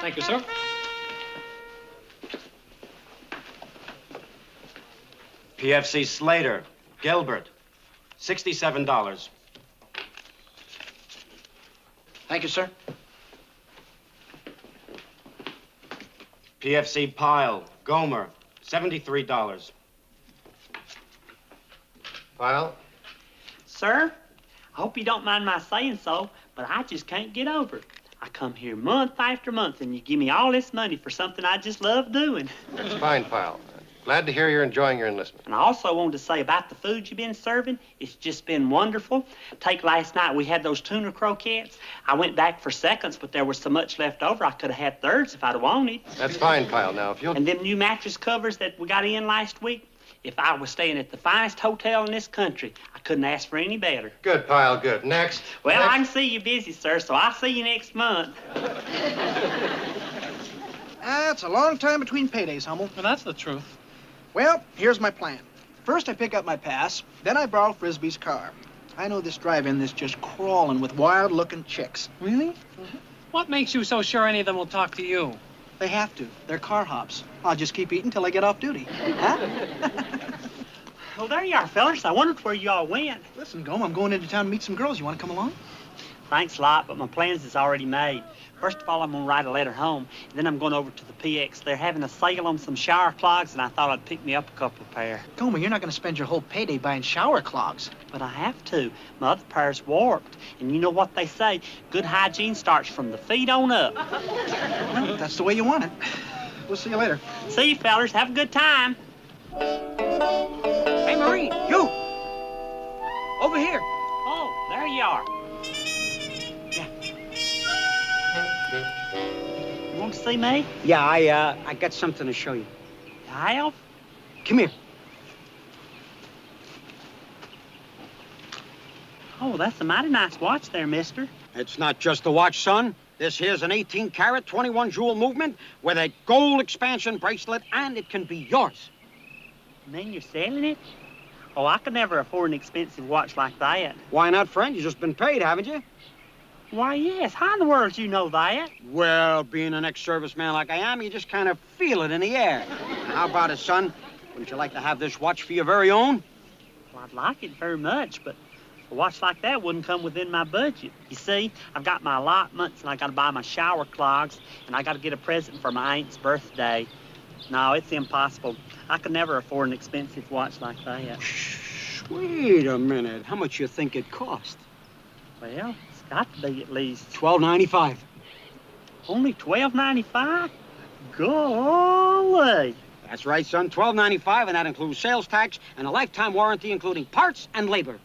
Thank you, sir. PFC Slater, Gilbert, $67. Thank you, sir. PFC Pyle, Gomer, $73. Pyle? Sir, I hope you don't mind my saying so, but I just can't get over it. I come here month after month, and you give me all this money for something I just love doing. That's fine, Pyle. Glad to hear you're enjoying your enlistment. And I also wanted to say about the food you've been serving, it's just been wonderful. Take last night, we had those tuna croquettes. I went back for seconds, but there was so much left over, I could have had thirds if I'd have wanted. That's fine, Pyle. Now, if you'll... And them new mattress covers that we got in last week, if I was staying at the finest hotel in this country, I couldn't ask for any better. Good, Pyle, good. Next. Well, Next. I can see you're busy, sir, so I'll see you next month. It's a long time between paydays, Hummel. Well, that's the truth. Well, here's my plan. First, I pick up my pass. Then I borrow Frisbee's car. I know this drive-in that's just crawling with wild-looking chicks. Really? Mm-hmm. What makes you so sure any of them will talk to you? They have to. They're car hops. I'll just keep eating till I get off duty. Huh? Well, there you are, fellas. I wondered where you all went. Listen, Gomer, I'm going into town to meet some girls. You want to come along? Thanks a lot, but my plans is already made. First of all, I'm going to write a letter home, and then I'm going over to the PX. They're having a sale on some shower clogs, and I thought I'd pick me up a couple of pair. Gomer, you're not going to spend your whole payday buying shower clogs. But I have to. My other pair's warped. And you know what they say? Good hygiene starts from the feet on up. Well, that's the way you want it. We'll see you later. See you, fellas. Have a good time. Hey, Maureen, you! Over here. Oh, there you are. You want to see me? Yeah, I got something to show you. You have? Come here. Oh, that's a mighty nice watch there, mister. It's not just a watch, son. This here's an 18-karat, 21-jewel movement with a gold expansion bracelet, and it can be yours. You mean you're selling it? Oh, I could never afford an expensive watch like that. Why not, friend? You've just been paid, haven't you? Why, yes. How in the world do you know that? Well, being an ex-serviceman like I am, you just kind of feel it in the air. How about it, son? Wouldn't you like to have this watch for your very own? Well, I'd like it very much, but a watch like that wouldn't come within my budget. You see, I've got my allotments, and I got to buy my shower clogs, and I got to get a present for my aunt's birthday. No, it's impossible. I could never afford an expensive watch like that. Shh, wait a minute. How much you think it cost? Well, it's got to be at least $12.95. only $12.95. Golly! That's right, son. $12.95, and that includes sales tax and a lifetime warranty, including parts and labor.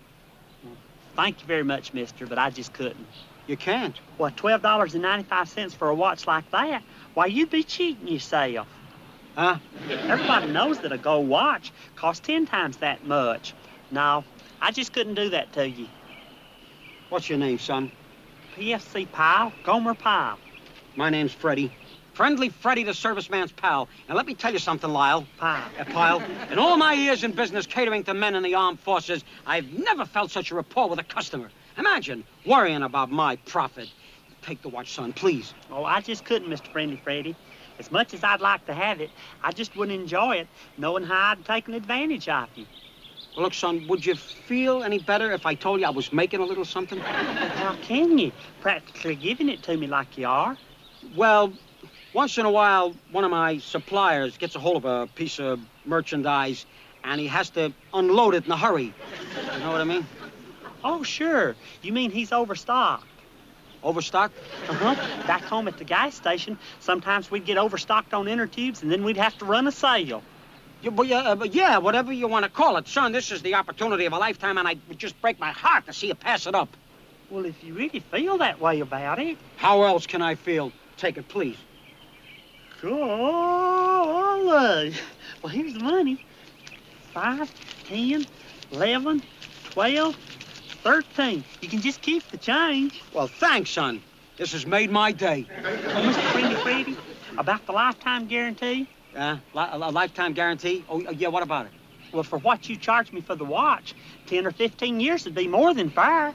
Thank you very much, mister, but I just couldn't. You can't. What, $12.95 for a watch like that? Why, you'd be cheating yourself. Huh? Everybody knows that a gold watch costs 10 times that much. No, I just couldn't do that to you. What's your name, son? PFC Pyle, Gomer Pyle. My name's Freddie. Friendly Freddie, the serviceman's pal. And let me tell you something, Lyle. Pyle. In all my years in business catering to men in the armed forces, I've never felt such a rapport with a customer. Imagine worrying about my profit. Take the watch, son, please. Oh, I just couldn't, Mr. Friendly Freddie. As much as I'd like to have it, I just wouldn't enjoy it, knowing how I'd taken advantage of you. Well, look, son, would you feel any better if I told you I was making a little something? How can you? Practically giving it to me like you are. Well, once in a while, one of my suppliers gets a hold of a piece of merchandise, and he has to unload it in a hurry. You know what I mean? Oh, sure. You mean he's overstocked? Overstocked? Uh-huh. Back home at the gas station, sometimes we'd get overstocked on inner tubes, and then we'd have to run a sale. Yeah, whatever you want to call it. Son, this is the opportunity of a lifetime, and it would just break my heart to see you pass it up. Well, if you really feel that way about it. How else can I feel? Take it, please. Golly. Well, here's the money. 5, 10, 11, 12, 13. You can just keep the change. Well, thanks, son. This has made my day. Oh, Mr. Friendly Freddie, about the lifetime guarantee? A lifetime guarantee? Oh, yeah, what about it? Well, for what you charged me for the watch, 10 or 15 years would be more than fair.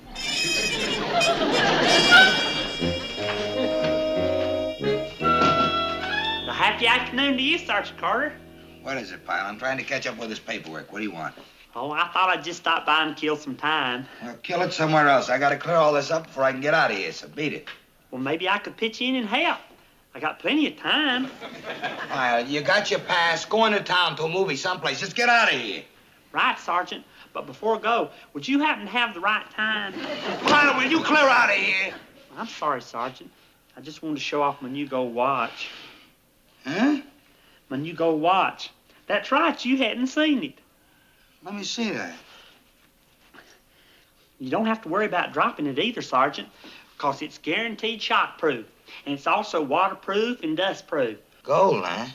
happy afternoon to you, Sergeant Carter. What is it, Pyle? I'm trying to catch up with this paperwork. What do you want? Oh, I thought I'd just stop by and kill some time. Well, kill it somewhere else. I gotta clear all this up before I can get out of here, so beat it. Well, maybe I could pitch in and help. I got plenty of time. Pyle, you got your pass. Go into town to a movie someplace. Just get out of here. Right, Sergeant. But before I go, would you happen to have the right time? Pyle, will you clear out of here? I'm sorry, Sergeant. I just wanted to show off my new gold watch. Huh? My new gold watch. That's right, you hadn't seen it. Let me see that. You don't have to worry about dropping it either, Sergeant, because it's guaranteed shockproof. And it's also waterproof and dustproof. Gold, huh?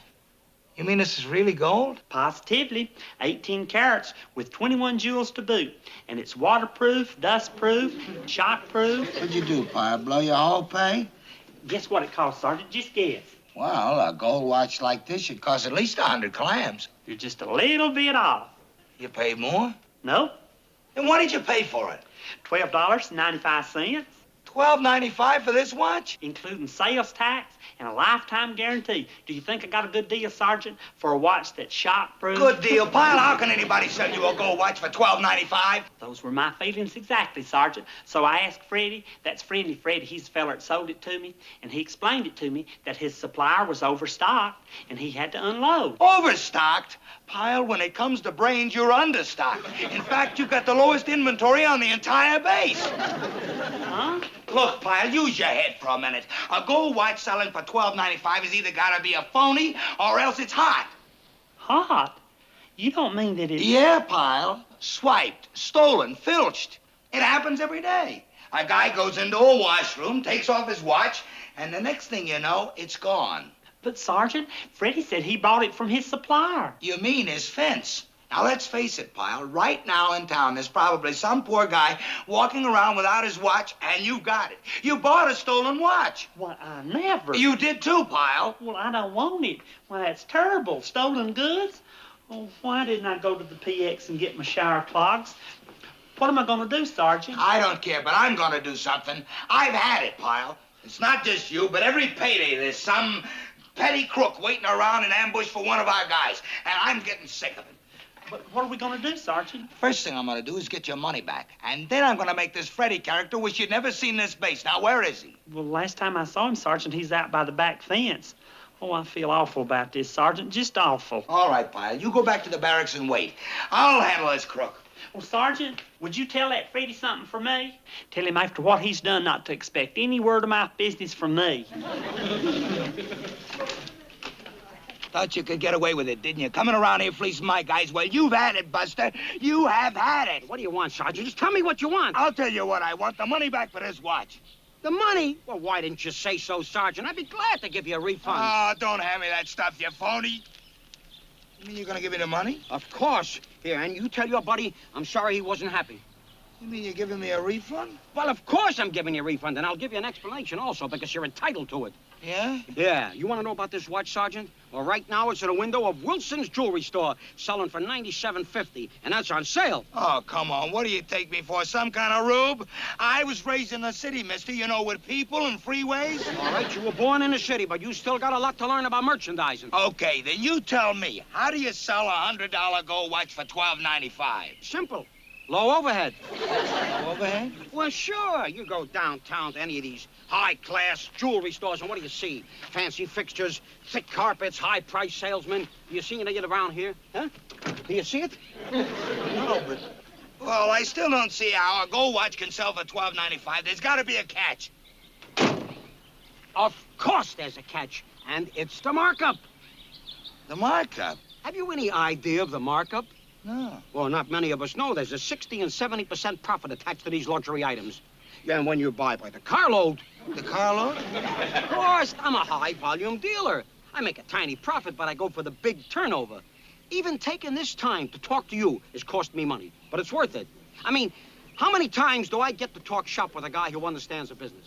You mean this is really gold? Positively. 18 carats with 21 jewels to boot. And it's waterproof, dustproof, shockproof. What'd you do, Pyle? Blow your whole pay? Guess what it costs, Sergeant? Just guess. Well, a gold watch like this should cost at least 100 clams. You're just a little bit off. You paid more? No? Then what did you pay for it? $12.95. $12.95 for this watch? Including sales tax and a lifetime guarantee. Do you think I got a good deal, Sergeant, for a watch that's shockproof? Good deal. Pyle, how can anybody sell you a gold watch for $12.95? Those were my feelings exactly, Sergeant. So I asked Freddie, that's Friendly Freddie, he's the feller that sold it to me, and he explained it to me that his supplier was overstocked and he had to unload. Overstocked? Pyle, when it comes to brains, you're understocked. In fact, you've got the lowest inventory on the entire base. Huh? Look, Pyle, use your head for a minute. A gold watch selling for $12.95 has either got to be a phony or else it's hot. Hot? You don't mean that it's... Yeah, Pyle. Swiped, stolen, filched. It happens every day. A guy goes into a washroom, takes off his watch, and the next thing you know, it's gone. But, Sergeant, Freddie said he bought it from his supplier. You mean his fence? Now, let's face it, Pyle. Right now in town, there's probably some poor guy walking around without his watch, and you got it. You bought a stolen watch. Why, I never... You did too, Pyle. Well, I don't want it. Why, that's terrible. Stolen goods? Oh, why didn't I go to the PX and get my shower clogs? What am I going to do, Sergeant? I don't care, but I'm going to do something. I've had it, Pyle. It's not just you, but every payday there's some petty crook waiting around in ambush for one of our guys, and I'm getting sick of it. But what are we going to do, Sergeant? First thing I'm going to do is get your money back, and then I'm going to make this Freddie character wish you'd never seen this base. Now, where is he? Well, last time I saw him, Sergeant, he's out by the back fence. Oh, I feel awful about this, Sergeant, just awful. All right, Pyle, you go back to the barracks and wait. I'll handle this crook. Well, Sergeant, would you tell that Freddie something for me? Tell him after what he's done not to expect any word-of-mouth business from me. Thought you could get away with it, didn't you? Coming around here fleecing my guys. Well, you've had it, Buster. You have had it. What do you want, Sergeant? Just tell me what you want. I'll tell you what I want. The money back for this watch. The money? Well, why didn't you say so, Sergeant? I'd be glad to give you a refund. Oh, don't hand me that stuff, you phony. You mean you're going to give me the money? Of course. Here, and you tell your buddy I'm sorry he wasn't happy. You mean you're giving me a refund? Well, of course I'm giving you a refund, and I'll give you an explanation also, because you're entitled to it. Yeah? Yeah. You want to know about this watch, Sergeant? Well, right now it's in a window of Wilson's jewelry store, selling for $97.50, and that's on sale. Oh, come on. What do you take me for, some kind of rube? I was raised in the city, mister, you know, with people and freeways. All right, you were born in the city, but you still got a lot to learn about merchandising. Okay, then you tell me, how do you sell a $100 gold watch for $12.95? Simple. Low overhead. Overhead? Well, sure. You go downtown to any of these high-class jewelry stores, and what do you see? Fancy fixtures, thick carpets, high-priced salesmen. Do you see any of it around here? Huh? Do you see it? No, but... Well, I still don't see how a gold watch can sell for $12.95. There's got to be a catch. Of course there's a catch, and it's the markup. The markup? Have you any idea of the markup? No. Well, not many of us know. There's a 60 and 70% profit attached to these luxury items. Yeah, and when you buy by the carload... The carload? Of course, I'm a high-volume dealer. I make a tiny profit, but I go for the big turnover. Even taking this time to talk to you has cost me money, but it's worth it. I mean, how many times do I get to talk shop with a guy who understands the business?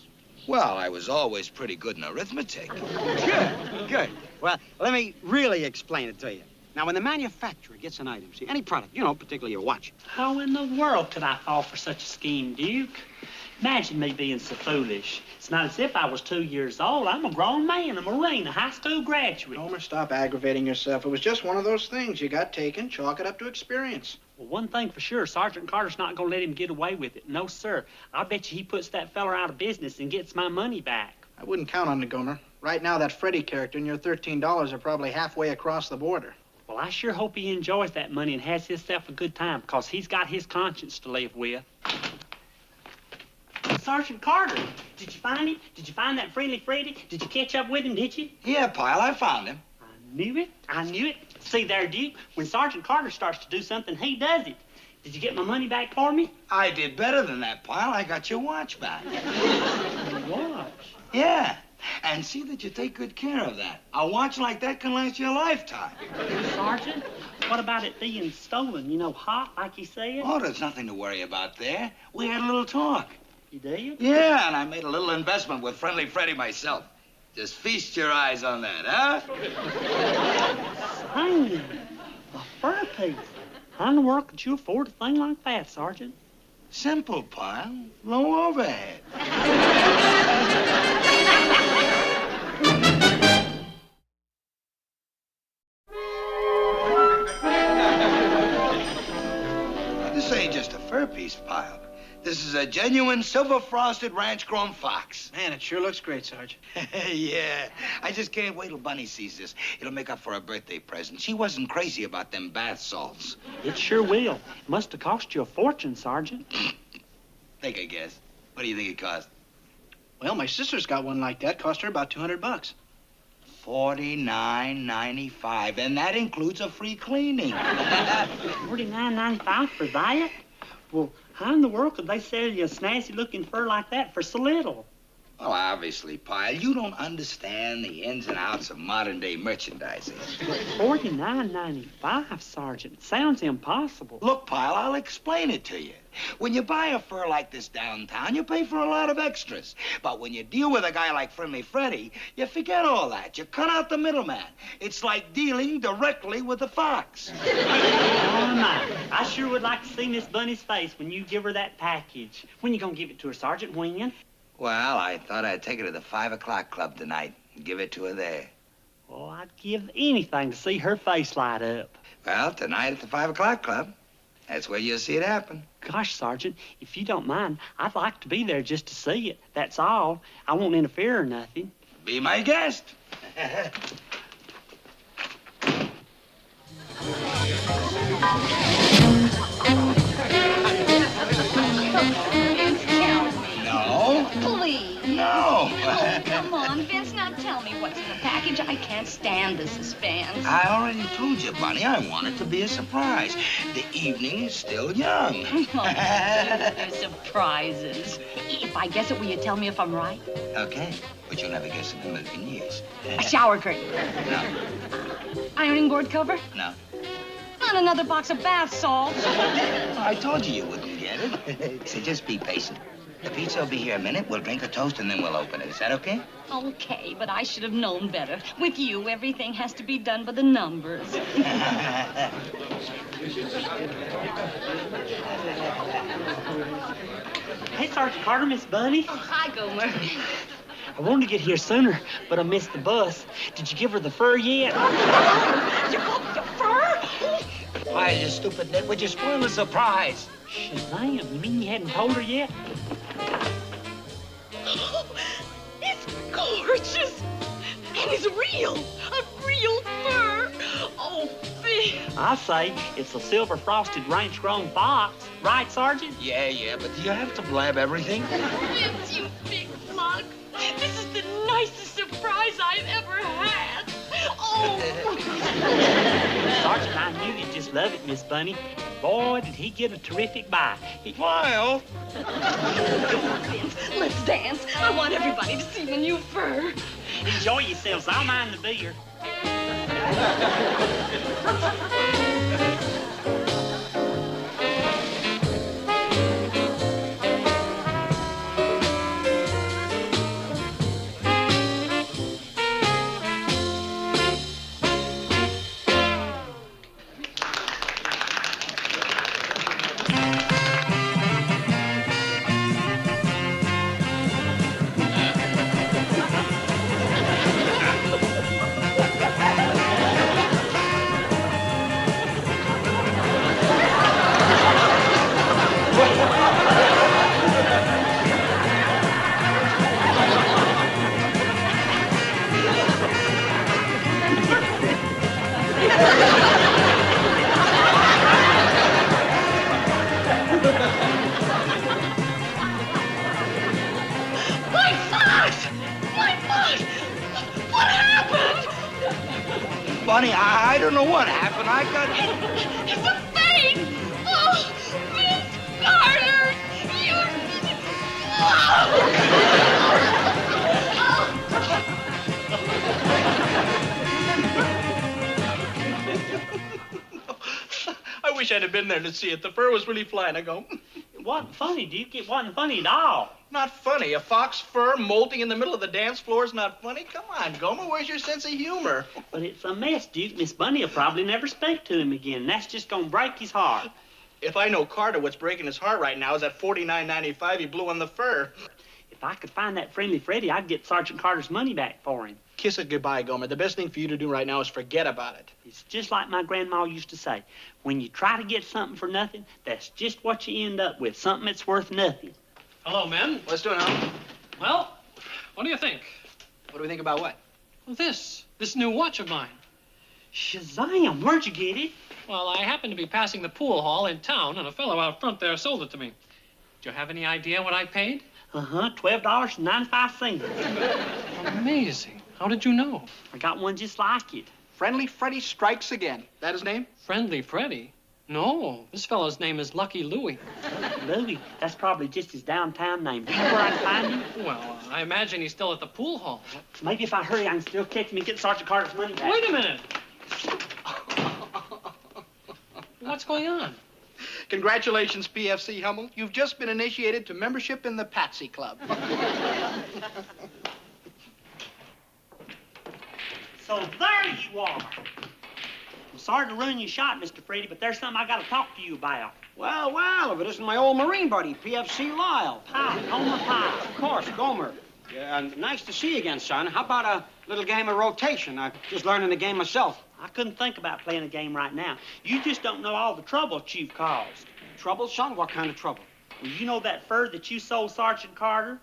Well, I was always pretty good in arithmetic. Good, good. Well, let me really explain it to you. Now, when the manufacturer gets an item, see, any product, you know, particularly your watch. How in the world could I fall for such a scheme, Duke? Imagine me being so foolish. It's not as if I was 2 years old. I'm a grown man, a Marine, a high school graduate. Gomer, stop aggravating yourself. It was just one of those things. You got taken. Chalk it up to experience. Well, one thing for sure, Sergeant Carter's not going to let him get away with it. No, sir. I bet you he puts that feller out of business and gets my money back. I wouldn't count on it, Gomer. Right now, that Freddy character and your $13 are probably halfway across the border. Well, I sure hope he enjoys that money and has himself a good time, because he's got his conscience to live with. Sergeant Carter, did you find him? Did you find that friendly Freddy? Did you catch up with him, did you? Yeah, Pyle, I found him. I knew it. I knew it. See there, Duke, when Sergeant Carter starts to do something, he does it. Did you get my money back for me? I did better than that, Pyle. I got your watch back. Watch? Yeah. And see that you take good care of that. A watch like that can last you a lifetime. Sergeant, what about it being stolen? You know, hot, like you said? Oh, there's nothing to worry about there. We had a little talk. You did? Yeah, and I made a little investment with Friendly Freddy myself. Just feast your eyes on that, huh? Dang, a fur piece. How in the world could you afford a thing like that, Sergeant? Simple, Pyle. Low overhead. This ain't just a fur piece, Pyle. This is a genuine silver-frosted ranch-grown fox. Man, it sure looks great, Sarge. Yeah. I just can't wait till Bunny sees this. It'll make up for her birthday present. She wasn't crazy about them bath salts. It sure will. Must have cost you a fortune, Sergeant. Take a guess. What do you think it cost? Well, my sister's got one like that. Cost her about $200. $49.95, and that includes a free cleaning. $49.95 for that? Well, how in the world could they sell you a snazzy-looking fur like that for so little? Well, obviously, Pyle, you don't understand the ins and outs of modern-day merchandising. $49.95, Sergeant. Sounds impossible. Look, Pyle, I'll explain it to you. When you buy a fur like this downtown, you pay for a lot of extras. But when you deal with a guy like Friendly Freddy, you forget all that. You cut out the middleman. It's like dealing directly with the fox. Oh, my. I sure would like to see Miss Bunny's face when you give her that package. When you gonna give it to her, Sergeant? When? Well, I thought I'd take her to the 5 o'clock club tonight and give it to her there. Oh, I'd give anything to see her face light up. Well, tonight at the 5 o'clock club. That's where you'll see it happen. Gosh, Sergeant, if you don't mind, I'd like to be there just to see it. That's all. I won't interfere or nothing. Be my guest. No. Please. No. Oh, come on, Vince. Now tell me what's in the package. I can't stand the suspense. I already told you, Bunny, I want it to be a surprise. The evening is still young. Oh, your surprises. If I guess it, will you tell me if I'm right? Okay, but you'll never guess in a million years. A shower curtain. No, Ironing board cover. no. Not another box of bath salts. I told you wouldn't get it. So just be patient. The pizza will be here a minute. We'll drink a toast, and then we'll open it. Is that okay? Okay, but I should have known better. With you, everything has to be done by the numbers. Hey, Sergeant Carter, Miss Bunny. Oh, hi, Gomer. I wanted to get here sooner, but I missed the bus. Did you give her the fur yet? You got the fur? Why, you stupid nit, would you spoil the surprise? Shazam, you mean you hadn't told her yet? Oh, it's gorgeous. And it's real. A real fur. Oh, Vince. I say it's a silver-frosted ranch-grown fox. Right, Sergeant? Yeah, but do you have to blab everything? Vince, you big lug. This is the nicest surprise I've ever had. Oh. Sergeant, I knew you'd just love it, Miss Bunny. Boy, did he get a terrific bite. Smile. Vince, let's dance. I want everybody to see the new fur. Enjoy yourselves. I'll mind the beer. Bunny, I don't know what happened. I got... It's a fake! Oh, Miss Carter! You... I wish I'd have been there to see it. The fur was really flying. I go, It wasn't funny, Duke. It wasn't funny at all. not funny. A fox fur molting in the middle of the dance floor is not funny? Come on, Gomer, where's your sense of humor? But it's a mess, Duke. Miss Bunny will probably never speak to him again. And that's just gonna break his heart. If I know Carter, what's breaking his heart right now is that $49.95 he blew on the fur. If I could find that friendly Freddy, I'd get Sergeant Carter's money back for him. Kiss it goodbye, Gomer. The best thing for you to do right now is forget about it. It's just like my grandma used to say. When you try to get something for nothing, that's just what you end up with, something that's worth nothing. Hello, men. What's doing, Hal? Well, what do you think? What do we think about what? Well, this new watch of mine. Shazam, where'd you get it? Well, I happened to be passing the pool hall in town, and a fellow out front there sold it to me. Do you have any idea what I paid? $12.95. Amazing. How did you know? I got one just like it. Friendly Freddy strikes again. That his name? Friendly Freddy? No, this fellow's name is Lucky Louie. Louie, that's probably just his downtown name. Do you know where I can find him? Well, I imagine he's still at the pool hall. Maybe if I hurry, I can still catch him and get Sergeant Carter's money back. Wait a minute. What's going on? Congratulations, PFC Hummel. You've just been initiated to membership in the Patsy Club. So there you are. I'm sorry to ruin your shot, Mr. Freddy, but there's something I got to talk to you about. Well, well, if it isn't my old Marine buddy, PFC Lyle. Hi, Gomer Pyle. Of course, Gomer. Nice to see you again, son. How about a little game of rotation? I'm just learning the game myself. I couldn't think about playing a game right now. You just don't know all the trouble that you've caused. Trouble, son? What kind of trouble? Well, you know that fur that you sold Sergeant Carter?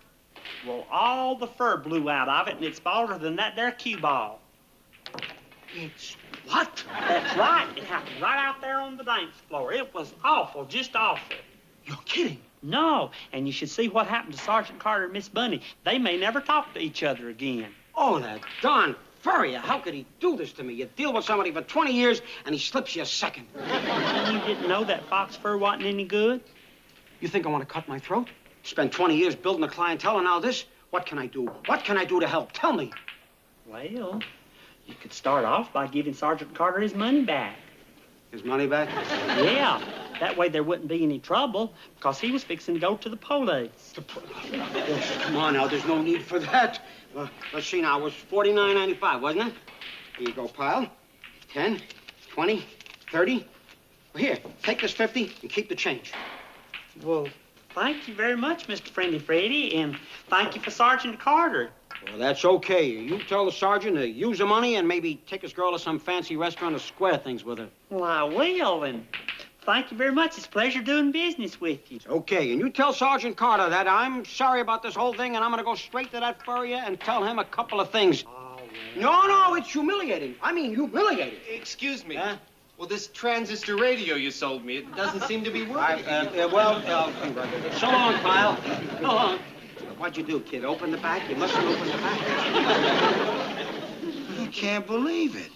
Well, all the fur blew out of it, and it's balder than that there cue ball. It's what? That's right. It happened right out there on the dance floor. It was awful, just awful. You're kidding. No, and you should see what happened to Sergeant Carter and Miss Bunny. They may never talk to each other again. Oh, that darn furrier. How could he do this to me? You deal with somebody for 20 years, and he slips you a second. You didn't know that fox fur wasn't any good? You think I want to cut my throat? Spent 20 years building a clientele, and now this? What can I do? What can I do to help? Tell me. Well, you could start off by giving Sergeant Carter his money back. His money back? Yeah. That way there wouldn't be any trouble, because he was fixing to go to the police. Come on now, there's no need for that. Let's see now, it was $49.95, wasn't it? Here you go, Pyle. 10, 20, 30. Well, here, take this 50 and keep the change. Well, thank you very much, Mr. Friendly Freddy, and thank you for Sergeant Carter. Well, that's okay. You tell the sergeant to use the money and maybe take his girl to some fancy restaurant to square things with her. Well, I will, and thank you very much. It's a pleasure doing business with you. Okay, and you tell Sergeant Carter that I'm sorry about this whole thing, and I'm going to go straight to that furrier and tell him a couple of things. Oh, No, it's humiliating. I mean, humiliating. Excuse me. Huh? Well, this transistor radio you sold me, it doesn't seem to be working. So long, Pyle. So long. What'd you do, kid? Open the back? You mustn't open the back. I can't believe it.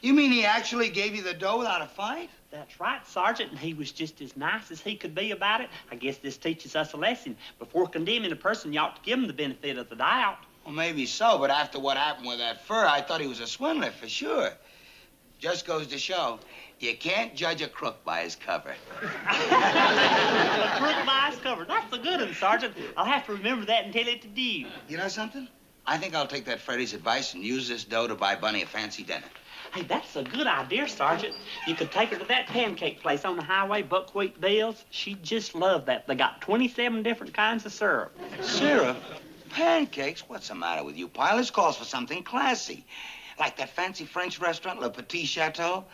You mean he actually gave you the dough without a fight? That's right, Sergeant, and he was just as nice as he could be about it. I guess this teaches us a lesson. Before condemning a person, you ought to give him the benefit of the doubt. Well, maybe so, but after what happened with that fur, I thought he was a swindler for sure. Just goes to show, you can't judge a crook by his cover. A crook by his cover. That's a good one, Sergeant. I'll have to remember that and tell it to Dee. You know something? I think I'll take that Freddy's advice and use this dough to buy Bunny a fancy dinner. Hey, that's a good idea, Sergeant. You could take her to that pancake place on the highway, Buckwheat Bill's. She'd just love that. They got 27 different kinds of syrup. Syrup? Pancakes? What's the matter with you, Pyle? This calls for something classy. Like that fancy French restaurant, Le Petit Chateau.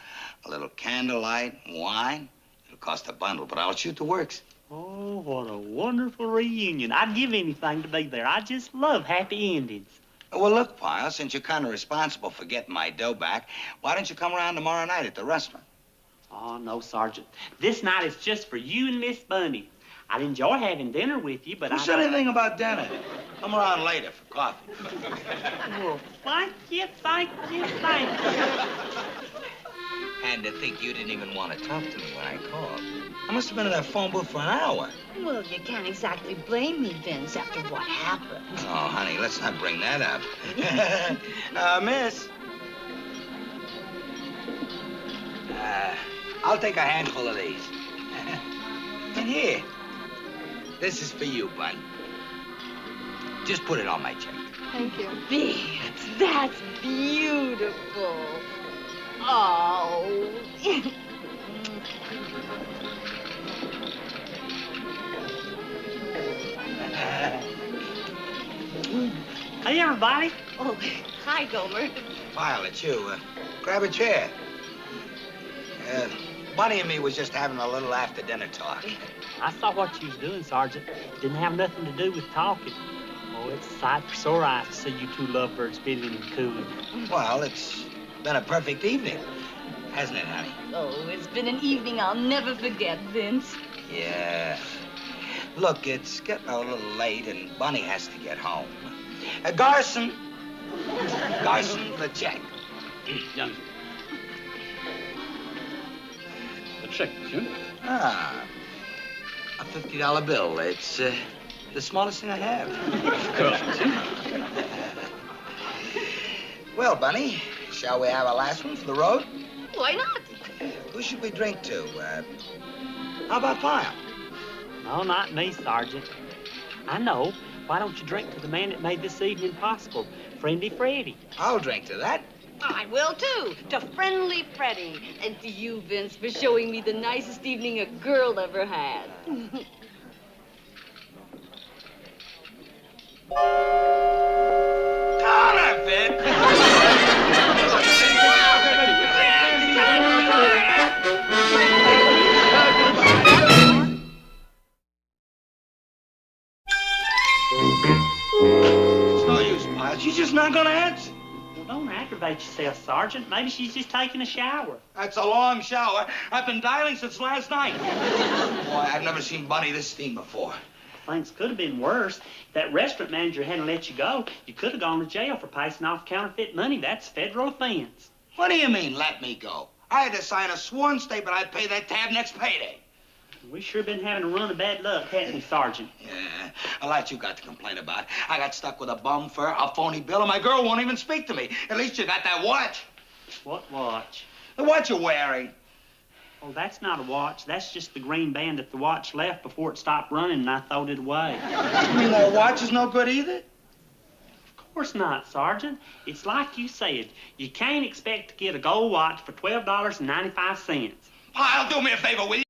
A little candlelight, wine. It'll cost a bundle, but I'll shoot the works. Oh, what a wonderful reunion. I'd give anything to be there. I just love happy endings. Well, look, Pyle, since you're kind of responsible for getting my dough back, why don't you come around tomorrow night at the restaurant? Oh, no, Sergeant. This night is just for you and Miss Bunny. I'd enjoy having dinner with you, but Who said anything about dinner? Come around later for coffee. Well, thank you, thank you, thank you. And to think you didn't even want to talk to me when I called. I must have been in that phone booth for an hour. Well, you can't exactly blame me, Vince, after what happened. Oh, honey, let's not bring that up. Miss. I'll take a handful of these. And here. This is for you, Bun. Just put it on my check. Thank you. Vince, that's beautiful. Oh. Hey, everybody. Oh, hi, Gomer. Pyle, it's you. Grab a chair. Bunny and me was just having a little after-dinner talk. I saw what you was doing, Sergeant. Didn't have nothing to do with talking. Oh, it's a sight for sore eyes to see you two lovebirds fiddling and cooing. Well, it's been a perfect evening, hasn't it, honey? Oh, it's been an evening I'll never forget, Vince. Yeah. Look, it's getting a little late, and Bunny has to get home. Garson! Garson, the check. Young. The check, monsieur. Ah, a $50 bill. It's the smallest thing I have. Of course, monsieur. Well, Bunny, shall we have a last one for the road? Why not? Who should we drink to? How about Pyle? No, not me, Sergeant. I know. Why don't you drink to the man that made this evening possible, Friendly Freddy? I'll drink to that. I will, too. To Friendly Freddy. And to you, Vince, for showing me the nicest evening a girl ever had. Counterfeit! It's no use, Pyle. She's just not gonna answer. Well, don't aggravate yourself, Sergeant. Maybe she's just taking a shower. That's a long shower. I've been dialing since last night. Boy, I've never seen Bunny this steam before. Things could have been worse. If that restaurant manager hadn't let you go, you could have gone to jail for passing off counterfeit money. That's federal offense. What do you mean, let me go? I had to sign a sworn statement I'd pay that tab next payday. We sure been having a run of bad luck, haven't we, Sergeant? Yeah, a lot you got to complain about. I got stuck with a bum fur, a phony bill, and my girl won't even speak to me. At least you got that watch. What watch? The watch you're wearing. Oh, that's not a watch. That's just the green band that the watch left before it stopped running and I throwed it away. You mean that watch is no good either? Of course not, Sergeant. It's like you said. You can't expect to get a gold watch for $12.95. Pyle, do me a favor, will you?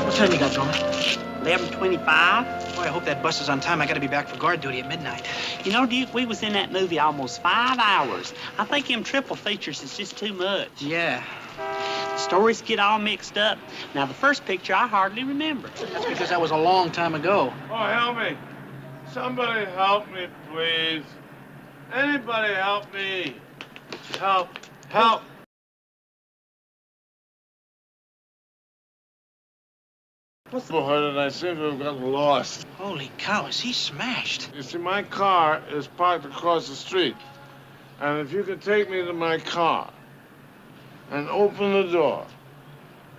What time you got, Gomer? 11:25. Boy, I hope that bus is on time. I gotta be back for guard duty at midnight. You know, Duke, we was in that movie almost 5 hours. I think them triple features is just too much. Yeah. The stories get all mixed up. Now, the first picture I hardly remember. That's because that was a long time ago. Oh, help me. Somebody help me, please. Anybody help me. Help. Help. Neighborhood, and I seem to have gotten lost. Holy cow, is he smashed? You see, my car is parked across the street. And if you could take me to my car and open the door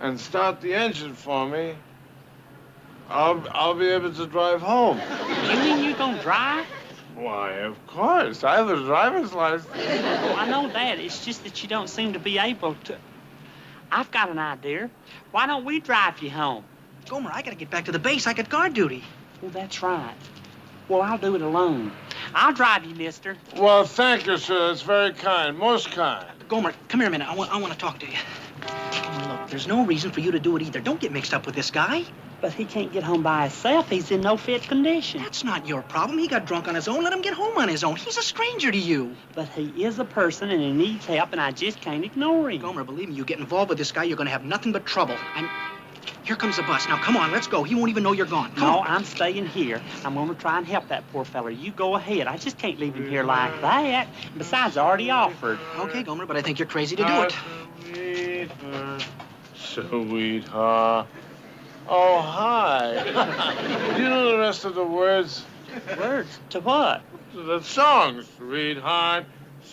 and start the engine for me, I'll be able to drive home. You mean you gonna drive? Why, of course. I have a driver's license. Oh, I know that. It's just that you don't seem to be able to. I've got an idea. Why don't we drive you home? Gomer, I gotta get back to the base. I got guard duty. Well, that's right. Well, I'll do it alone. I'll drive you, mister. Well, thank you, sir. That's very kind. Most kind. Gomer, come here a minute. I want to talk to you. Gomer, look, there's no reason for you to do it either. Don't get mixed up with this guy. But he can't get home by himself. He's in no fit condition. That's not your problem. He got drunk on his own. Let him get home on his own. He's a stranger to you. But he is a person, and he needs help, and I just can't ignore him. Gomer, believe me, you get involved with this guy, you're going to have nothing but trouble. Here comes the bus. Now, come on, let's go. He won't even know you're gone. Come No, on. I'm staying here. I'm going to try and help that poor fella. You go ahead. I just can't leave him here like that. Besides, I already offered. Okay, Gomer, but I think you're crazy to do it. Sweetheart. Oh, hi. Do you know the rest of the words? Words to what? The song, Sweetheart,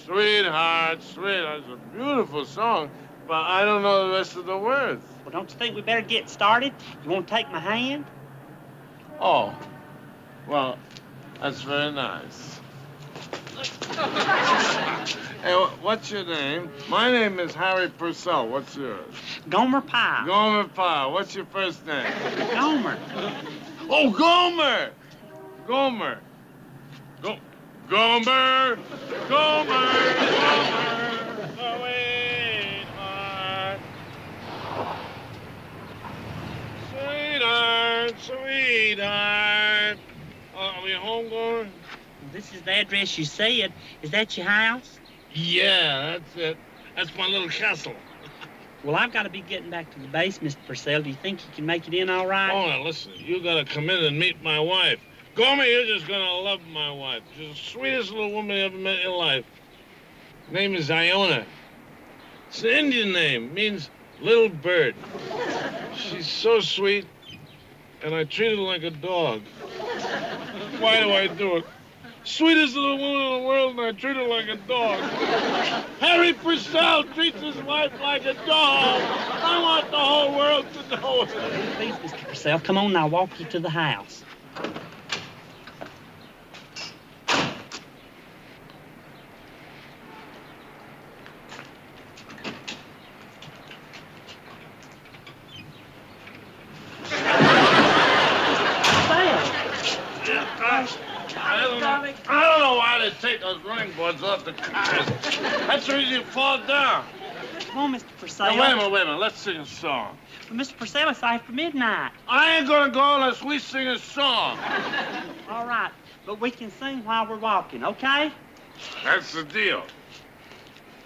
Sweetheart, Sweetheart. It's a beautiful song, but I don't know the rest of the words. Well, don't you think we better get started? You want to take my hand? Oh, well, that's very nice. Hey, what's your name? My name is Harry Purcell. What's yours? Gomer Pyle. Gomer Pyle. What's your first name? Gomer. Oh, Gomer! Gomer. Gomer! Gomer! Sweetheart. Sweetheart, sweetheart. Are we home, Gomer? This is the address you said. Is that your house? Yeah, that's it. That's my little castle. Well, I've got to be getting back to the base, Mr. Purcell. Do you think you can make it in all right? Oh, now listen, you gotta come in and meet my wife. Gomer, you're just gonna love my wife. She's the sweetest little woman you ever met in your life. Her name is Iona. It's an Indian name, means little bird. She's so sweet, and I treat her like a dog. Why do I do it? Sweetest little woman in the world, and I treat her like a dog. Harry Purcell treats his wife like a dog. I want the whole world to know it. Please, Mr. Purcell, come on and I'll walk you to the house. I don't know why they take those running boards off the cars. That's the reason you fall down. Come on, Mr. Purcell. Now, wait a minute. Let's sing a song. Well, Mr. Purcell, it's after midnight. I ain't gonna go unless we sing a song. All right, but we can sing while we're walking, okay? That's the deal.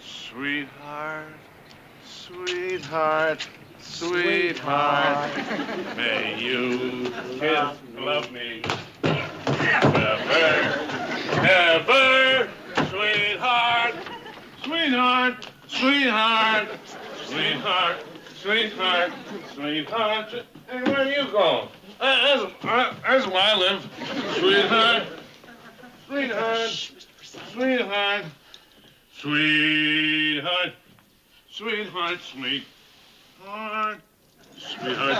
Sweetheart, sweetheart, sweetheart, may you kiss, love me ever, ever, sweetheart, sweetheart, sweetheart, sweetheart, sweetheart, sweetheart. Hey, where are you going? That's where I live. Sweetheart, sweetheart, sweetheart, sweetheart, sweetheart, sweetheart, sweetheart, sweetheart,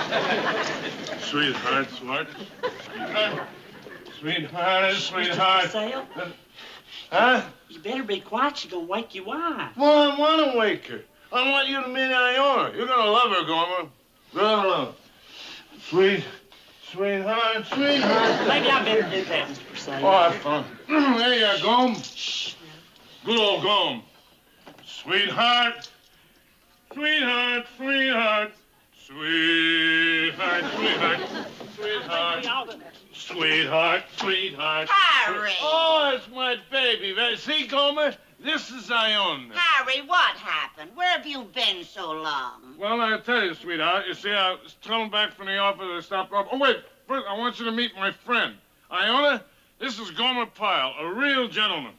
sweetheart, sweetheart, sweetheart. Purcell? Huh? You better be quiet. She's gonna wake your wife. Well, I want to wake her. I want you to meet Iona. You're gonna love her, Gomer. Gonna love her. Sweetheart, sweetheart. Maybe I better do that, Mr. Purcell. Oh, that's fun. There you go, Gome. Good old Gome. Sweetheart, sweetheart, sweetheart, sweetheart, sweetheart, sweetheart, sweetheart, sweetheart. Harry! Oh, it's my baby. See, Gomer? This is Iona. Harry, what happened? Where have you been so long? Well, I'll tell you, sweetheart. You see, I was coming back from the office. I stopped off. Oh, wait. First, I want you to meet my friend. Iona, this is Gomer Pyle, a real gentleman.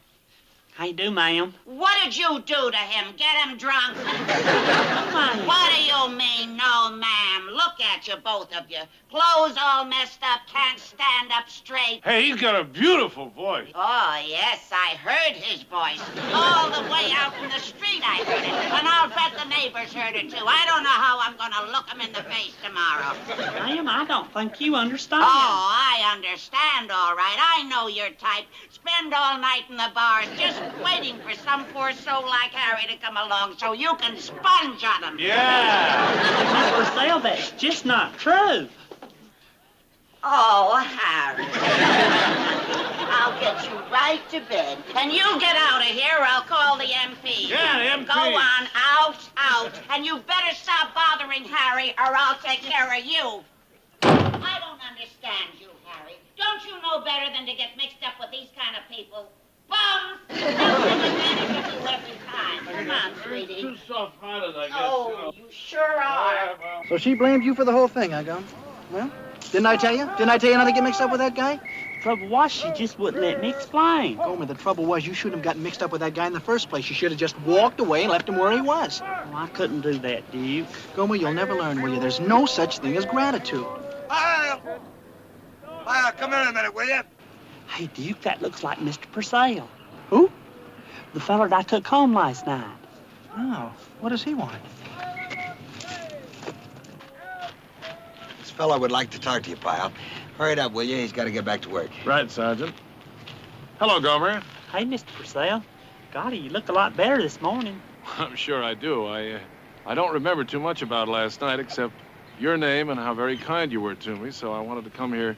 How you do, ma'am? What did you do to him? Get him drunk? What do you mean, no, ma'am? Look at you, both of you. Clothes all messed up, can't stand up straight. Hey, he's got a beautiful voice. Oh, yes, I heard his voice. All the way out in the street I heard it. And I'll bet the neighbors heard it, too. I don't know how I'm going to look him in the face tomorrow. Ma'am, I don't think you understand. Oh, I understand, all right. I know your type. Spend all night in the bars just waiting for some poor soul like Harry to come along so you can sponge on him. Yeah. Mr. Purcell, that's just not true. Oh, Harry. I'll get you right to bed. And you get out of here or I'll call the MP. Yeah, the MP. Go on, out. And you better stop bothering Harry or I'll take care of you. I don't understand you, Harry. Don't you know better than to get mixed up with these kind of people? Bums! They'll take advantage of you every time. Come on, sweetie. Too soft-hearted, I guess. Oh, you sure are. So she blamed you for the whole thing, huh, Gum? Well, didn't I tell you? Didn't I tell you not to get mixed up with that guy? trouble was she just wouldn't let me explain. Gomer, the trouble was you shouldn't have gotten mixed up with that guy in the first place. You should have just walked away and left him where he was. Oh, I couldn't do that, Duke. Gomer, you'll never learn, will you? There's no such thing as gratitude. Come here a minute, will you? Hey, Duke, that looks like Mr. Purcell. Who? The fella that I took home last night. Oh, what does he want? This fellow would like to talk to you, Pyle. Hurry it up, will you? He's got to get back to work. Right, Sergeant. Hello, Gomer. Hey, Mr. Purcell. Golly, you look a lot better this morning. I'm sure I do. I don't remember too much about last night except your name and how very kind you were to me, so I wanted to come here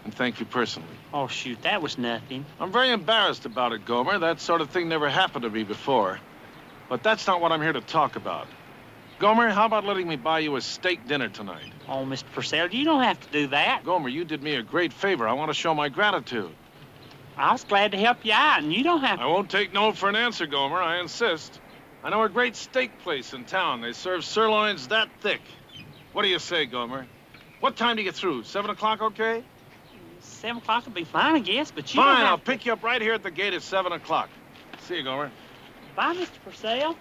and thank you personally. Oh, shoot, that was nothing. I'm very embarrassed about it, Gomer. That sort of thing never happened to me before. But that's not what I'm here to talk about. Gomer, how about letting me buy you a steak dinner tonight? Oh, Mr. Purcell, you don't have to do that. Gomer, you did me a great favor. I want to show my gratitude. I was glad to help you out, and you don't have to. I won't take no for an answer, Gomer. I insist. I know a great steak place in town. They serve sirloins that thick. What do you say, Gomer? What time do you get through? 7 o'clock, okay? 7 o'clock would be fine, I guess, but you Fine, don't have I'll pick you up right here at the gate at 7 o'clock. See you, Gomer. Bye, Mr. Purcell.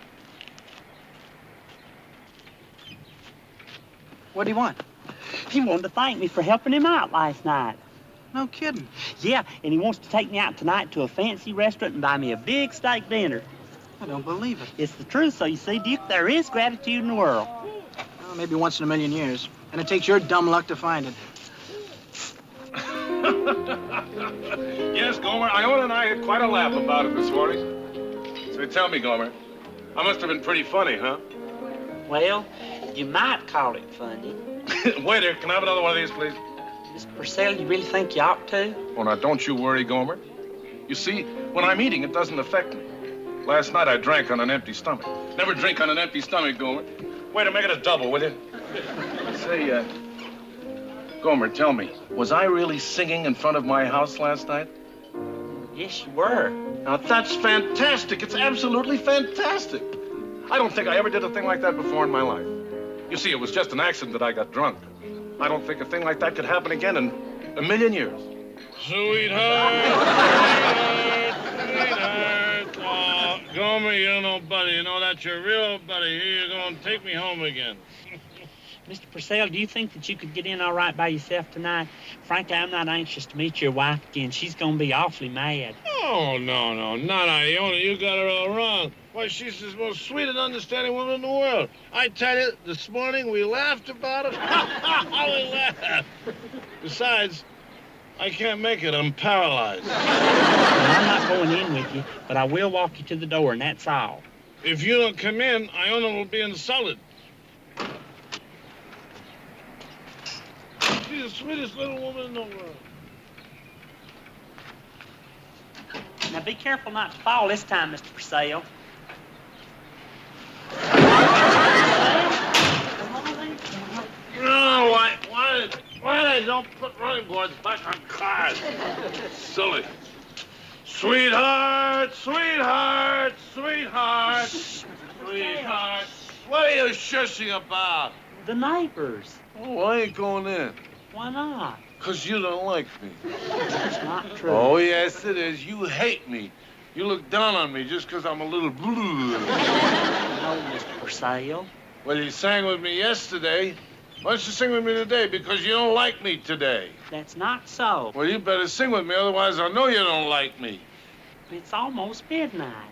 What do you want? He wanted to thank me for helping him out last night. No kidding. Yeah, and he wants to take me out tonight to a fancy restaurant and buy me a big steak dinner. I don't believe it. It's the truth, so you see, Duke, there is gratitude in the world. Well, maybe once in a million years. And it takes your dumb luck to find it. Yes, Gomer, Iona and I had quite a laugh about it this morning. So tell me, Gomer, I must have been pretty funny, huh? Well, you might call it funny. Waiter, can I have another one of these, please? Mr. Purcell, you really think you ought to? Oh, now, don't you worry, Gomer. You see, when I'm eating, it doesn't affect me. Last night, I drank on an empty stomach. Never drink on an empty stomach, Gomer. Waiter, make it a double, will you? Say, Gomer, tell me, was I really singing in front of my house last night? Yes, you were. Now, that's fantastic. It's absolutely fantastic. I don't think I ever did a thing like that before in my life. You see, it was just an accident that I got drunk. I don't think a thing like that could happen again in a million years. Sweetheart, sweetheart. Oh, Gomer, you're no buddy. You know that's your real buddy. Here you're going to take me home again. Mr. Purcell, do you think that you could get in all right by yourself tonight? Frankly, I'm not anxious to meet your wife again. She's going to be awfully mad. Oh, no, not Iona. You got her all wrong. Why, she's the most sweet and understanding woman in the world. I tell you, this morning we laughed about it. We laughed. Besides, I can't make it. I'm paralyzed. Well, I'm not going in with you, but I will walk you to the door, and that's all. If you don't come in, Iona will be insulted. She's the sweetest little woman in the world. Now, be careful not to fall this time, Mr. Purcell. No, why they don't put running boards back on cars? Silly. Sweetheart, sweetheart, sweetheart, sweetheart. What are you shushing about? The neighbors. Oh, I ain't going in. Why not? 'Cause you don't like me. That's not true. Oh, yes, it is. You hate me. You look down on me just 'cause I'm a little blue. No, Mr. Purcell. Well, you sang with me yesterday. Why don't you sing with me today? Because you don't like me today. That's not so. Well, you better sing with me, otherwise I'll know you don't like me. It's almost midnight.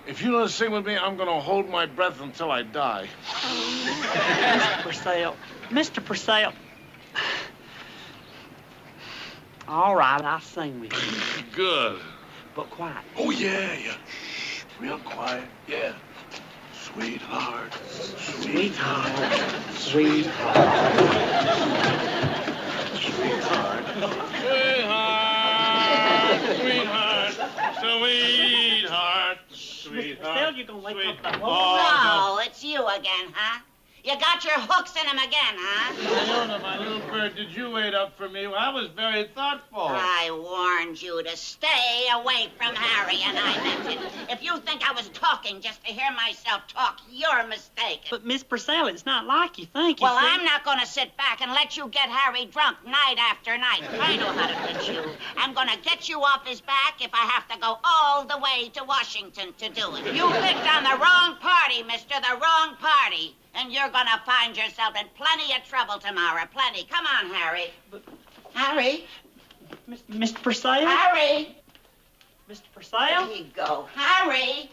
If you don't sing with me, I'm going to hold my breath until I die. Mr. Purcell. Mr. Purcell. All right, I'll sing with you. Good. But quiet. Oh, yeah. Shh, real quiet. Yeah. Sweetheart. Sweetheart. Sweetheart. Sweetheart. Sweetheart. Sweetheart. Mr. Purcell, you're going to wake up the whole Oh, it's you again, huh? You got your hooks in him again, huh? Leona, my little bird, did you wait up for me? Well, I was very thoughtful. I warned you to stay away from Harry, and I meant it. If you think I was talking just to hear myself talk, you're mistaken. But, Miss Purcell, it's not like you think. Well, I'm not going to sit back and let you get Harry drunk night after night. I know how to get you. I'm going to get you off his back if I have to go all the way to Washington to do it. You picked on the wrong party, mister, the wrong party. And you're going to find yourself in plenty of trouble tomorrow. Plenty. Come on, Harry. Harry? Mr. Purcell? Harry? Mr. Purcell? There you go. Harry?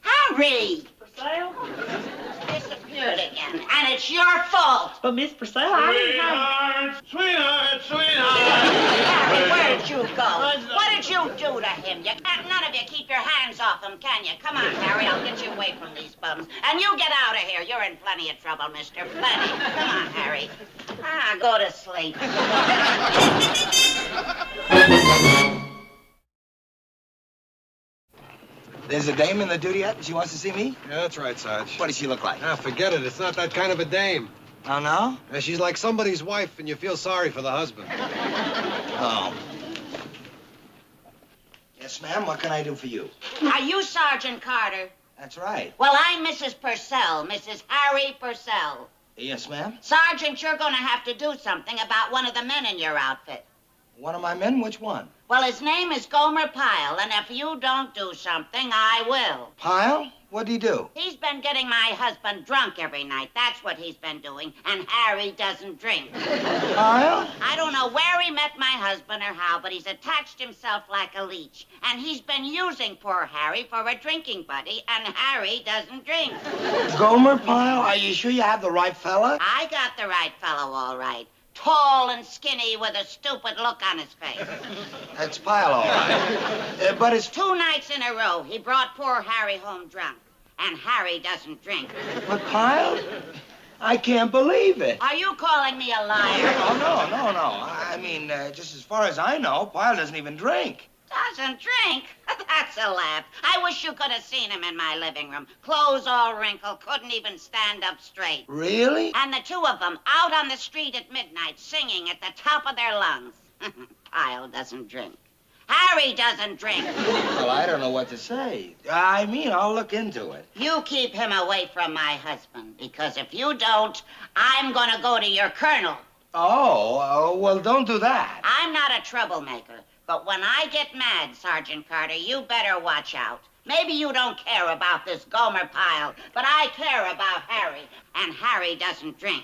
Harry! Purcell? Disappeared again. And it's your fault. But, Miss Purcell, I didn't have... Sweetheart! Harry, where'd you go? What did you do to him? You can't, none of you keep your hands off him, can you? Come on, Harry, I'll get you away from these bums. And you get out of here. You're in plenty of trouble, mister. Plenty. Come on, Harry. Go to sleep. There's a dame in the duty hut and she wants to see me? Yeah, that's right, Sarge. What does she look like? Ah, forget it. It's not that kind of a dame. Oh, no? Yeah, she's like somebody's wife, and you feel sorry for the husband. Oh. Yes, ma'am. What can I do for you? Are you Sergeant Carter? That's right. Well, I'm Mrs. Purcell, Mrs. Harry Purcell. Yes, ma'am. Sergeant, you're going to have to do something about one of the men in your outfit. One of my men? Which one? Well, his name is Gomer Pyle, and if you don't do something, I will. Pyle? What'd he do? He's been getting my husband drunk every night. That's what he's been doing. And Harry doesn't drink. Pyle? I don't know where he met my husband or how, but he's attached himself like a leech. And he's been using poor Harry for a drinking buddy, and Harry doesn't drink. Gomer Pyle? Are you sure you have the right fella? I got the right fellow, all right. Tall and skinny with a stupid look on his face. That's Pyle, all right. But it's... 2 nights in a row, he brought poor Harry home drunk. And Harry doesn't drink. But Pyle? I can't believe it. Are you calling me a liar? No. I mean, just as far as I know, Pyle doesn't even drink. Doesn't drink? That's a laugh. I wish you could have seen him in my living room. Clothes all wrinkled, couldn't even stand up straight. Really? And the 2 of them out on the street at midnight singing at the top of their lungs. Pyle doesn't drink. Harry doesn't drink. Well, I don't know what to say. I mean, I'll look into it. You keep him away from my husband, because if you don't, I'm going to go to your colonel. Oh, well, don't do that. I'm not a troublemaker, but when I get mad, Sergeant Carter, you better watch out. Maybe you don't care about this Gomer Pyle, but I care about Harry, and Harry doesn't drink.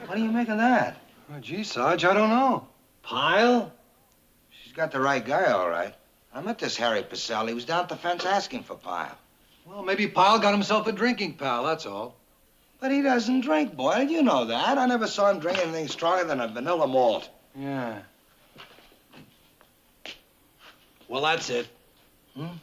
What do you make of that? Oh, gee, Sarge, I don't know. Pyle? She's got the right guy, all right. I met this Harry Purcell. He was down at the fence asking for Pyle. Well, maybe Pyle got himself a drinking pal, that's all. But he doesn't drink, Boyle. You know that. I never saw him drink anything stronger than a vanilla malt. Yeah. Well, that's it.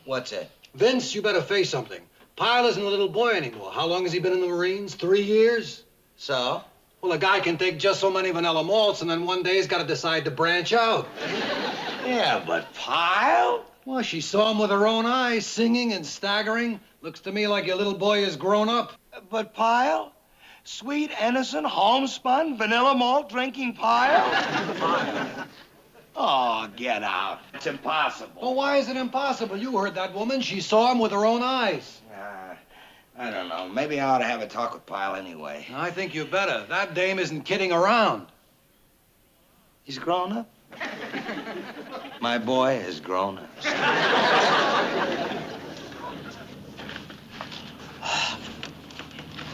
What's it? Vince, you better face something. Pyle isn't a little boy anymore. How long has he been in the Marines? 3 years? So? Well, a guy can take just so many vanilla malts, and then one day he's got to decide to branch out. Yeah, but Pyle? Well, she saw him with her own eyes, singing and staggering. Looks to me like your little boy is grown up. But Pyle? Sweet, innocent, homespun, vanilla malt drinking Pyle? Oh, get out. It's impossible. Well, why is it impossible? You heard that woman. She saw him with her own eyes. I don't know. Maybe I ought to have a talk with Pyle anyway. I think you better. That dame isn't kidding around. He's grown up? My boy is grown up.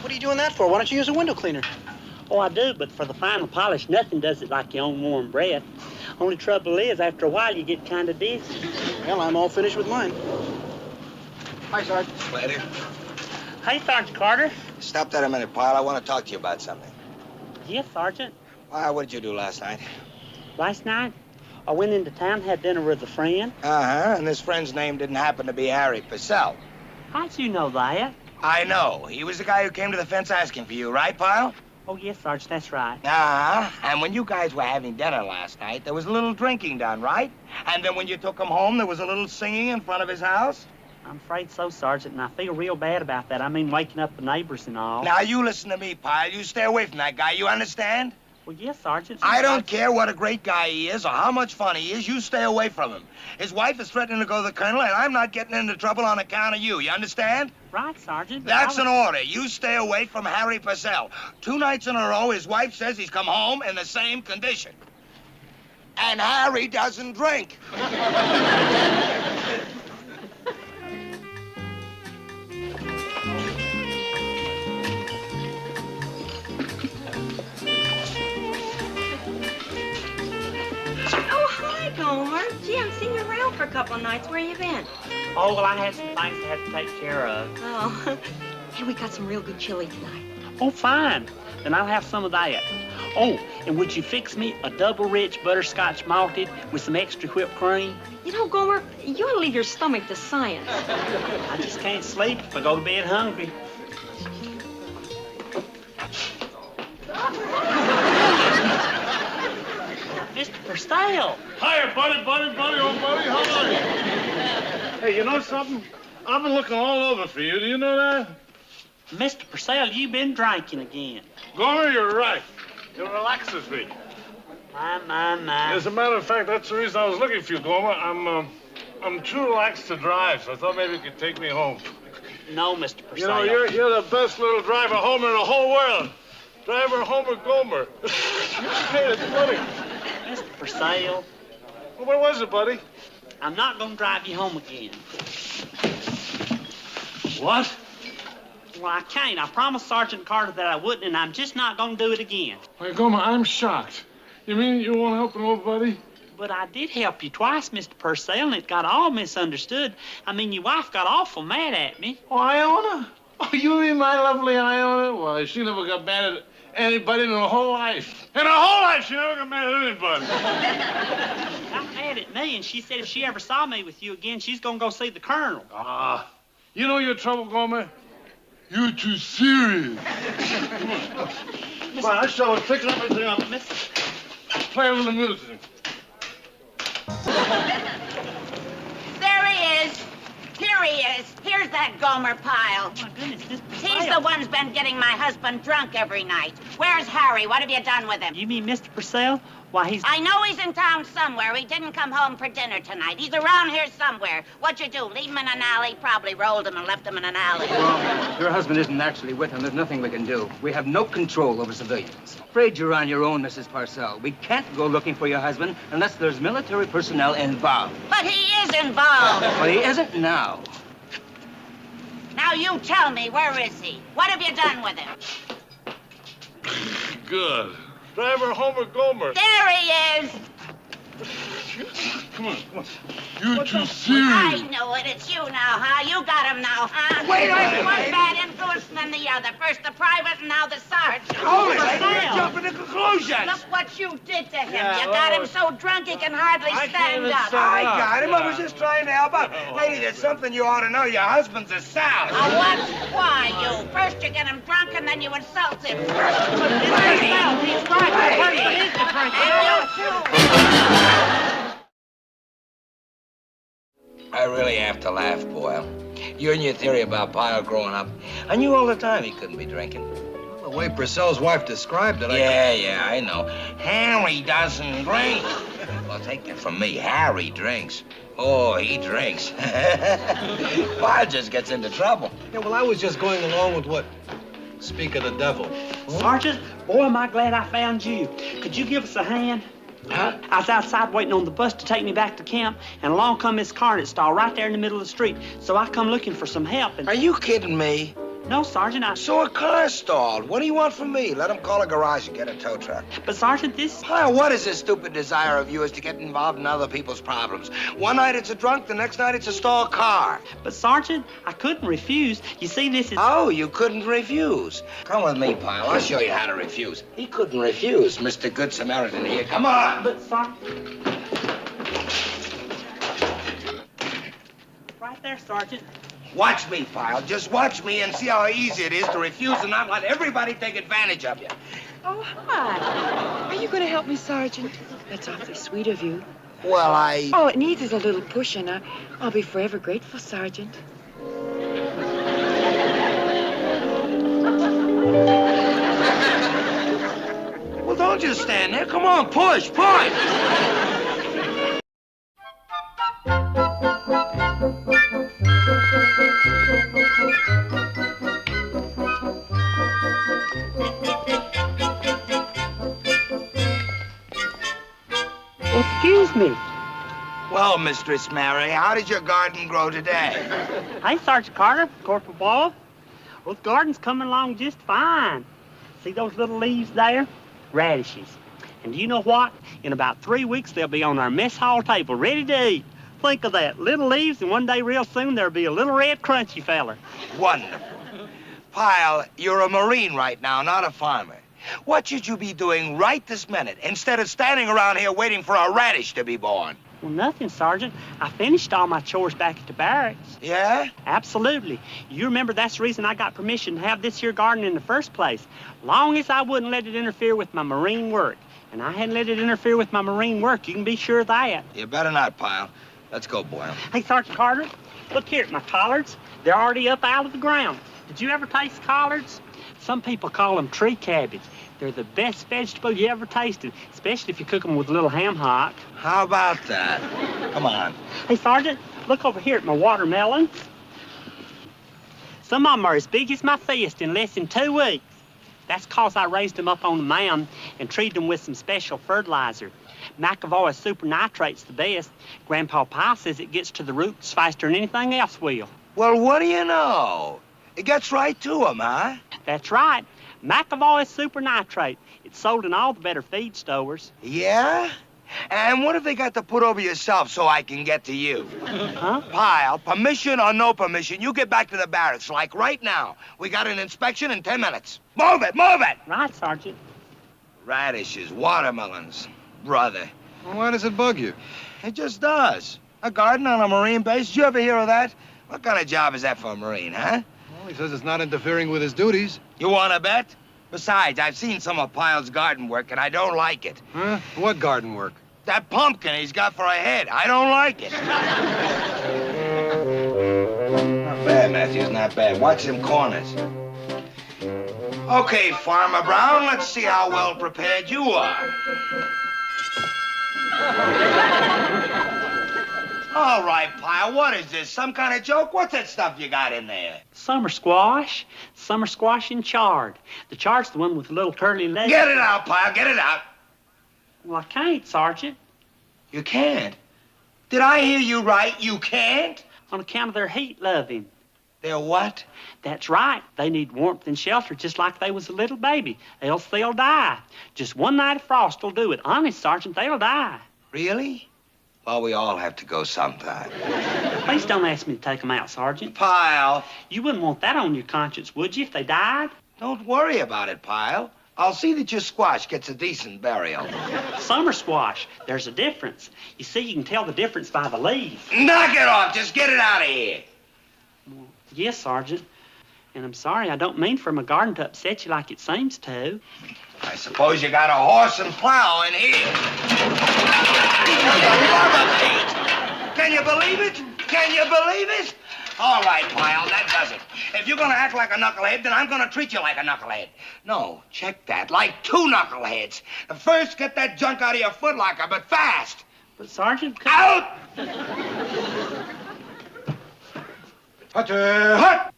What are you doing that for? Why don't you use a window cleaner? Oh, I do, but for the final polish, nothing does it like your own warm breath. Only trouble is, after a while, you get kind of dizzy. Well, I'm all finished with mine. Hi, Sarge. Later. Hey, Sergeant Carter. Stop that a minute, Pyle. I want to talk to you about something. Yes, Sergeant. What did you do last night? Last night, I went into town, had dinner with a friend. Uh-huh, and this friend's name didn't happen to be Harry Purcell. How'd you know that? I know. He was the guy who came to the fence asking for you, right, Pyle? Oh, yes, Sarge, that's right. Uh-huh. And when you guys were having dinner last night, there was a little drinking done, right? And then when you took him home, there was a little singing in front of his house? I'm afraid so, Sergeant, and I feel real bad about that. I mean, waking up the neighbors and all. Now, you listen to me, Pyle. You stay away from that guy. You understand? Well, yes, Sergeant. I don't care what a great guy he is or how much fun he is. You stay away from him. His wife is threatening to go to the colonel, and I'm not getting into trouble on account of you. You understand? Right, Sergeant. That's an order. You stay away from Harry Purcell. 2 nights in a row, his wife says he's come home in the same condition. And Harry doesn't drink. Gomer. Gee, I haven't seen you around for a couple of nights. Where you been? Oh, well, I had some things I had to take care of. Oh. Hey, we got some real good chili tonight. Oh, fine. Then I'll have some of that. Oh, and would you fix me a double rich butterscotch malted with some extra whipped cream? You know, Gomer, you ought to leave your stomach to science. I just can't sleep if I go to bed hungry. Mr. Purcell. Hiya, buddy, old buddy. How are you? Hey, you know something? I've been looking all over for you. Do you know that? Mr. Purcell, you've been drinking again. Gomer, you're right. It relaxes me. My. As a matter of fact, that's the reason I was looking for you, Gomer. I'm too relaxed to drive, so I thought maybe you could take me home. No, Mr. Purcell. You know, you're the best little driver homer in the whole world. Driver Homer Gomer. Hey, it's funny. Mr. Purcell. Well, what was it, buddy? I'm not going to drive you home again. What? Well, I can't. I promised Sergeant Carter that I wouldn't, and I'm just not going to do it again. Why, Gomer, I'm shocked. You mean you won't help an old buddy? But I did help you twice, Mr. Purcell, and it got all misunderstood. I mean, your wife got awful mad at me. Oh, Iona? Oh, you mean my lovely Iona? Well, she never got mad at anybody in her whole life. In her whole life, she never got mad at anybody. Got mad at me, and she said if she ever saw me with you again, she's going to go see the colonel. Ah, you know your trouble, Gomer? You're too serious. Come on. Come on, I shall fix everything up. Play a little music. There he is. Here he is. Here's that Gomer Pyle. Oh, my goodness, Mr. Purcell. He's the one who's been getting my husband drunk every night. Where's Harry? What have you done with him? You mean Mr. Purcell? Why, he's... I know he's in town somewhere. He didn't come home for dinner tonight. He's around here somewhere. What'd you do? Leave him in an alley? Probably rolled him and left him in an alley. Well, your husband isn't actually with him. There's nothing we can do. We have no control over civilians. Afraid you're on your own, Mrs. Purcell. We can't go looking for your husband unless there's military personnel involved. But he is involved. Well, he isn't now. Now you tell me, where is he? What have you done with him? Good. Driver Homer Gomer. There he is. Come on. You're too serious. I know it. It's you now, huh? You got him now, huh? Wait a minute. One bad influence and then the other. First the private and now the sergeant. Hold it, lady. You're jumping to conclusions. Look what you did to him. You got him so drunk he can hardly stand up. I got him. I was just trying to help out. Lady, there's something you ought to know. Your husband's a souse. What? Why, you? First you get him drunk and then you insult him. He's right. It is the drink. And you too. I really have to laugh, Boyle. You and your theory about Pyle growing up. I knew all the time he couldn't be drinking. The way Purcell's wife described it, Yeah, I know. Harry doesn't drink. Well, take it from me, Harry drinks. Oh, he drinks. Pyle just gets into trouble. Yeah, well, I was just going along with what... Speak of the devil. Sergeant, boy, am I glad I found you. Could you give us a hand? Huh? I was outside waiting on the bus to take me back to camp, and along come this car and it stalled right there in the middle of the street. So I come looking for some help, and... Are you kidding me? No, Sergeant, So a car stalled. What do you want from me? Let him call a garage and get a tow truck. But, Sergeant, this... Pyle, what is this stupid desire of yours to get involved in other people's problems? One night it's a drunk, the next night it's a stalled car. But, Sergeant, I couldn't refuse. You see, this is... Oh, you couldn't refuse. Come with me, Pyle. I'll show you how to refuse. He couldn't refuse, Mr. Good Samaritan here. Come on. But, Sergeant... Right there, Sergeant. Watch me, Pyle. Just watch me and see how easy it is to refuse and not let everybody take advantage of you. Oh, hi. Are you going to help me, Sergeant? That's awfully sweet of you. Well, Oh, it needs is a little pushing. I'll be forever grateful, Sergeant. Well, don't just stand there. Come on, push, push. Excuse me. Well, Mistress Mary, how did your garden grow today? Hey, Sergeant Carter, Corporal Boyle. Well, the garden's coming along just fine. See those little leaves there? Radishes. And do you know what? In about 3 weeks, they'll be on our mess hall table, ready to eat. Think of that. Little leaves, and one day real soon, there'll be a little red crunchy feller. Wonderful. Pyle, you're a Marine right now, not a farmer. What should you be doing right this minute instead of standing around here waiting for a radish to be born? Well, nothing, Sergeant. I finished all my chores back at the barracks. Yeah? Absolutely. You remember that's the reason I got permission to have this here garden in the first place. Long as I wouldn't let it interfere with my Marine work. And I hadn't let it interfere with my Marine work, you can be sure of that. You better not, Pyle. Let's go, Boyle. Hey, Sergeant Carter, look here at my collards. They're already up out of the ground. Did you ever taste collards? Some people call them tree cabbage. They're the best vegetable you ever tasted, especially if you cook them with a little ham hock. How about that? Come on. Hey, Sergeant, look over here at my watermelons. Some of them are as big as my fist in less than 2 weeks. That's 'cause I raised them up on the mound and treated them with some special fertilizer. McAvoy supernitrate's the best. Grandpa Pyle says it gets to the roots faster than anything else will. Well, what do you know? It gets right to them, huh? That's right. McAvoy supernitrate. It's sold in all the better feed stores. Yeah? And what have they got to put over yourself so I can get to you? Huh? Pyle, permission or no permission, you get back to the barracks, like right now. We got an inspection in 10 minutes. Move it, move it! Right, Sergeant. Radishes, watermelons, brother. Well, why does it bug you? It just does. A garden on a Marine base, did you ever hear of that? What kind of job is that for a Marine, huh? Well, he says it's not interfering with his duties. You want to bet? Besides, I've seen some of Pyle's garden work, and I don't like it. Huh? What garden work? That pumpkin he's got for a head. I don't like it. Not bad, Matthews, not bad. Watch them corners. Okay, Farmer Brown, let's see how well prepared you are. All right, Pyle, what is this? Some kind of joke? What's that stuff you got in there? Summer squash and chard. The chard's the one with the little curly legs. Get it out, Pyle, get it out. Well, I can't, Sergeant. You can't? Did I hear you right? You can't? On account of their heat loving. Their what? That's right. They need warmth and shelter just like they was a little baby. Else they'll die. Just one night of frost will do it. Honest, Sergeant, they'll die. Really? Well, we all have to go sometime. Please don't ask me to take them out, Sergeant. Pyle. You wouldn't want that on your conscience, would you, if they died? Don't worry about it, Pyle. I'll see that your squash gets a decent burial. Summer squash, there's a difference. You see, you can tell the difference by the leaves. Knock it off. Just get it out of here. Well, yes, Sergeant. And I'm sorry, I don't mean for my garden to upset you like it seems to. I suppose you got a horse and plow in here. For the love of Pete! Can you believe it? Can you believe it? All right, Pyle, that does it. If you're gonna act like a knucklehead, then I'm gonna treat you like a knucklehead. No, check that, like 2 knuckleheads. First, get that junk out of your footlocker, but fast. But, Sergeant... Out! Hut!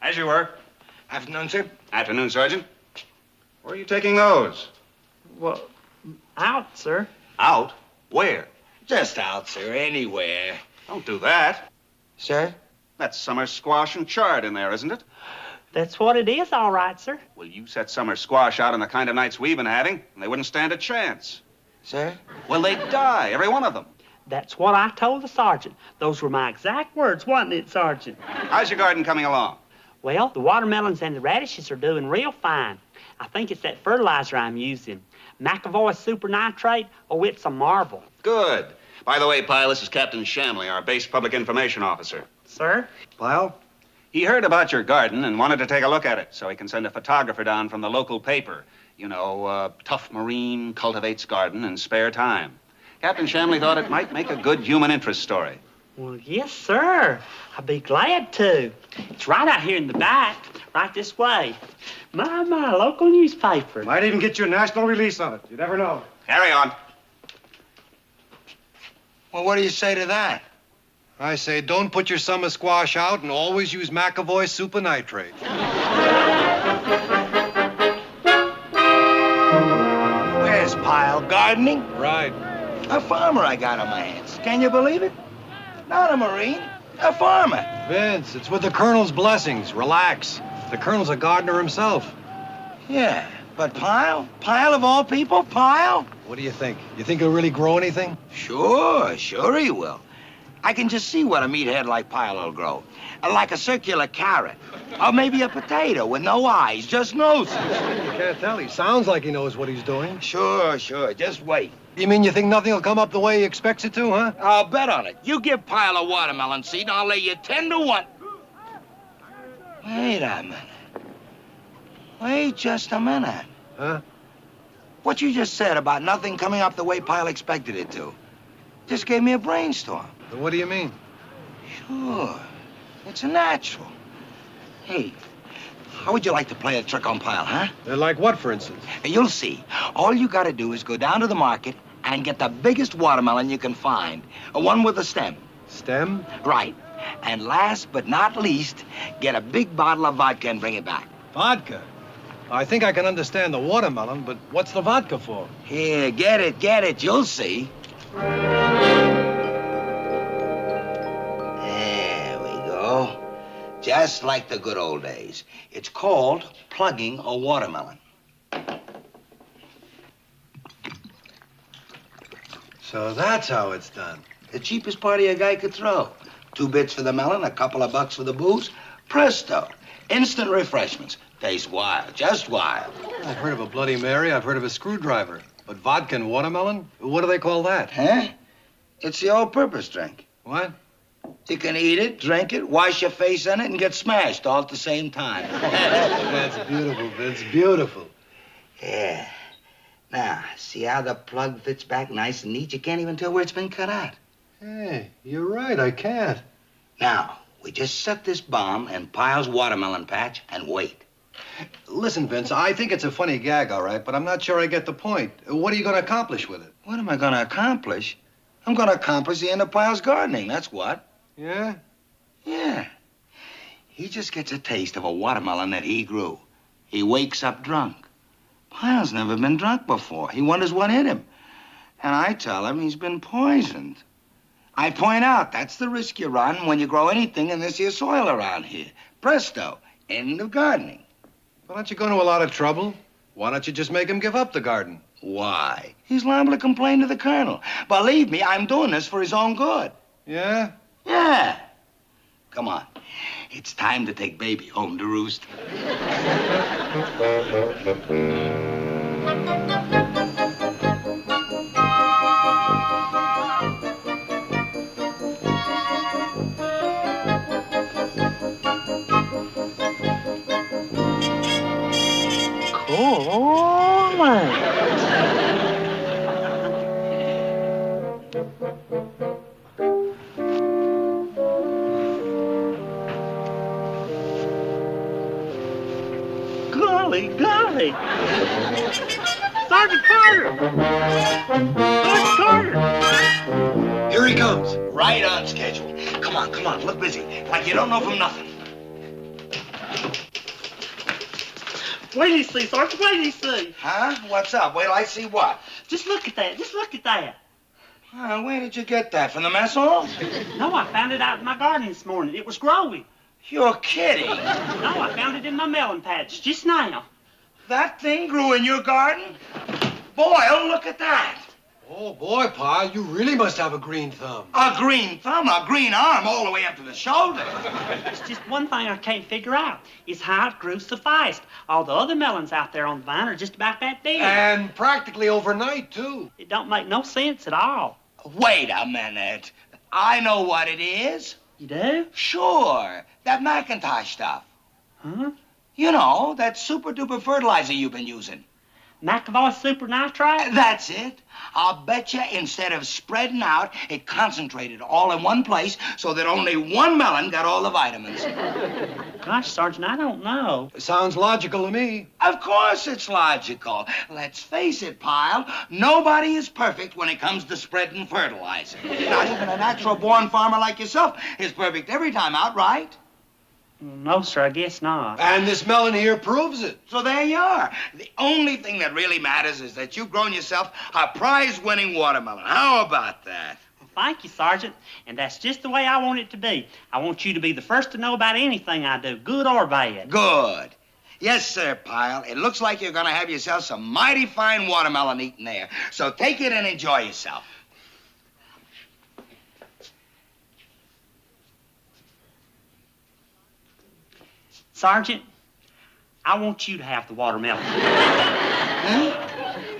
As you were. Afternoon, sir. Afternoon, Sergeant. Where are you taking those? Well, out, sir. Out? Where? Just out, sir, anywhere. Don't do that. Sir? That's summer squash and chard in there, isn't it? That's what it is, all right, sir. Well, you set summer squash out on the kind of nights we've been having, and they wouldn't stand a chance. Sir? Well, they'd die, every one of them. That's what I told the sergeant. Those were my exact words, wasn't it, Sergeant? How's your garden coming along? Well, the watermelons and the radishes are doing real fine. I think it's that fertilizer I'm using. McAvoy supernitrate, oh, it's a marvel. Good. By the way, Pyle, this is Captain Shamley, our base public information officer. Sir? Pyle? He heard about your garden and wanted to take a look at it so he can send a photographer down from the local paper. You know, tough Marine cultivates garden in spare time. Captain Shamley thought it might make a good human interest story. Well, yes, sir. I'd be glad to. It's right out here in the back, right this way. My, local newspaper. Might even get you a national release on it. You never know. Carry on. Well, what do you say to that? I say don't put your summer squash out and always use McAvoy supernitrate. Where's Pyle? Gardening? Right. A farmer I got on my hands. Can you believe it? Not a Marine, a farmer. Vince, it's with the Colonel's blessings. Relax. The Colonel's a gardener himself. Yeah, but Pyle? Pyle of all people? Pyle? What do you think? You think he'll really grow anything? Sure he will. I can just see what a meathead like Pyle will grow. Like a circular carrot. Or maybe a potato with no eyes, just noses. You can't tell. He sounds like he knows what he's doing. Sure. Just wait. You mean you think nothing will come up the way he expects it to, huh? I'll bet on it. You give Pyle a watermelon seed, and I'll lay you 10 to 1. Wait a minute. Wait just a minute. Huh? What you just said about nothing coming up the way Pyle expected it to just gave me a brainstorm. What do you mean? Sure. It's natural. Hey, how would you like to play a trick on Pyle, huh? Like what, for instance? You'll see. All you gotta do is go down to the market and get the biggest watermelon you can find. One with a stem. Stem? Right. And last but not least, get a big bottle of vodka and bring it back. Vodka? I think I can understand the watermelon, but what's the vodka for? Here, get it. You'll see. There we go. Just like the good old days. It's called plugging a watermelon. So that's how it's done. The cheapest party a guy could throw. 2 bits for the melon, a couple of bucks for the booze. Presto. Instant refreshments. Tastes wild, just wild. I've heard of a Bloody Mary, I've heard of a screwdriver. But vodka and watermelon? What do they call that? Huh? It's the all-purpose drink. What? You can eat it, drink it, wash your face in it, and get smashed all at the same time. That's beautiful, Vince, beautiful. Yeah. Now, see how the plug fits back nice and neat? You can't even tell where it's been cut out. Hey, you're right, I can't. Now, we just set this bomb in Pyle's watermelon patch and wait. Listen, Vince, I think it's a funny gag, all right, but I'm not sure I get the point. What are you going to accomplish with it? What am I going to accomplish? I'm going to accomplish the end of Pyle's gardening, that's what. Yeah? Yeah. He just gets a taste of a watermelon that he grew. He wakes up drunk. Pyle's never been drunk before. He wonders what hit him. And I tell him he's been poisoned. I point out that's the risk you run when you grow anything in this here soil around here. Presto, end of gardening. Well, aren't you going to a lot of trouble? Why don't you just make him give up the garden? Why? He's liable to complain to the colonel. Believe me, I'm doing this for his own good. Yeah? Yeah. Come on. It's time to take baby home to roost. Golly! Sergeant Carter! Sergeant Carter! Here he comes. Right on schedule. Come on, look busy. Like you don't know from nothing. Wait till you see, Sergeant, wait till you see. Huh? What's up? Wait till I see what? Just look at that. Where did you get that? From the mess hall? No, I found it out in my garden this morning. It was growing. You're kidding. No, I found it in my melon patch just now. That thing grew in your garden? Boy, look at that. Oh, boy, Pyle, you really must have a green thumb. A green thumb, a green arm all the way up to the shoulder. There's just one thing I can't figure out, is how it grew so fast. All the other melons out there on the vine are just about that big. And practically overnight, too. It don't make no sense at all. Wait a minute. I know what it is. You do? Sure. That Macintosh stuff. Huh? You know, that super-duper fertilizer you've been using. McAvoy super nitrite? That's it. I'll bet you instead of spreading out, it concentrated all in one place so that only one melon got all the vitamins. Gosh, Sergeant, I don't know. Sounds logical to me. Of course it's logical. Let's face it, Pyle. Nobody is perfect when it comes to spreading fertilizer. Not even a natural-born farmer like yourself is perfect every time out, right? No, sir, I guess not. And this melon here proves it. So there you are. The only thing that really matters is that you've grown yourself a prize-winning watermelon. How about that? Well, thank you, Sergeant. And that's just the way I want it to be. I want you to be the first to know about anything I do, good or bad. Good. Yes, sir, Pyle. It looks like you're going to have yourself some mighty fine watermelon eating there. So take it and enjoy yourself. Sergeant, I want you to have the watermelon.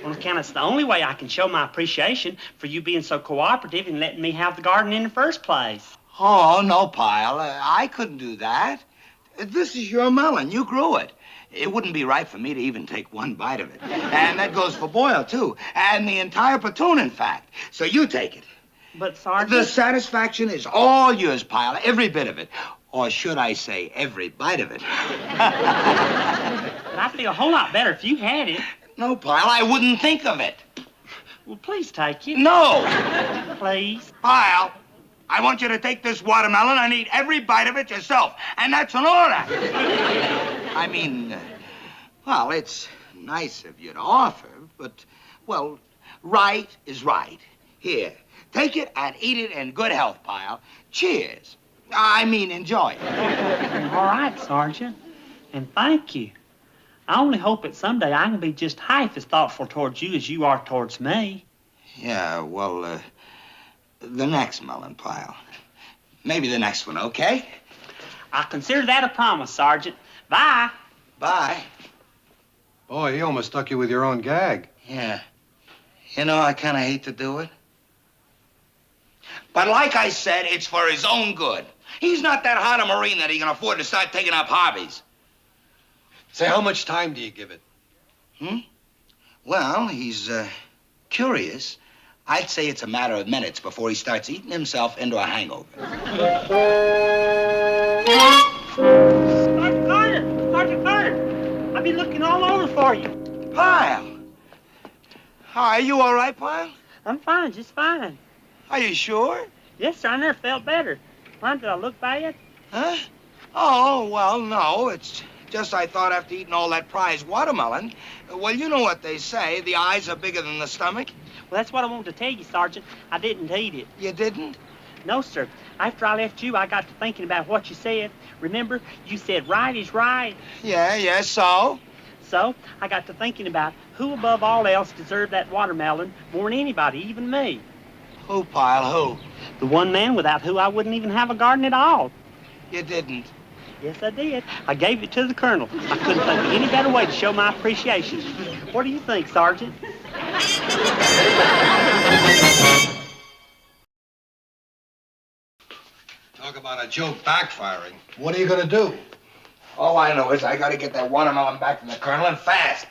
On account it's the only way I can show my appreciation for you being so cooperative and letting me have the garden in the first place. Oh, no, Pyle. I couldn't do that. This is your melon. You grew it. It wouldn't be right for me to even take one bite of it. And that goes for Boyle, too. And the entire platoon, in fact. So you take it. But, Sergeant... The satisfaction is all yours, Pyle. Every bit of it. Or should I say, every bite of it. But I'd feel a whole lot better if you had it. No, Pyle, I wouldn't think of it. Well, please take it. No! Please. Pyle, I want you to take this watermelon and eat every bite of it yourself. And that's an order. I mean, well, it's nice of you to offer, but, well, right is right. Here, take it and eat it in good health, Pyle. Cheers. I mean, enjoy it. All right, Sergeant. And thank you. I only hope that someday I can be just half as thoughtful towards you as you are towards me. Yeah, well, the next melon, Pyle. Maybe the next one, okay? I'll consider that a promise, Sergeant. Bye. Bye. Boy, he almost stuck you with your own gag. Yeah. You know, I kind of hate to do it. But like I said, it's for his own good. He's not that hot a Marine that he can afford to start taking up hobbies. Say, how much time do you give it? Well, he's, curious. I'd say it's a matter of minutes before he starts eating himself into a hangover. Sergeant Carter! Sergeant Carter! I've been looking all over for you. Pyle! Are you all right, Pyle? I'm fine, just fine. Are you sure? Yes, sir, I never felt better. Why, did I look bad? Huh? Oh, well, no. It's just I thought after eating all that prize watermelon, well, you know what they say, the eyes are bigger than the stomach. Well, that's what I wanted to tell you, Sergeant. I didn't eat it. You didn't? No, sir. After I left you, I got to thinking about what you said. Remember, you said right is right. Yeah, so? So, I got to thinking about who above all else deserved that watermelon more than anybody, even me. Who, Pyle, who? The one man without who I wouldn't even have a garden at all. You didn't? Yes, I did. I gave it to the colonel. I couldn't think of any better way to show my appreciation. What do you think, Sergeant? Talk about a joke backfiring. What are you gonna do? All I know is I gotta get that watermelon back from the colonel and fast.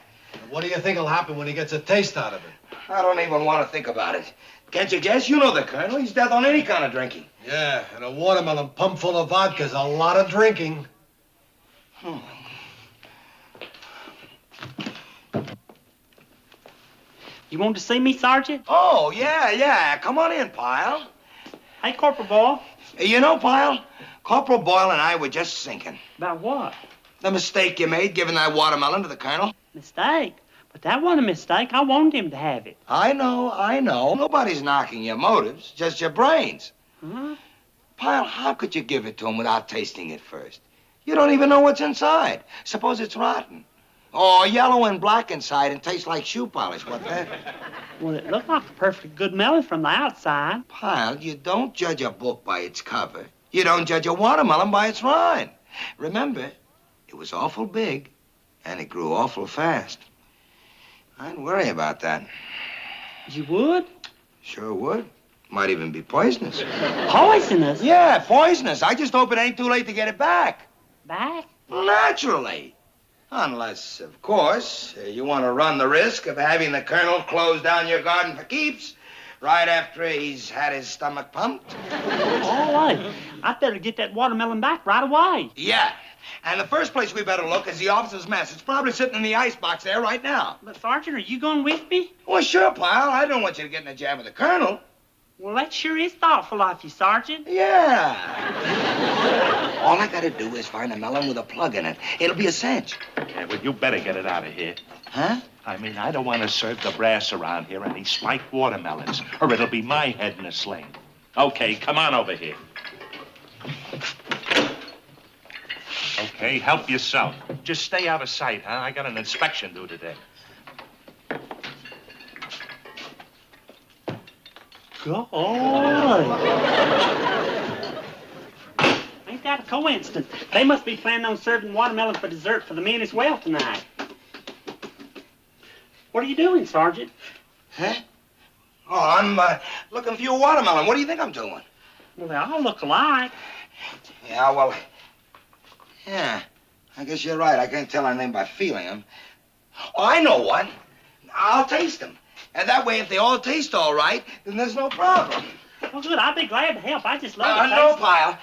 What do you think will happen when he gets a taste out of it? I don't even want to think about it. Can't you guess? You know the colonel. He's death on any kind of drinking. Yeah, and a watermelon pumped full of vodka is a lot of drinking. You want to see me, Sergeant? Oh, yeah. Come on in, Pyle. Hey, Corporal Boyle. You know, Pyle, Corporal Boyle and I were just thinking. About what? The mistake you made giving that watermelon to the colonel. Mistake? But that wasn't a mistake. I wanted him to have it. I know. Nobody's knocking your motives, just your brains. Huh? Pyle, how could you give it to him without tasting it first? You don't even know what's inside. Suppose it's rotten. Or yellow and black inside and tastes like shoe polish. What the? Well, it looked like a perfectly good melon from the outside. Pyle, you don't judge a book by its cover. You don't judge a watermelon by its rind. Remember, it was awful big, and it grew awful fast. I'd worry about that. You would? Sure would. Might even be poisonous. Poisonous? Yeah, poisonous. I just hope it ain't too late to get it back. Back? Naturally. Unless, of course, you want to run the risk of having the colonel close down your garden for keeps right after he's had his stomach pumped. All right. I better get that watermelon back right away. Yeah. And the first place we better look is the officer's mess. It's probably sitting in the icebox there right now. But, Sergeant, are you going with me? Well, sure, pal. I don't want you to get in a jam with the colonel. Well, that sure is thoughtful of you, Sergeant. Yeah. All I gotta do is find a melon with a plug in it. It'll be a cinch. Yeah, well, you better get it out of here. Huh? I mean, I don't want to serve the brass around here any spiked watermelons, or it'll be my head in a sling. Okay, come on over here. Okay, help yourself. Just stay out of sight, huh? I got an inspection due today. God. Ain't that a coincidence? They must be planning on serving watermelon for dessert for the men as well tonight. What are you doing, Sergeant? Huh? Oh, I'm looking for your watermelon. What do you think I'm doing? Well, they all look alike. Yeah, well, yeah, I guess you're right. I can't tell anything by feeling them. Oh, I know one. I'll taste them. And that way, if they all taste all right, then there's no problem. Well, good. I'll be glad to help. I just love it. No, Pyle.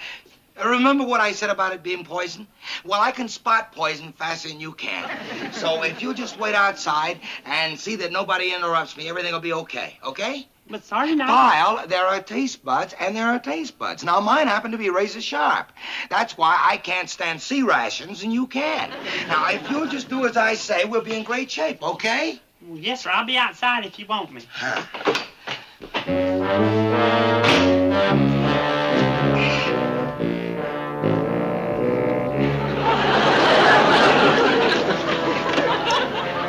Remember what I said about it being poison? Well, I can spot poison faster than you can. So if you just wait outside and see that nobody interrupts me, everything will be okay, okay? But, Sergeant, Pyle, there are taste buds and there are taste buds. Now, mine happen to be razor sharp. That's why I can't stand sea rations and you can. Now, if you'll just do as I say, we'll be in great shape, okay? Well, yes, sir. I'll be outside if you want me.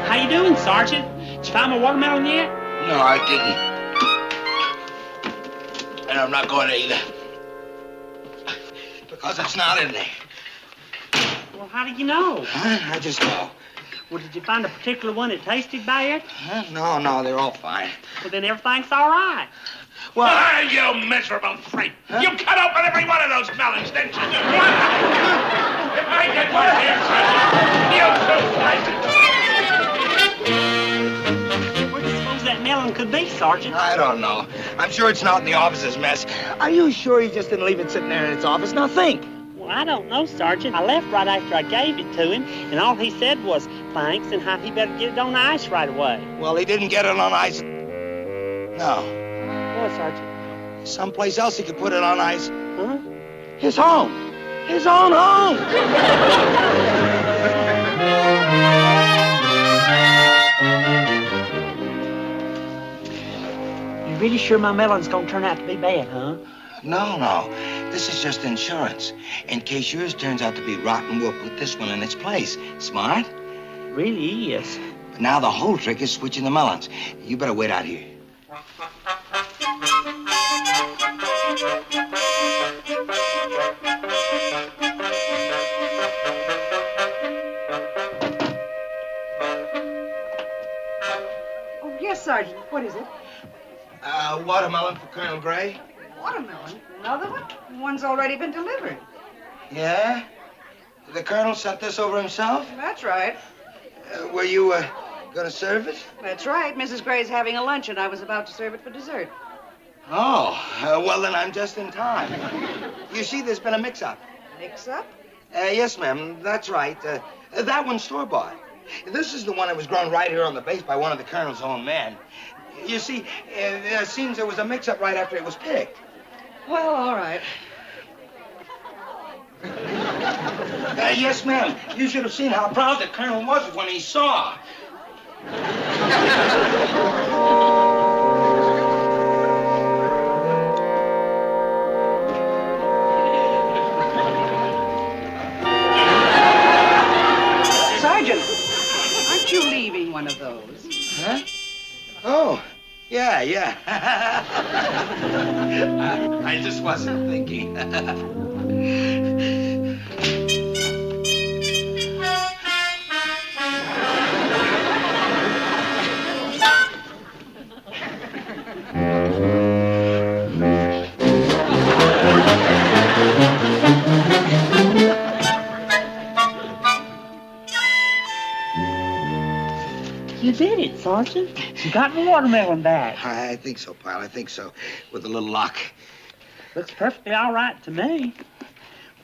How you doing, Sergeant? Did you find my watermelon yet? No, I didn't. And I'm not going to either. Because it's not in there. Well, how do you know? I just know. Well, did you find a particular one that tasted bad? No, they're all fine. Well, then everything's all right. Well, you miserable freak! Huh? You cut open every one of those melons, didn't you? If I get one here, Where do you suppose that melon could be, Sergeant? I don't know. I'm sure it's not in the officer's mess. Are you sure he just didn't leave it sitting there in its office? Now think. Well, I don't know, Sergeant. I left right after I gave it to him, and all he said was thanks and how he better get it on ice right away. Well, he didn't get it on ice. No. What, Sergeant? Someplace else he could put it on ice. Huh? His home. His own home. You really sure my melon's gonna turn out to be bad, huh? No. This is just insurance. In case yours turns out to be rotten, we'll put this one in its place. Smart? Really is. But now the whole trick is switching the melons. You better wait out here. Oh, yes, Sergeant. What is it? Watermelon for Colonel Gray. Watermelon? Another one? One's already been delivered. Yeah? The Colonel sent this over himself? That's right. Were you, gonna serve it? That's right. Mrs. Gray's having a lunch, and I was about to serve it for dessert. Oh, well, then I'm just in time. You see, there's been a mix-up. Mix-up? Yes, ma'am, that's right. That one's store-bought. This is the one that was grown right here on the base by one of the Colonel's own men. You see, it seems there was a mix-up right after it was picked. Well, all right. Yes, ma'am. You should have seen how proud the Colonel was when he saw. Sergeant, aren't you leaving one of those? Huh? Oh, yeah. I just wasn't thinking. Sergeant. You got the watermelon back. I think so, Pyle. I think so. With a little luck. Looks perfectly all right to me.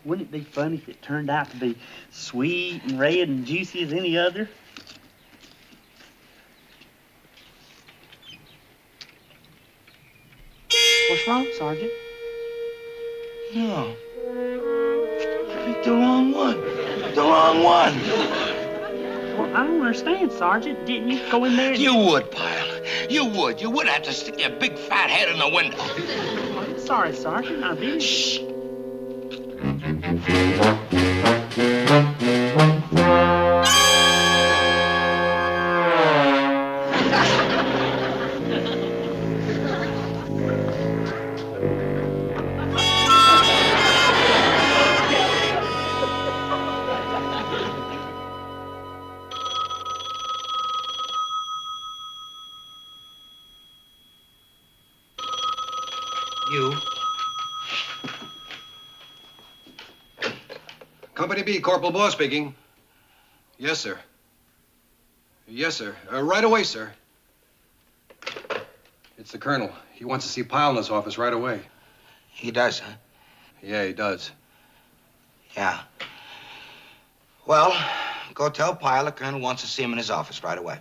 Wouldn't it be funny if it turned out to be sweet and red and juicy as any other? What's wrong, Sergeant? No. I picked the wrong one. The wrong one. Well, I don't understand, Sergeant. Didn't you go in there and... You would, Pyle. You would. You would have to stick your big fat head in the window. I'm sorry, Sergeant. I didn't. Shh. You. Company B, Corporal Boss speaking. Yes, sir. Yes, sir. Right away, sir. It's the Colonel. He wants to see Pyle in his office right away. He does, huh? Yeah, he does. Yeah. Well, go tell Pyle the Colonel wants to see him in his office right away.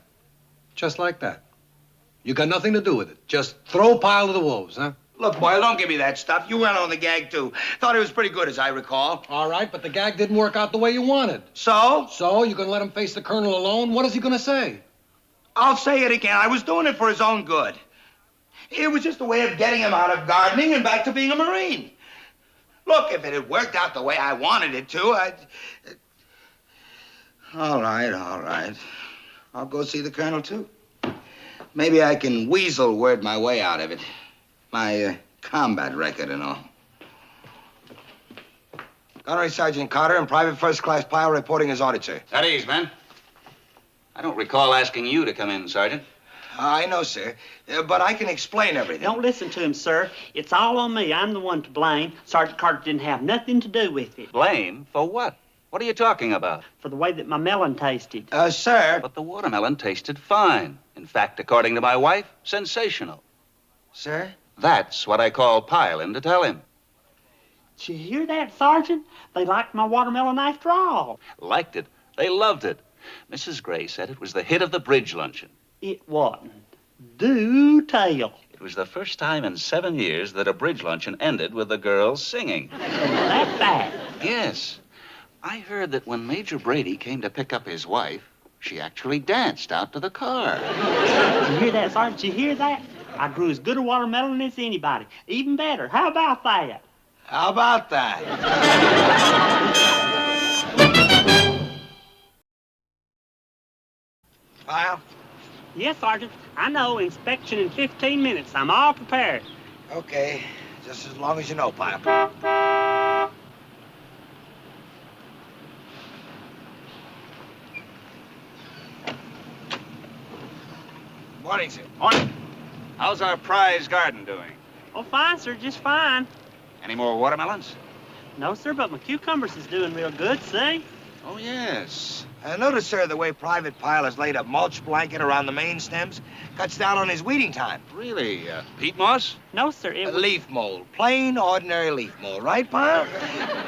Just like that. You got nothing to do with it. Just throw Pyle to the wolves, huh? Look, Boyle, don't give me that stuff. You went on the gag, too. Thought it was pretty good, as I recall. All right, but the gag didn't work out the way you wanted. So? So, you gonna let him face the Colonel alone? What is he gonna say? I'll say it again. I was doing it for his own good. It was just a way of getting him out of gardening and back to being a Marine. Look, if it had worked out the way I wanted it to, I'd... All right, all right. I'll go see the Colonel, too. Maybe I can weasel word my way out of it. My combat record and all. Gunnery Sergeant Carter and Private First Class Pyle reporting as auditor. At ease, men. I don't recall asking you to come in, Sergeant. I know, sir. But I can explain everything. Don't listen to him, sir. It's all on me. I'm the one to blame. Sergeant Carter didn't have nothing to do with it. Blame? For what? What are you talking about? For the way that my melon tasted. Sir. But the watermelon tasted fine. In fact, according to my wife, sensational. Sir? That's what I call Pyle in to tell him. Did you hear that, Sergeant? They liked my watermelon after all. Liked it. They loved it. Mrs. Gray said it was the hit of the bridge luncheon. It wasn't. Do tell. It was the first time in 7 years that a bridge luncheon ended with the girls singing. That's that. Yes. I heard that when Major Brady came to pick up his wife, she actually danced out to the car. You hear that, Sergeant? You hear that? I grew as good a watermelon as anybody. Even better. How about that? How about that? Pyle? Yes, Sergeant. I know. Inspection in 15 minutes. I'm all prepared. Okay. Just as long as you know, Pyle. Morning, sir. Morning. How's our prize garden doing? Oh, fine, sir. Just fine. Any more watermelons? No, sir, but my cucumbers is doing real good, see? Oh, yes. Notice, sir, the way Private Pyle has laid a mulch blanket around the main stems cuts down on his weeding time. Really? Peat moss? No, sir, it was... Leaf mold. Plain, ordinary leaf mold. Right, Pyle?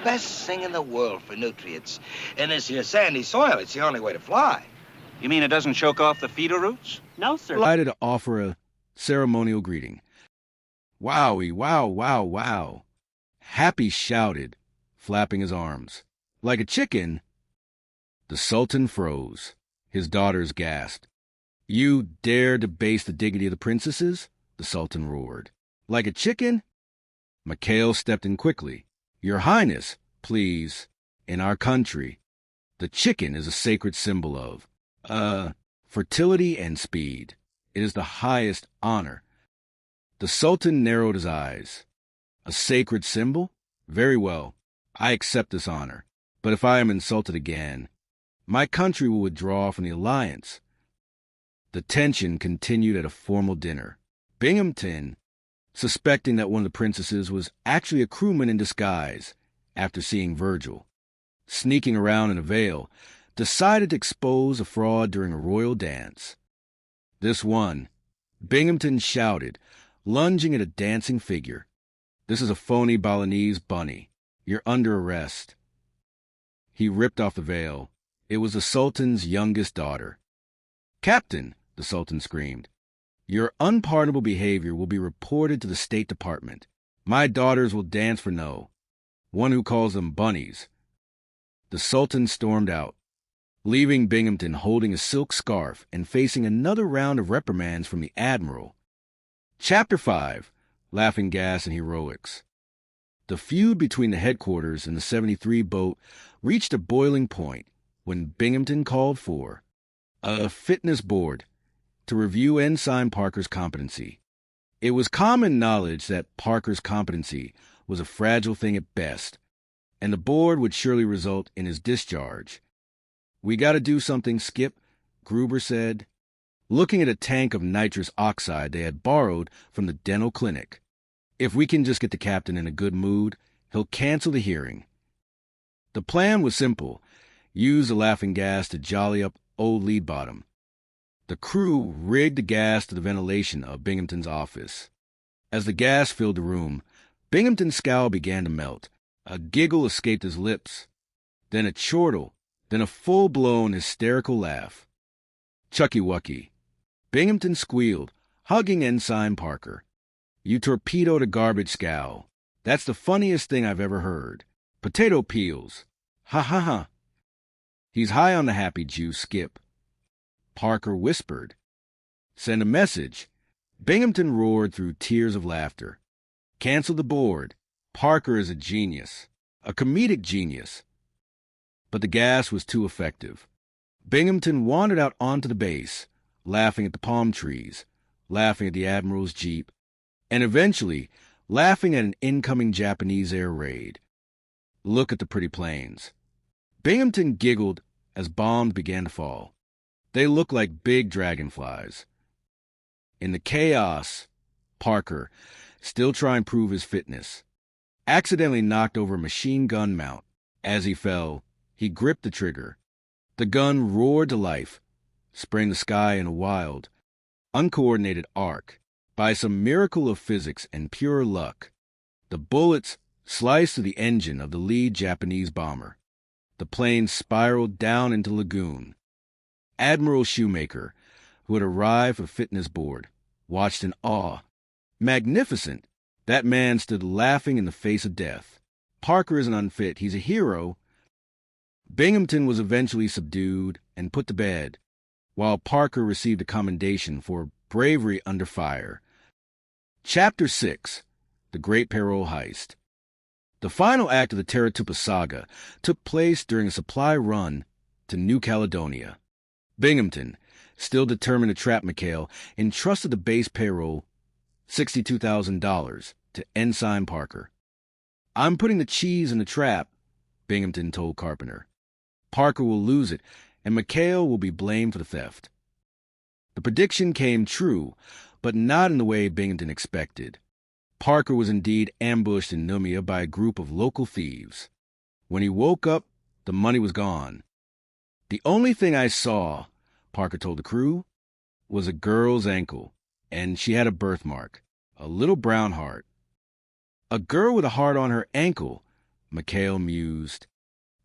Best thing in the world for nutrients. In this here sandy soil, it's the only way to fly. You mean it doesn't choke off the feeder roots? No, sir. Delighted to offer a ceremonial greeting. Wowie, wow, wow, wow. Happy shouted, flapping his arms. Like a chicken, the Sultan froze. His daughters gasped. You dare debase the dignity of the princesses? The Sultan roared. Like a chicken? Mikhail stepped in quickly. Your Highness, please. In our country, the chicken is a sacred symbol of, fertility and speed. It is the highest honor. The Sultan narrowed his eyes. A sacred symbol? Very well. I accept this honor. But if I am insulted again, my country will withdraw from the alliance. The tension continued at a formal dinner. Binghamton, suspecting that one of the princesses was actually a crewman in disguise after seeing Virgil, sneaking around in a veil, decided to expose a fraud during a royal dance. This one. Binghamton shouted, lunging at a dancing figure. This is a phony Balinese bunny. You're under arrest. He ripped off the veil. It was the Sultan's youngest daughter. Captain, the Sultan screamed, your unpardonable behavior will be reported to the State Department. My daughters will dance for no one who calls them bunnies. The Sultan stormed out, leaving Binghamton holding a silk scarf and facing another round of reprimands from the Admiral. Chapter 5, Laughing Gas and Heroics. The feud between the headquarters and the 73 boat reached a boiling point when Binghamton called for a fitness board to review Ensign Parker's competency. It was common knowledge that Parker's competency was a fragile thing at best, and the board would surely result in his discharge. We got to do something, Skip, Gruber said, looking at a tank of nitrous oxide they had borrowed from the dental clinic. If we can just get the captain in a good mood, he'll cancel the hearing. The plan was simple. Use the laughing gas to jolly up old Lead Bottom. The crew rigged the gas to the ventilation of Binghamton's office. As the gas filled the room, Binghamton's scowl began to melt. A giggle escaped his lips, then a chortle, then a full-blown hysterical laugh. Chucky-wucky. Binghamton squealed, hugging Ensign Parker. You torpedoed a garbage scowl. That's the funniest thing I've ever heard. Potato peels. Ha ha ha. He's high on the happy juice, Skip. Parker whispered. Send a message. Binghamton roared through tears of laughter. Cancel the board. Parker is a genius. A comedic genius. But the gas was too effective. Binghamton wandered out onto the base, laughing at the palm trees, laughing at the Admiral's jeep, and eventually laughing at an incoming Japanese air raid. Look at the pretty planes. Binghamton giggled as bombs began to fall. They looked like big dragonflies. In the chaos, Parker, still trying to prove his fitness, accidentally knocked over a machine gun mount. As he fell, he gripped the trigger. The gun roared to life, spraying the sky in a wild, uncoordinated arc. By some miracle of physics and pure luck, the bullets sliced through the engine of the lead Japanese bomber. The plane spiraled down into the lagoon. Admiral Shoemaker, who had arrived for fitness board, watched in awe. Magnificent! That man stood laughing in the face of death. Parker isn't unfit. He's a hero. Binghamton was eventually subdued and put to bed, while Parker received a commendation for bravery under fire. Chapter 6, The Great Peril Heist. The final act of the Teratupa saga took place during a supply run to New Caledonia. Binghamton, still determined to trap McHale, entrusted the base payroll, $62,000, to Ensign Parker. I'm putting the cheese in the trap, Binghamton told Carpenter. Parker will lose it, and McHale will be blamed for the theft. The prediction came true, but not in the way Binghamton expected. Parker was indeed ambushed in Numia by a group of local thieves. When he woke up, the money was gone. The only thing I saw, Parker told the crew, was a girl's ankle, and she had a birthmark, a little brown heart. A girl with a heart on her ankle, McHale mused.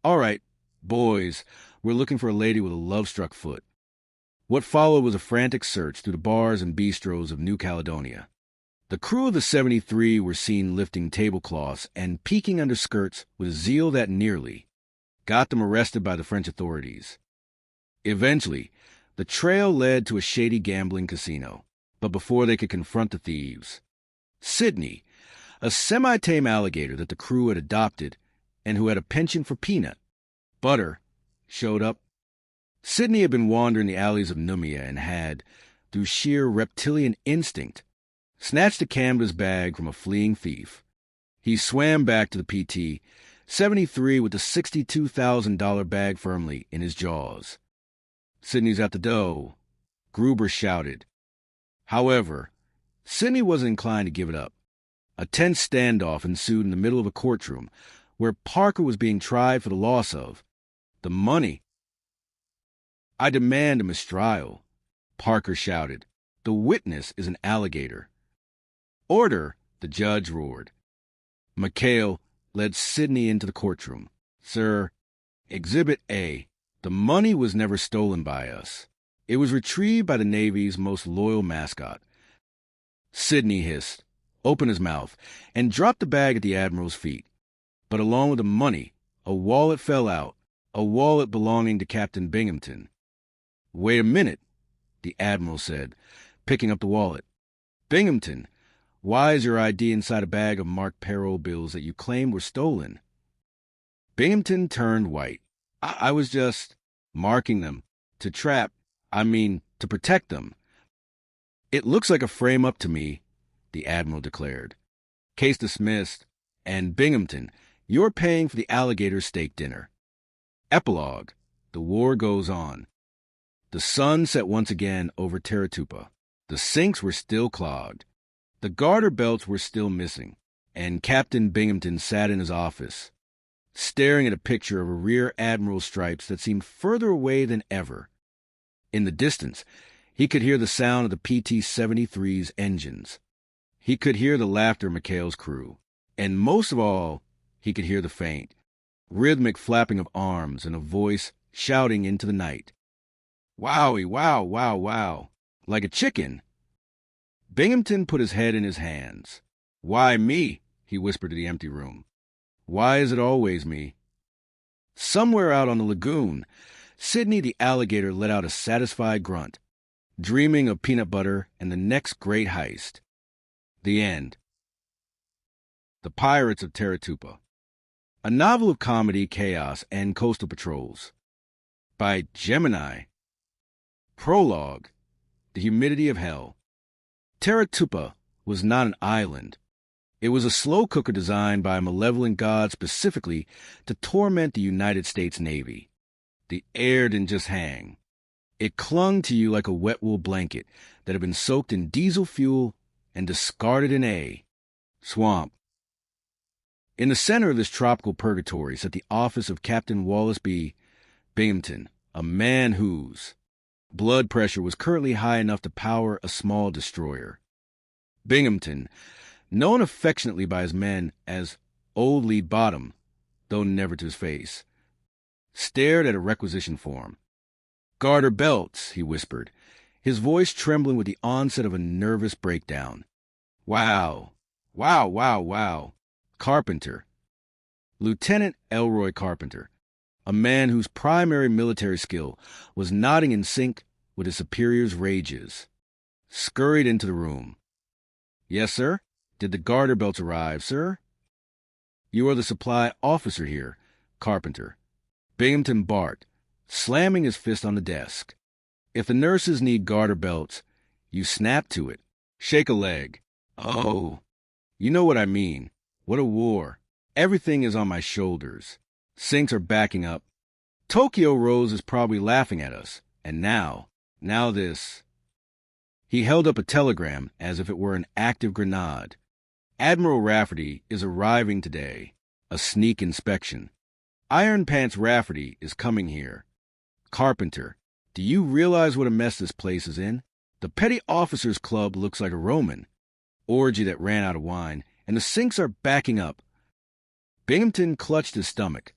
All right, boys, we're looking for a lady with a love-struck foot. What followed was a frantic search through the bars and bistros of New Caledonia. The crew of the 73 were seen lifting tablecloths and peeking under skirts with zeal that nearly got them arrested by the French authorities. Eventually, the trail led to a shady gambling casino, but before they could confront the thieves, Sidney, a semi-tame alligator that the crew had adopted and who had a penchant for peanut butter, showed up. Sidney had been wandering the alleys of Numia and had, through sheer reptilian instinct, snatched a canvas bag from a fleeing thief. He swam back to the PT, 73 with the $62,000 bag firmly in his jaws. Sidney's at the dough, Gruber shouted. However, Sidney wasn't inclined to give it up. A tense standoff ensued in the middle of a courtroom where Parker was being tried for the loss of the money. I demand a mistrial, Parker shouted. "The witness is an alligator." "Order!" the judge roared. McHale led Sidney into the courtroom. "Sir, Exhibit A. The money was never stolen by us. It was retrieved by the Navy's most loyal mascot." Sidney hissed, opened his mouth, and dropped the bag at the Admiral's feet. But along with the money, a wallet fell out, a wallet belonging to Captain Binghamton. "Wait a minute," the Admiral said, picking up the wallet. "Binghamton, why is your ID inside a bag of marked payroll bills that you claim were stolen?" Binghamton turned white. I was just marking them to to protect them." "It looks like a frame-up to me," the Admiral declared. "Case dismissed. And Binghamton, you're paying for the alligator steak dinner." Epilogue. The war goes on. The sun set once again over Taratupa. The sinks were still clogged. The garter belts were still missing, and Captain Binghamton sat in his office, staring at a picture of a rear admiral's stripes that seemed further away than ever. In the distance, he could hear the sound of the PT-73's engines. He could hear the laughter of McHale's crew. And most of all, he could hear the faint, rhythmic flapping of arms and a voice shouting into the night. "Wowie, wow, wow, wow," like a chicken. Binghamton put his head in his hands. "Why me?" he whispered to the empty room. "Why is it always me?" Somewhere out on the lagoon, Sidney the alligator let out a satisfied grunt, dreaming of peanut butter and the next great heist. The end. The Pirates of Taratupa. A novel of comedy, chaos, and coastal patrols. By Gemini. Prologue. The humidity of hell. Taratupa was not an island. It was a slow cooker designed by a malevolent god specifically to torment the United States Navy. The air didn't just hang. It clung to you like a wet wool blanket that had been soaked in diesel fuel and discarded in a swamp. In the center of this tropical purgatory sat the office of Captain Wallace B. Binghamton, a man whose blood pressure was currently high enough to power a small destroyer. Binghamton, known affectionately by his men as Old Lead Bottom, though never to his face, stared at a requisition form. "Garter belts," he whispered, his voice trembling with the onset of a nervous breakdown. "Wow. Wow, wow, wow. Carpenter." Lieutenant Elroy Carpenter, a man whose primary military skill was nodding in sync with his superior's rages, scurried into the room. "Yes, sir? Did the garter belts arrive, sir?" "You are the supply officer here, Carpenter," Binghamton barked, slamming his fist on the desk. "If the nurses need garter belts, you snap to it. Shake a leg. Oh, you know what I mean. What a war. Everything is on my shoulders. Sinks are backing up. Tokyo Rose is probably laughing at us. And now this." He held up a telegram as if it were an active grenade. "Admiral Rafferty is arriving today. A sneak inspection. Iron Pants Rafferty is coming here. Carpenter, do you realize what a mess this place is in? The Petty Officers Club looks like a Roman orgy that ran out of wine, and the sinks are backing up." Binghamton clutched his stomach.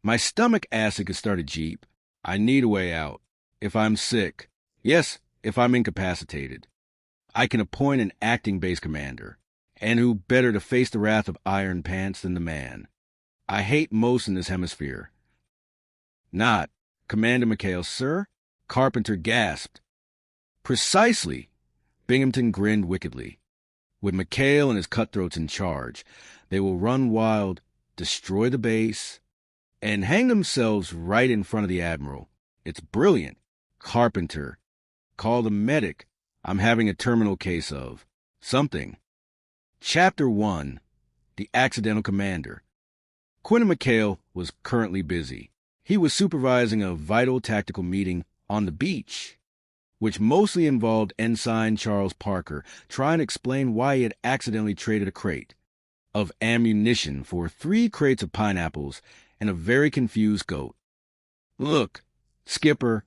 "My stomach acid could start a jeep. I need a way out. If I'm sick. Yes, if I'm incapacitated. I can appoint an acting base commander. And who better to face the wrath of Iron Pants than the man I hate most in this hemisphere?" "Not Commander McHale, sir?" Carpenter gasped. "Precisely." Binghamton grinned wickedly. "With McHale and his cutthroats in charge, they will run wild, destroy the base, and hang themselves right in front of the Admiral. It's brilliant. Carpenter, call the medic. I'm having a terminal case of something." Chapter 1. The Accidental Commander. Quentin McHale was currently busy. He was supervising a vital tactical meeting on the beach, which mostly involved Ensign Charles Parker trying to explain why he had accidentally traded a crate of ammunition for 3 crates of pineapples and a very confused goat. "Look, Skipper,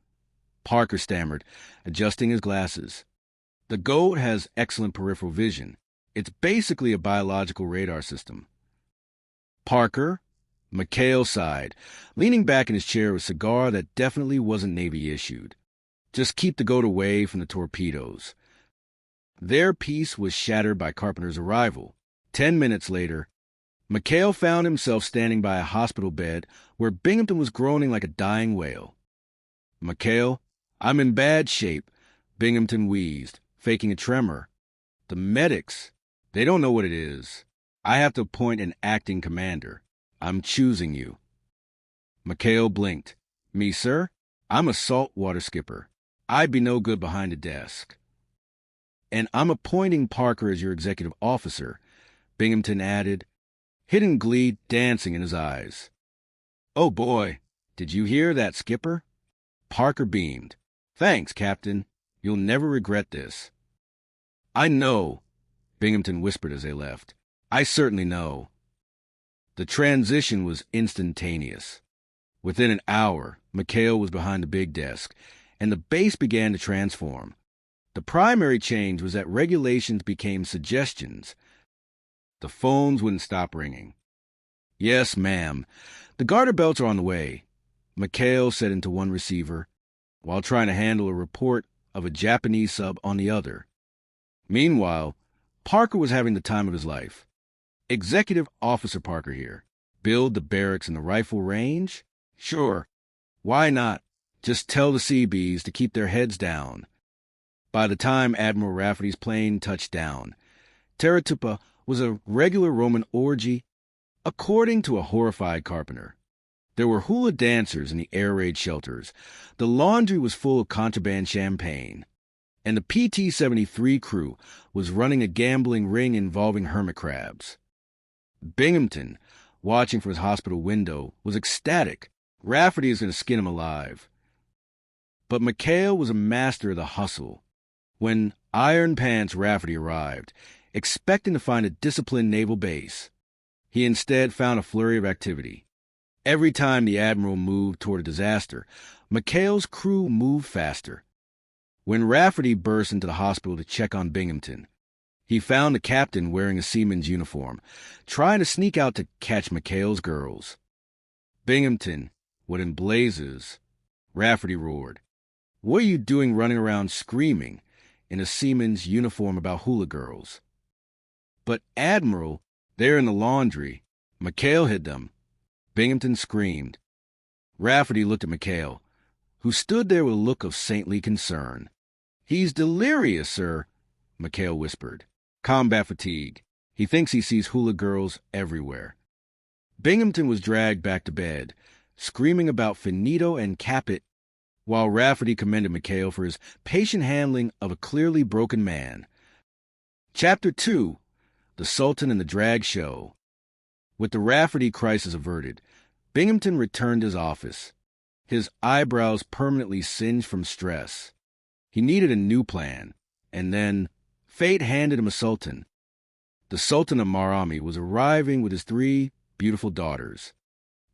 Parker stammered, adjusting his glasses. The goat has excellent peripheral vision. It's basically a biological radar system. Parker? McHale sighed, leaning back in his chair with a cigar that definitely wasn't Navy-issued. Just keep the goat away from the torpedoes. Their peace was shattered by Carpenter's arrival. 10 minutes later, McHale found himself standing by a hospital bed where Binghamton was groaning like a dying whale. McHale, I'm in bad shape, Binghamton wheezed, faking a tremor. The medics, they don't know what it is. I have to appoint an acting commander. I'm choosing you. McHale blinked. Me, sir? I'm a saltwater skipper. I'd be no good behind a desk. And I'm appointing Parker as your executive officer, Binghamton added, hidden glee dancing in his eyes. Oh, boy, did you hear that, skipper? Parker beamed. Thanks, Captain. You'll never regret this. I know, Binghamton whispered as they left. I certainly know. The transition was instantaneous. Within an hour, McHale was behind the big desk, and the base began to transform. The primary change was that regulations became suggestions. The phones wouldn't stop ringing. Yes, ma'am. The garter belts are on the way, McHale said into one receiver, while trying to handle a report of a Japanese sub on the other. Meanwhile, Parker was having the time of his life. Executive Officer Parker here. Build the barracks in the rifle range? Sure. Why not? Just tell the Seabees to keep their heads down. By the time Admiral Rafferty's plane touched down, Teratupa was a regular Roman orgy, according to a horrified Carpenter. There were hula dancers in the air raid shelters. The laundry was full of contraband champagne. And the PT-73 crew was running a gambling ring involving hermit crabs. Binghamton, watching from his hospital window, was ecstatic. Rafferty is going to skin him alive. But McHale was a master of the hustle. When Iron Pants Rafferty arrived, expecting to find a disciplined naval base, he instead found a flurry of activity. Every time the Admiral moved toward a disaster, McHale's crew moved faster. When Rafferty burst into the hospital to check on Binghamton, he found the captain wearing a seaman's uniform, trying to sneak out to catch McHale's girls. Binghamton, what in blazes? Rafferty roared. What are you doing running around screaming in a seaman's uniform about hula girls? But Admiral, they're in the laundry. McHale hid them. Binghamton screamed. Rafferty looked at McHale, who stood there with a look of saintly concern. He's delirious, sir, McHale whispered. Combat fatigue. He thinks he sees hula girls everywhere. Binghamton was dragged back to bed, screaming about finito and capit, while Rafferty commended McHale for his patient handling of a clearly broken man. Chapter 2, The Sultan and the Drag Show. With the Rafferty crisis averted, Binghamton returned to his office, his eyebrows permanently singed from stress. He needed a new plan, and then fate handed him a sultan. The Sultan of Marami was arriving with his 3 beautiful daughters.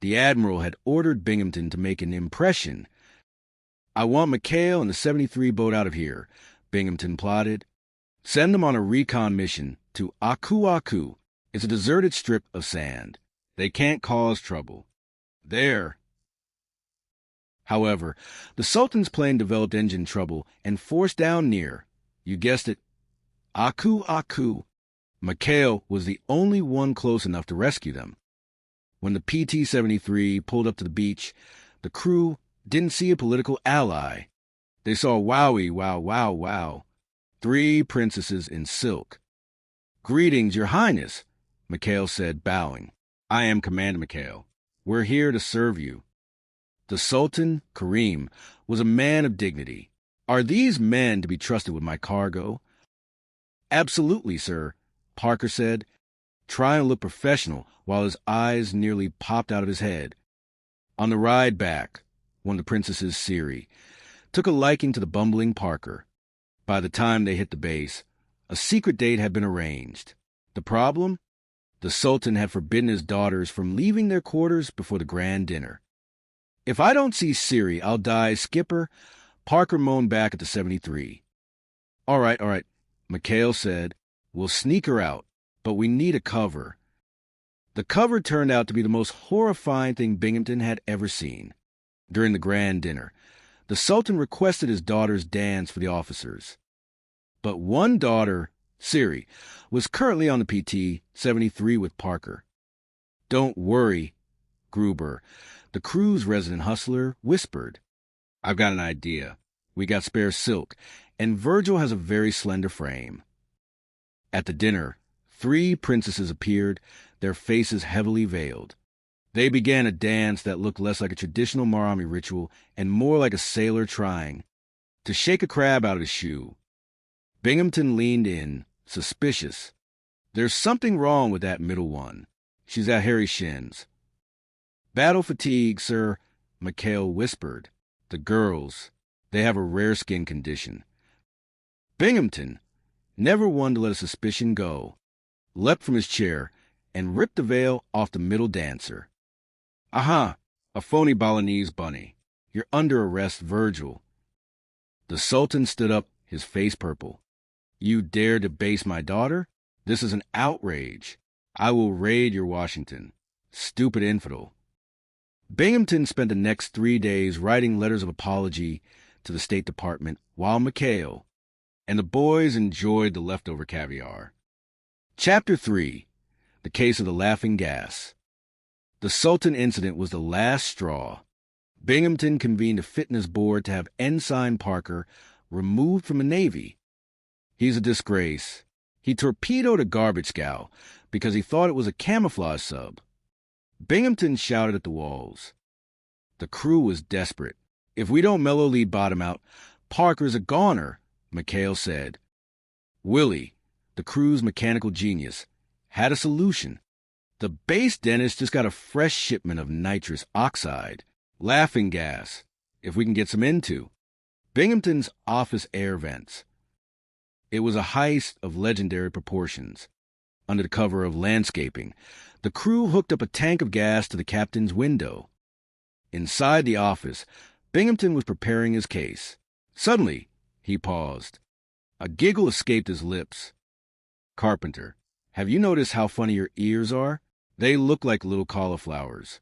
The Admiral had ordered Binghamton to make an impression. I want McHale and the 73 boat out of here, Binghamton plotted. Send them on a recon mission to Aku Aku. It's a deserted strip of sand. They can't cause trouble. There. However, the Sultan's plane developed engine trouble and forced down near, you guessed it, Aku Aku. McHale was the only one close enough to rescue them. When the PT-73 pulled up to the beach, the crew didn't see a political ally. They saw wowie, wow, wow, wow. 3 princesses in silk. Greetings, Your Highness, McHale said, bowing. I am Commander McHale. We're here to serve you. The Sultan, Kareem, was a man of dignity. Are these men to be trusted with my cargo? Absolutely, sir, Parker said, trying to look professional while his eyes nearly popped out of his head. On the ride back, one of the princesses, Siri, took a liking to the bumbling Parker. By the time they hit the base, a secret date had been arranged. The problem? The Sultan had forbidden his daughters from leaving their quarters before the grand dinner. If I don't see Siri, I'll die, Skipper, Parker moaned back at the 73. All right, McHale said. We'll sneak her out, but we need a cover. The cover turned out to be the most horrifying thing Binghamton had ever seen. During the grand dinner, the Sultan requested his daughters dance for the officers. But one daughter, Siri, was currently on the PT 73 with Parker. Don't worry, Gruber, the crew's resident hustler, whispered. I've got an idea. We got spare silk, and Virgil has a very slender frame. At the dinner, 3 princesses appeared, their faces heavily veiled. They began a dance that looked less like a traditional Marami ritual and more like a sailor trying to shake a crab out of his shoe. Binghamton leaned in, suspicious. There's something wrong with that middle one. She's at Harry's shins. Battle fatigue, sir, McHale whispered. The girls, they have a rare skin condition. Binghamton, never one to let a suspicion go, leapt from his chair and ripped the veil off the middle dancer. Aha, a phony Balinese bunny. You're under arrest, Virgil. The Sultan stood up, his face purple. You dare debase my daughter? This is an outrage. I will raid your Washington. Stupid infidel. Binghamton spent the next 3 days writing letters of apology to the State Department while McHale and the boys enjoyed the leftover caviar. Chapter 3. The Case of the Laughing Gas. The Sultan incident was the last straw. Binghamton convened a fitness board to have Ensign Parker removed from the Navy. He's a disgrace. He torpedoed a garbage scow because he thought it was a camouflage sub. Binghamton shouted at the walls. The crew was desperate. If we don't mellow lead bottom out, Parker's a goner, McHale said. Willie, the crew's mechanical genius, had a solution. The base dentist just got a fresh shipment of nitrous oxide, laughing gas, if we can get some into Binghamton's office air vents. It was a heist of legendary proportions. Under the cover of landscaping, the crew hooked up a tank of gas to the captain's window. Inside the office, Binghamton was preparing his case. Suddenly, he paused. A giggle escaped his lips. Carpenter, have you noticed how funny your ears are? They look like little cauliflowers.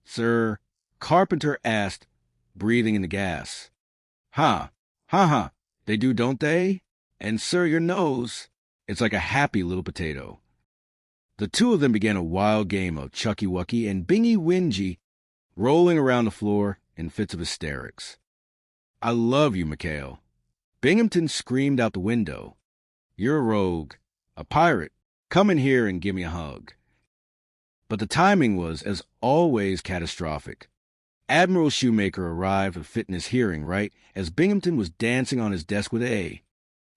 Sir, Carpenter asked, breathing in the gas. Ha, they do, don't they? And, sir, your nose, it's like a happy little potato. The two of them began a wild game of chucky-wucky and bingy-wingy, rolling around the floor in fits of hysterics. I love you, McHale. Binghamton screamed out the window. You're a rogue, a pirate. Come in here and give me a hug. But the timing was, as always, catastrophic. Admiral Shoemaker arrived to fit in his hearing right as Binghamton was dancing on his desk with A,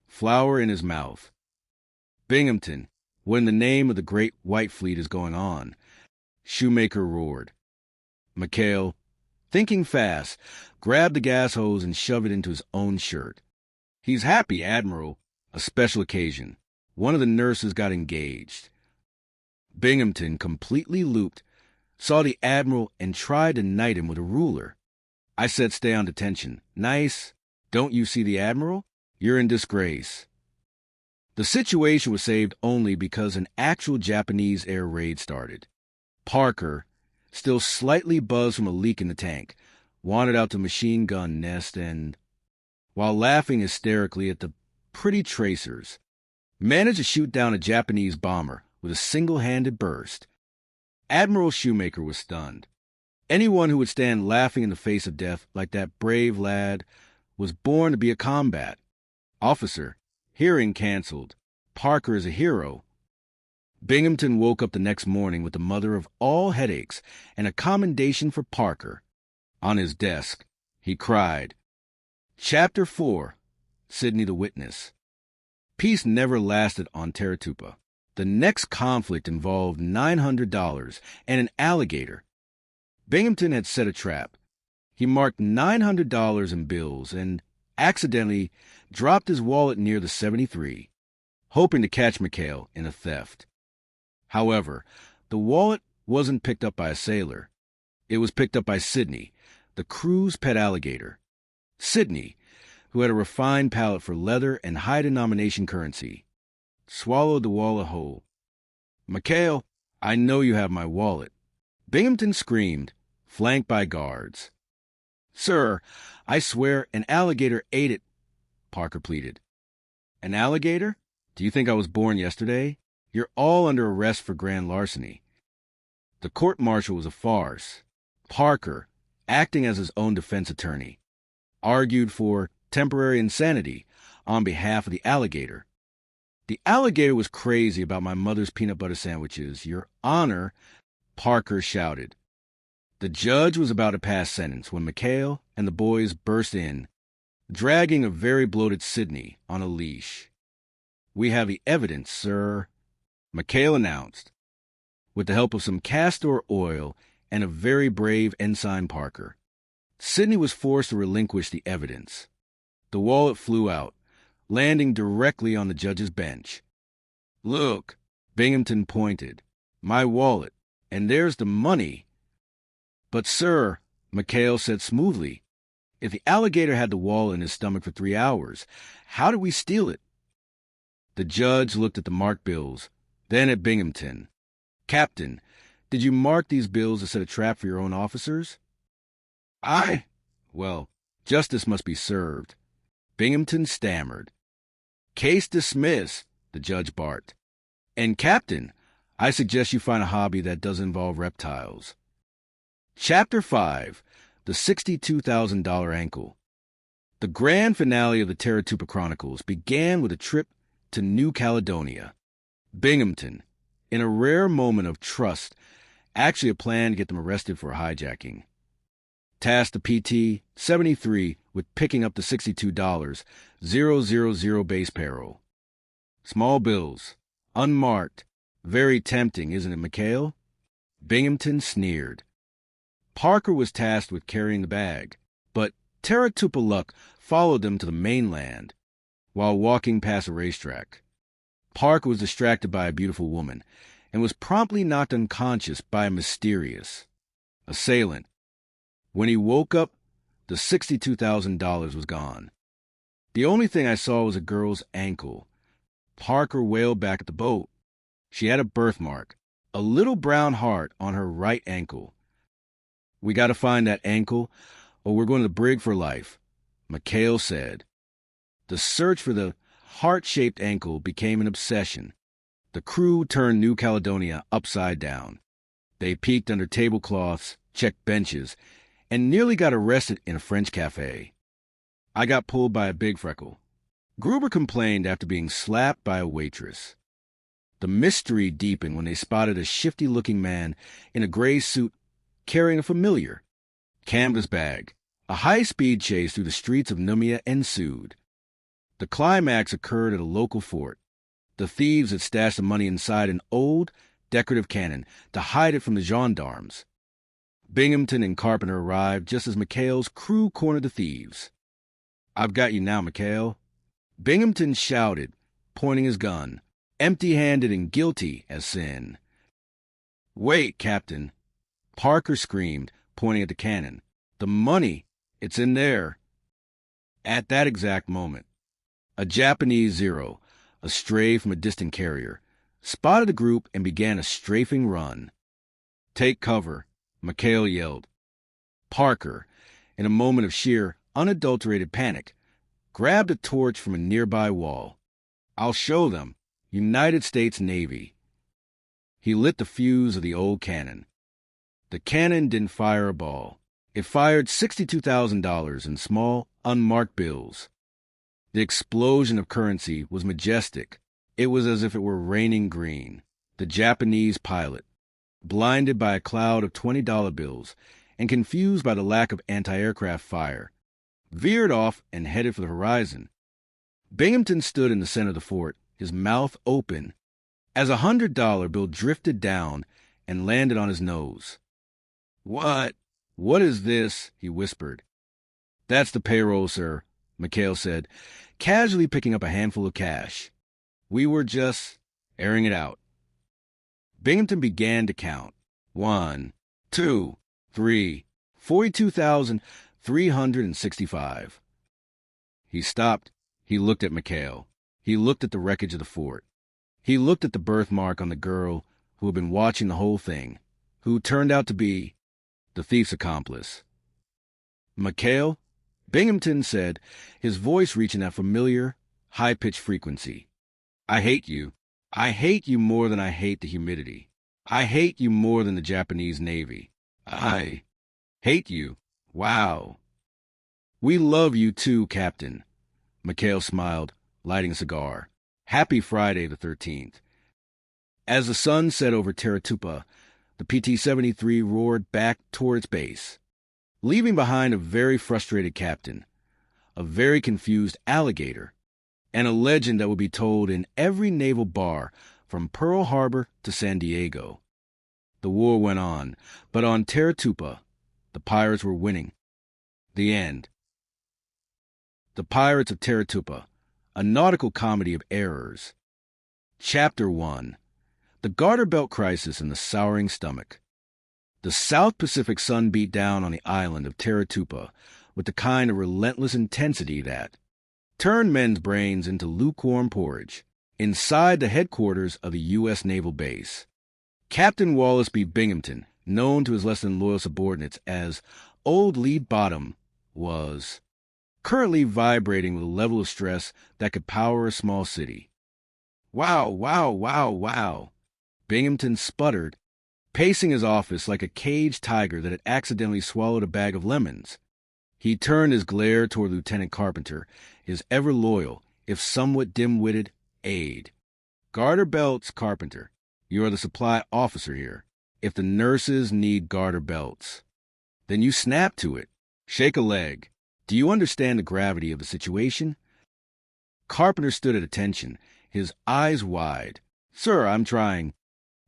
flower in his mouth. Binghamton, when the name of the great White Fleet is going on, Shoemaker roared. McHale, thinking fast, grabbed the gas hose and shoved it into his own shirt. He's happy, Admiral. A special occasion. One of the nurses got engaged. Binghamton, completely looped, saw the Admiral and tried to knight him with a ruler. I said stay on detention. Nice. Don't you see the Admiral? You're in disgrace. The situation was saved only because an actual Japanese air raid started. Parker, still slightly buzzed from a leak in the tank, wandered out to machine gun nest and, while laughing hysterically at the pretty tracers, managed to shoot down a Japanese bomber with a single-handed burst. Admiral Shoemaker was stunned. Anyone who would stand laughing in the face of death like that brave lad was born to be a combat. Officer, hearing canceled. Parker is a hero. Binghamton woke up the next morning with the mother of all headaches and a commendation for Parker. On his desk, he cried. Chapter 4. Sidney the Witness. Peace never lasted on Taratupa. The next conflict involved $900 and an alligator. Binghamton had set a trap. He marked $900 in bills and accidentally dropped his wallet near the 73, hoping to catch McHale in a theft. However, the wallet wasn't picked up by a sailor. It was picked up by Sidney, the crew's pet alligator. Sidney, who had a refined palate for leather and high-denomination currency, swallowed the wallet whole. "McHale, I know you have my wallet." Binghamton screamed, flanked by guards. "Sir, I swear an alligator ate it," Parker pleaded. "An alligator? Do you think I was born yesterday? You're all under arrest for grand larceny." The court-martial was a farce. Parker, acting as his own defense attorney, argued for temporary insanity on behalf of the alligator. "The alligator was crazy about my mother's peanut butter sandwiches, Your Honor," Parker shouted. The judge was about to pass sentence when McHale and the boys burst in, dragging a very bloated Sidney on a leash. "We have the evidence, sir," McHale announced, with the help of some castor oil and a very brave Ensign Parker. Sidney was forced to relinquish the evidence. The wallet flew out, landing directly on the judge's bench. "Look," Binghamton pointed, "my wallet, and there's the money." "But, sir," McHale said smoothly, "if the alligator had the wallet in his stomach for 3 hours, how did we steal it?" The judge looked at the marked bills, then at Binghamton. "Captain, did you mark these bills to set a trap for your own officers?" Well, justice must be served." Binghamton stammered. "Case dismissed," the judge barked. "And, Captain, I suggest you find a hobby that doesn't involve reptiles." Chapter 5, The $62,000 Ankle. The grand finale of the Terratupa Chronicles began with a trip to New Caledonia. Binghamton, in a rare moment of trust, actually had planned to get them arrested for hijacking. Tasked the PT 73 with picking up the $62,000 base payroll. Small bills, unmarked, very tempting, isn't it, McHale? Binghamton sneered. Parker was tasked with carrying the bag, but Terratupa luck followed them to the mainland while walking past a racetrack. Parker was distracted by a beautiful woman and was promptly knocked unconscious by a mysterious assailant. When he woke up, the $62,000 was gone. "The only thing I saw was a girl's ankle." Parker wailed back at the boat. She had a birthmark, a little brown heart on her right ankle. "We got to find that ankle, or we're going to the brig for life," McHale said. The search for the heart-shaped ankle became an obsession. The crew turned New Caledonia upside down. They peeked under tablecloths, checked benches, and nearly got arrested in a French cafe. I got pulled by a big freckle. Gruber complained after being slapped by a waitress. The mystery deepened when they spotted a shifty-looking man in a gray suit carrying a familiar canvas bag. A high-speed chase through the streets of Numia ensued. The climax occurred at a local fort. The thieves had stashed the money inside an old, decorative cannon to hide it from the gendarmes. Binghamton and Carpenter arrived just as McHale's crew cornered the thieves. "I've got you now, McHale," Binghamton shouted, pointing his gun, empty-handed and guilty as sin. "Wait, Captain," Parker screamed, pointing at the cannon. "The money, it's in there." At that exact moment, a Japanese Zero, a stray from a distant carrier, spotted the group and began a strafing run. "Take cover," McHale yelled. Parker, in a moment of sheer, unadulterated panic, grabbed a torch from a nearby wall. "I'll show them. United States Navy." He lit the fuse of the old cannon. The cannon didn't fire a ball. It fired $62,000 in small, unmarked bills. The explosion of currency was majestic. It was as if it were raining green. The Japanese pilot, blinded by a cloud of $20 bills and confused by the lack of anti-aircraft fire, veered off and headed for the horizon. Binghamton stood in the center of the fort, his mouth open, as a $100 bill drifted down and landed on his nose. What is this?" he whispered. "That's the payroll, sir," McHale said, casually picking up a handful of cash. "We were just airing it out." Binghamton began to count. 1, 2, 3, 42,365. He stopped. He looked at McHale. He looked at the wreckage of the fort. He looked at the birthmark on the girl who had been watching the whole thing, who turned out to be the thief's accomplice. McHale? Binghamton said, his voice reaching that familiar, high-pitched frequency. I hate you. I hate you more than I hate the humidity. I hate you more than the Japanese Navy. I hate you. Wow. We love you too, Captain. McHale smiled, lighting a cigar. Happy Friday the 13th. As the sun set over Teratupa, the PT-73 roared back toward its base, leaving behind a very frustrated captain, a very confused alligator, and a legend that would be told in every naval bar from Pearl Harbor to San Diego. The war went on, but on Teratupa, the pirates were winning. The end. The Pirates of Teratupa, a nautical comedy of errors. Chapter 1. The Garter Belt Crisis and the Souring Stomach. The South Pacific sun beat down on the island of Teratupa with the kind of relentless intensity that turned men's brains into lukewarm porridge inside the headquarters of the U.S. Naval Base. Captain Wallace B. Binghamton, known to his less than loyal subordinates as Old Lead Bottom, was currently vibrating with a level of stress that could power a small city. Wow, wow, wow, wow. Binghamton sputtered, pacing his office like a caged tiger that had accidentally swallowed a bag of lemons. He turned his glare toward Lieutenant Carpenter, his ever-loyal, if somewhat dim-witted, aide. Garter belts, Carpenter. You are the supply officer here. If the nurses need garter belts, then you snap to it. Shake a leg. Do you understand the gravity of the situation? Carpenter stood at attention, his eyes wide. Sir, I'm trying.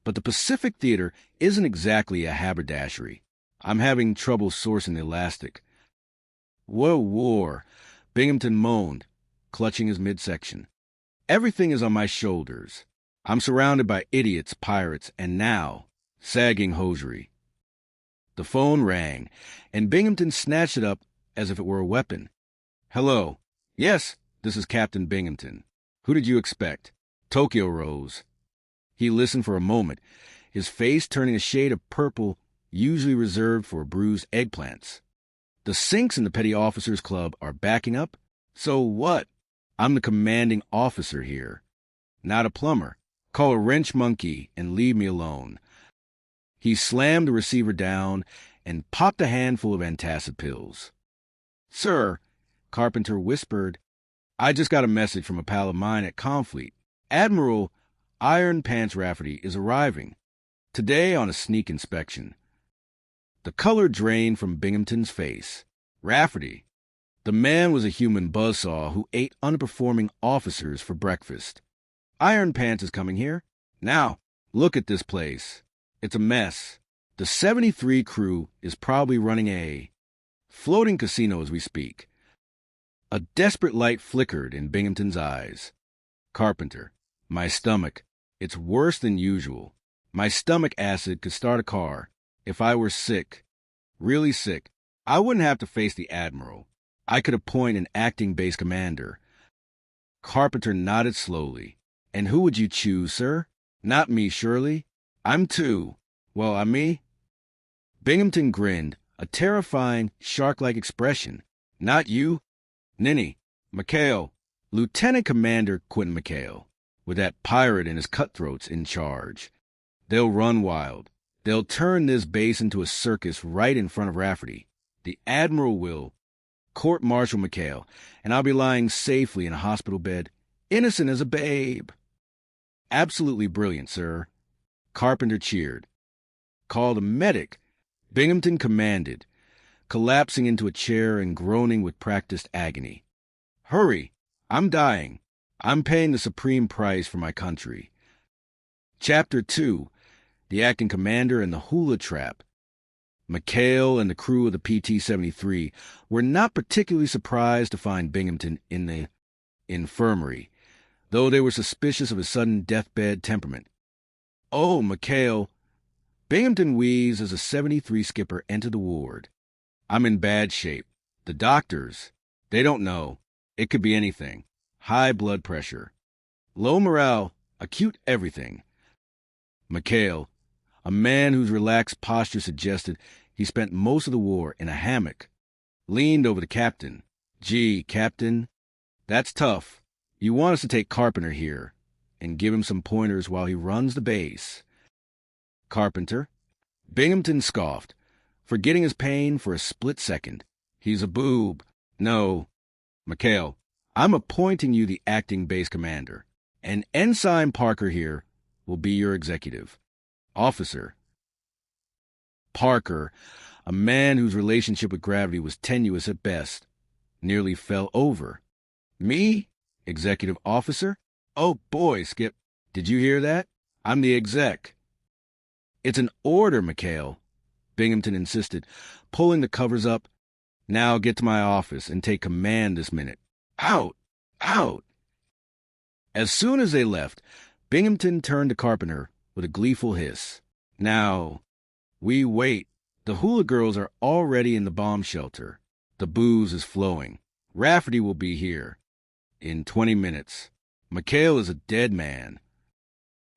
But the Pacific Theater isn't exactly a haberdashery. I'm having trouble sourcing the elastic. Whoa, war. Binghamton moaned, clutching his midsection. Everything is on my shoulders. I'm surrounded by idiots, pirates, and now, sagging hosiery. The phone rang, and Binghamton snatched it up as if it were a weapon. Hello. Yes, this is Captain Binghamton. Who did you expect? Tokyo rose. He listened for a moment, his face turning a shade of purple usually reserved for bruised eggplants. The sinks in the Petty Officers Club are backing up? So what? I'm the commanding officer here. Not a plumber. Call a wrench monkey and leave me alone. He slammed the receiver down and popped a handful of antacid pills. Sir, Carpenter whispered, I just got a message from a pal of mine at Confleet. Admiral Iron Pants Rafferty is arriving today on a sneak inspection. The color drained from Binghamton's face. Rafferty. The man was a human buzzsaw who ate underperforming officers for breakfast. Iron Pants is coming here. Now, look at this place. It's a mess. The 73 crew is probably running a floating casino as we speak. A desperate light flickered in Binghamton's eyes. Carpenter. My stomach. It's worse than usual. My stomach acid could start a car. If I were sick, really sick, I wouldn't have to face the Admiral. I could appoint an acting base commander. Carpenter nodded slowly. And who would you choose, sir? Not me, surely. I'm too. Well, I'm me. Binghamton grinned, a terrifying, shark-like expression. Not you. Ninny. McHale. Lieutenant Commander Quentin McHale, with that pirate and his cutthroats in charge. They'll run wild. They'll turn this base into a circus right in front of Rafferty. The Admiral will court-martial McHale, and I'll be lying safely in a hospital bed, innocent as a babe. Absolutely brilliant, sir. Carpenter cheered. Called a medic. Binghamton commanded, collapsing into a chair and groaning with practiced agony. Hurry! I'm dying. I'm paying the supreme price for my country. Chapter 2. The acting commander and the hula trap. McHale and the crew of the PT-73 were not particularly surprised to find Binghamton in the infirmary, though they were suspicious of his sudden deathbed temperament. Oh, McHale. Binghamton wheezed as a 73 skipper entered the ward. I'm in bad shape. The doctors, they don't know. It could be anything. High blood pressure, low morale, acute everything. McHale, a man whose relaxed posture suggested he spent most of the war in a hammock, leaned over the captain. Gee, Captain, that's tough. You want us to take Carpenter here and give him some pointers while he runs the base. Carpenter? Binghamton scoffed, forgetting his pain for a split second. He's a boob. No. McHale, I'm appointing you the acting base commander, and Ensign Parker here will be your executive. Officer. Parker, a man whose relationship with gravity was tenuous at best, nearly fell over. Me? Executive officer? Oh, boy, Skip. Did you hear that? I'm the exec. It's an order, McHale, Binghamton insisted, pulling the covers up. Now get to my office and take command this minute. Out! Out! As soon as they left, Binghamton turned to Carpenter with a gleeful hiss. Now, we wait. The hula girls are already in the bomb shelter. The booze is flowing. Rafferty will be here in 20 minutes. McHale is a dead man.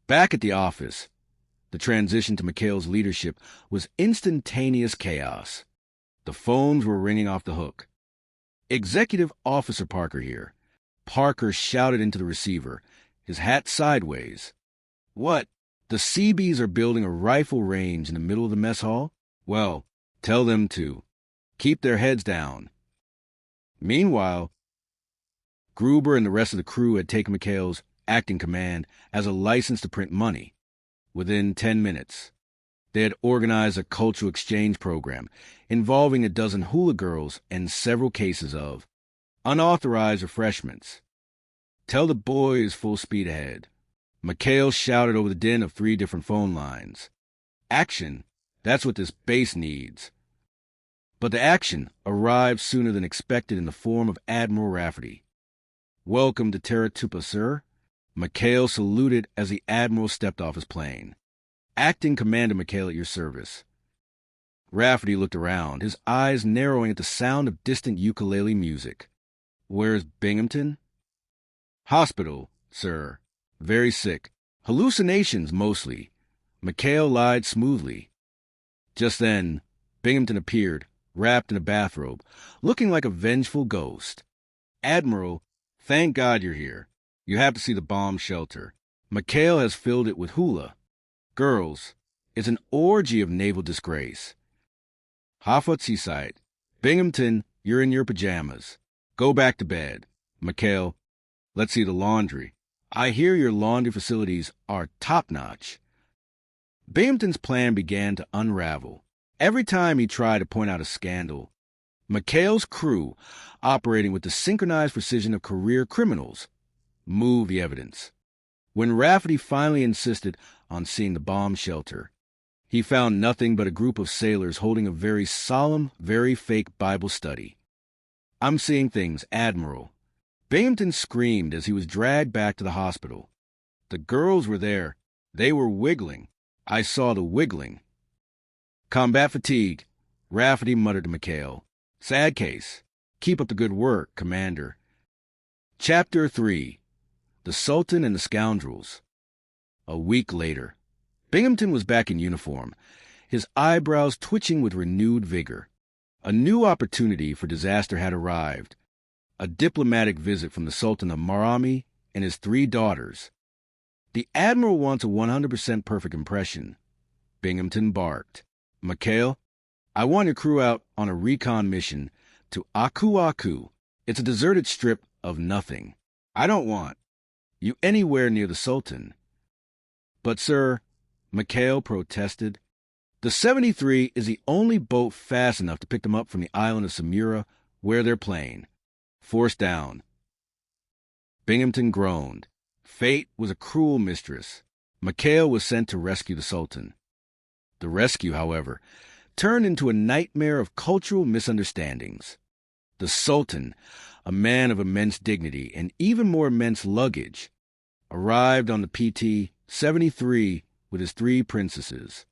Back at the office, the transition to McHale's leadership was instantaneous chaos. The phones were ringing off the hook. Executive Officer Parker here. Parker shouted into the receiver, his hat sideways. What? The Seabees are building a rifle range in the middle of the mess hall? Well, tell them to. Keep their heads down. Meanwhile, Gruber and the rest of the crew had taken McHale's acting command as a license to print money. Within 10 minutes, they had organized a cultural exchange program involving a dozen hula girls and several cases of unauthorized refreshments. Tell the boys full speed ahead. McHale shouted over the din of 3 different phone lines. Action, that's what this base needs. But the action arrived sooner than expected in the form of Admiral Rafferty. Welcome to Terratupa, sir. McHale saluted as the Admiral stepped off his plane. Acting Commander McHale at your service. Rafferty looked around, his eyes narrowing at the sound of distant ukulele music. Where's Binghamton? Hospital, sir. Very sick. Hallucinations, mostly. McHale lied smoothly. Just then, Binghamton appeared, wrapped in a bathrobe, looking like a vengeful ghost. Admiral, thank God you're here. You have to see the bomb shelter. McHale has filled it with hula. Girls, it's an orgy of naval disgrace. Hafut Seaside. Binghamton, you're in your pajamas. Go back to bed. McHale, let's see the laundry. I hear your laundry facilities are top-notch. Binghamton's plan began to unravel. Every time he tried to point out a scandal, McHale's crew, operating with the synchronized precision of career criminals, moved the evidence. When Rafferty finally insisted on seeing the bomb shelter, he found nothing but a group of sailors holding a very solemn, very fake Bible study. I'm seeing things, Admiral. Binghamton screamed as he was dragged back to the hospital. The girls were there. They were wiggling. I saw the wiggling. Combat fatigue, Rafferty muttered to McHale. Sad case. Keep up the good work, Commander. Chapter 3. The Sultan and the Scoundrels. A week later, Binghamton was back in uniform, his eyebrows twitching with renewed vigor. A new opportunity for disaster had arrived. A diplomatic visit from the Sultan of Marami and his 3 daughters. The Admiral wants a 100% perfect impression. Binghamton barked. McHale, I want your crew out on a recon mission to Aku Aku. It's a deserted strip of nothing. I don't want you anywhere near the Sultan. But, sir, McHale protested, the 73 is the only boat fast enough to pick them up from the island of Samura, where they're playing. Forced down. Binghamton groaned. Fate was a cruel mistress. McHale was sent to rescue the Sultan. The rescue, however, turned into a nightmare of cultural misunderstandings. The Sultan, a man of immense dignity and even more immense luggage, arrived on the PT-73 with his 3 princesses.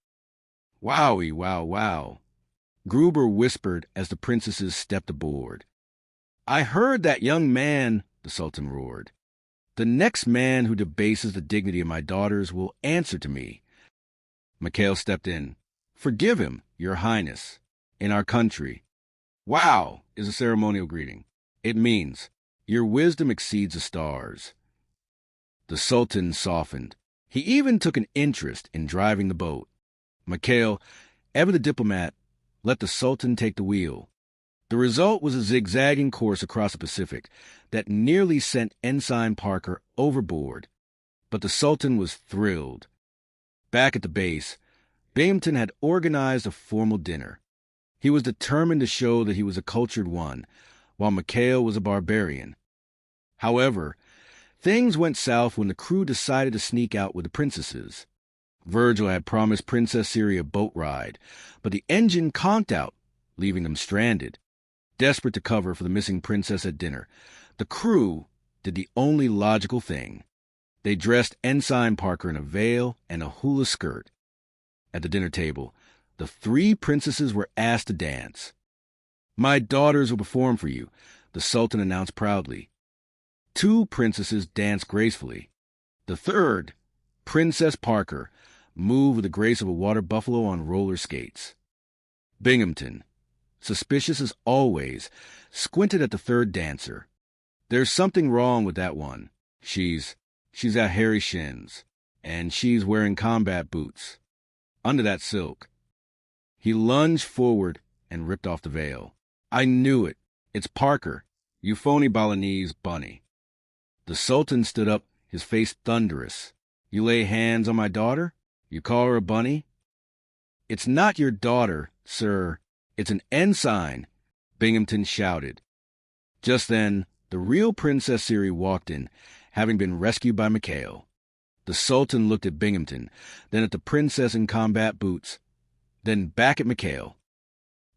Wowie, wow, wow. Gruber whispered as the princesses stepped aboard. I heard that young man, the Sultan roared. The next man who debases the dignity of my daughters will answer to me. Mikhail stepped in. Forgive him, Your Highness. In our country, wow is a ceremonial greeting. It means, your wisdom exceeds the stars. The Sultan softened. He even took an interest in driving the boat. Mikhail, ever the diplomat, let the Sultan take the wheel. The result was a zigzagging course across the Pacific that nearly sent Ensign Parker overboard. But the Sultan was thrilled. Back at the base, Binghamton had organized a formal dinner. He was determined to show that he was a cultured one, while Mikhail was a barbarian. However, things went south when the crew decided to sneak out with the princesses. Virgil had promised Princess Siri a boat ride, but the engine conked out, leaving them stranded. Desperate to cover for the missing princess at dinner, the crew did the only logical thing. They dressed Ensign Parker in a veil and a hula skirt. At the dinner table, the 3 princesses were asked to dance. My daughters will perform for you, the Sultan announced proudly. 2 princesses danced gracefully. The 3rd, Princess Parker, moved with the grace of a water buffalo on roller skates. Binghamton, suspicious as always, squinted at the 3rd dancer. There's something wrong with that one. She's got hairy shins, and she's wearing combat boots. Under that silk. He lunged forward and ripped off the veil. I knew it. It's Parker, you phony Balinese bunny. The Sultan stood up, his face thunderous. You lay hands on my daughter? You call her a bunny? It's not your daughter, sir. It's an ensign, Binghamton shouted. Just then, the real Princess Siri walked in, having been rescued by Mikhail. The Sultan looked at Binghamton, then at the princess in combat boots, then back at Mikhail.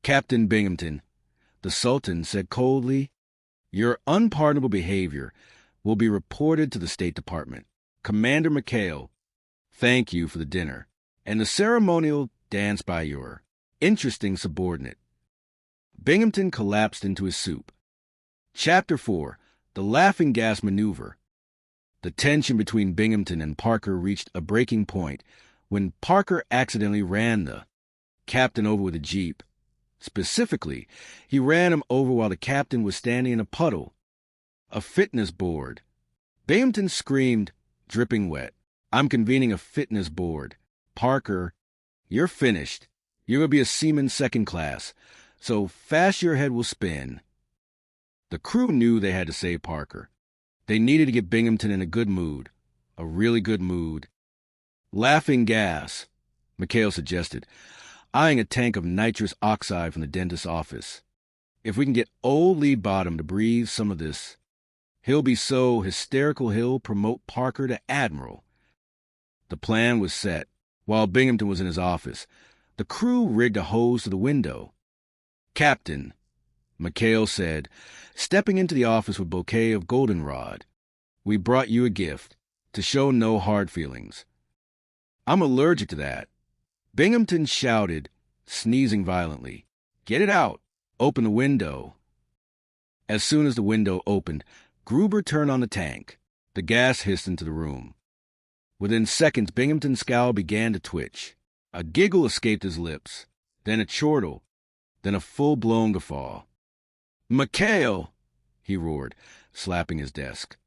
Captain Binghamton, the Sultan said coldly, your unpardonable behavior will be reported to the State Department. Commander Mikhail, thank you for the dinner and the ceremonial dance by your interesting subordinate. Binghamton collapsed into his soup. Chapter 4, The Laughing Gas Maneuver. The tension between Binghamton and Parker reached a breaking point when Parker accidentally ran the captain over with a jeep. Specifically, he ran him over while the captain was standing in a puddle, a fitness board. Binghamton screamed, dripping wet, I'm convening a fitness board. Parker, you're finished. You're going to be a seaman 2nd class, so fast your head will spin. The crew knew they had to save Parker. They needed to get Binghamton in a good mood, a really good mood. Laughing gas, Mikhail suggested, eyeing a tank of nitrous oxide from the dentist's office. If we can get old Lead Bottom to breathe some of this, he'll be so hysterical he'll promote Parker to admiral. The plan was set. While Binghamton was in his office, the crew rigged a hose to the window. Captain, Mikhail said, stepping into the office with a bouquet of goldenrod. We brought you a gift, to show no hard feelings. I'm allergic to that. Binghamton shouted, sneezing violently. Get it out. Open the window. As soon as the window opened, Gruber turned on the tank. The gas hissed into the room. Within seconds, Binghamton's scowl began to twitch. A giggle escaped his lips, then a chortle, then a full-blown guffaw. Mikhail, he roared, slapping his desk.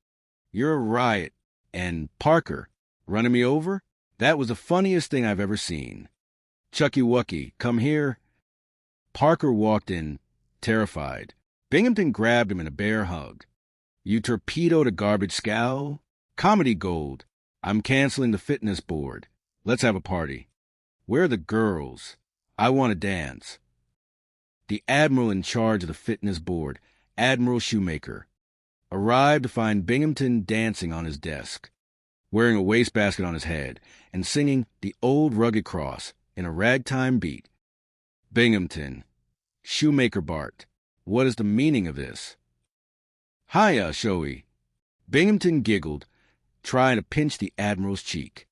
You're a riot. And Parker, running me over? That was the funniest thing I've ever seen. Chucky Wucky, come here. Parker walked in, terrified. Binghamton grabbed him in a bear hug. You torpedoed a garbage scowl? Comedy gold. I'm canceling the fitness board. Let's have a party. Where are the girls? I want to dance. The admiral in charge of the fitness board, Admiral Shoemaker, arrived to find Binghamton dancing on his desk, wearing a wastebasket on his head and singing The Old Rugged Cross in a ragtime beat. Binghamton, Shoemaker barked, what is the meaning of this? Hiya, Shoey. Binghamton giggled, trying to pinch the admiral's cheek.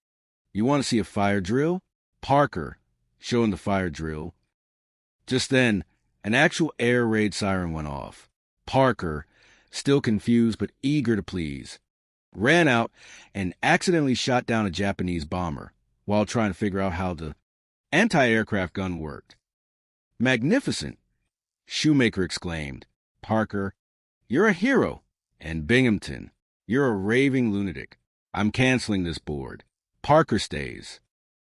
You want to see a fire drill? Parker, showing the fire drill. Just then, an actual air raid siren went off. Parker, still confused but eager to please, ran out and accidentally shot down a Japanese bomber while trying to figure out how the anti-aircraft gun worked. "Magnificent!" Shoemaker exclaimed. "Parker, you're a hero. And Binghamton, you're a raving lunatic. I'm canceling this board. Parker stays.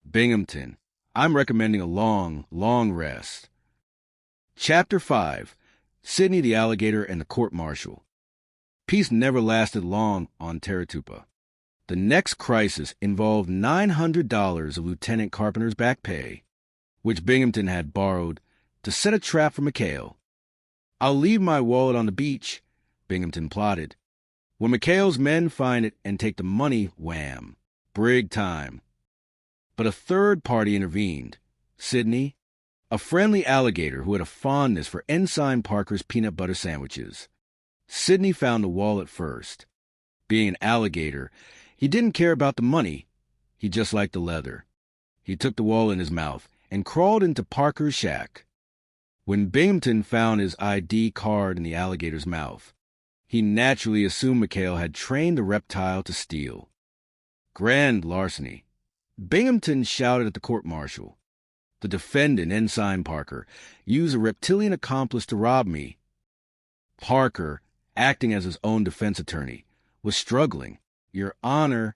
Binghamton, I'm recommending a long, long rest." Chapter 5. Sidney the Alligator and the Court-Martial. Peace never lasted long on Teratupa. The next crisis involved $900 of Lieutenant Carpenter's back pay, which Binghamton had borrowed to set a trap for McHale. "I'll leave my wallet on the beach," Binghamton plotted. "When McHale's men find it and take the money, wham, brig time." But a third party intervened. Sidney, a friendly alligator who had a fondness for Ensign Parker's peanut butter sandwiches. Sidney found the wallet first. Being an alligator, he didn't care about the money. He just liked the leather. He took the wallet in his mouth and crawled into Parker's shack. When Binghamton found his ID card in the alligator's mouth, he naturally assumed McHale had trained the reptile to steal. Grand larceny. Binghamton shouted at the court-martial. "The defendant, Ensign Parker, used a reptilian accomplice to rob me." Parker, acting as his own defense attorney, was struggling. "Your Honor,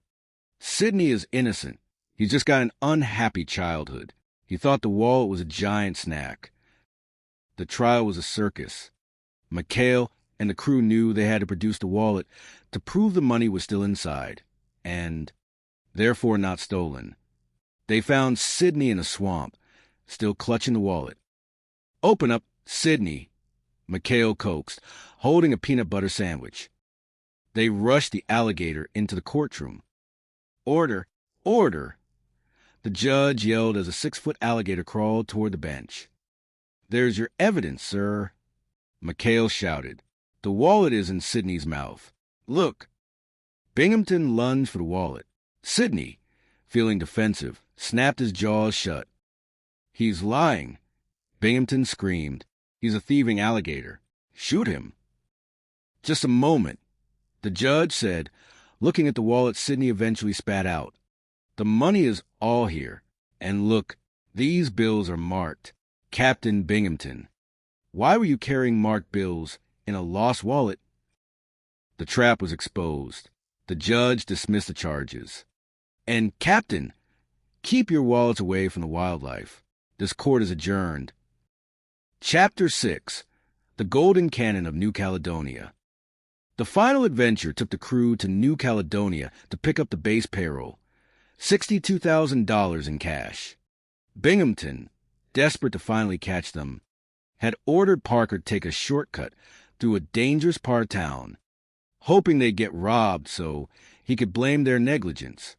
Sidney is innocent. He's just got an unhappy childhood. He thought the wallet was a giant snack." The trial was a circus. McHale and the crew knew they had to produce the wallet to prove the money was still inside, and therefore not stolen. They found Sidney in a swamp, still clutching the wallet. "Open up, Sidney," McHale coaxed, holding a peanut butter sandwich. They rushed the alligator into the courtroom. "Order! Order!" The judge yelled as a 6-foot alligator crawled toward the bench. "There's your evidence, sir," McHale shouted. "The wallet is in Sidney's mouth. Look." Binghamton lunged for the wallet. Sidney, feeling defensive, snapped his jaws shut. "He's lying," Binghamton screamed. "He's a thieving alligator. Shoot him." "Just a moment," the judge said, looking at the wallet Sidney eventually spat out. "The money is all here. And look, these bills are marked. Captain Binghamton. Why were you carrying marked bills in a lost wallet?" The trap was exposed. The judge dismissed the charges. "And, Captain, keep your wallets away from the wildlife. This court is adjourned." Chapter 6. The Golden Cannon of New Caledonia. The final adventure took the crew to New Caledonia to pick up the base payroll, $62,000 in cash. Binghamton, desperate to finally catch them, had ordered Parker to take a shortcut through a dangerous part of town, hoping they'd get robbed so he could blame their negligence.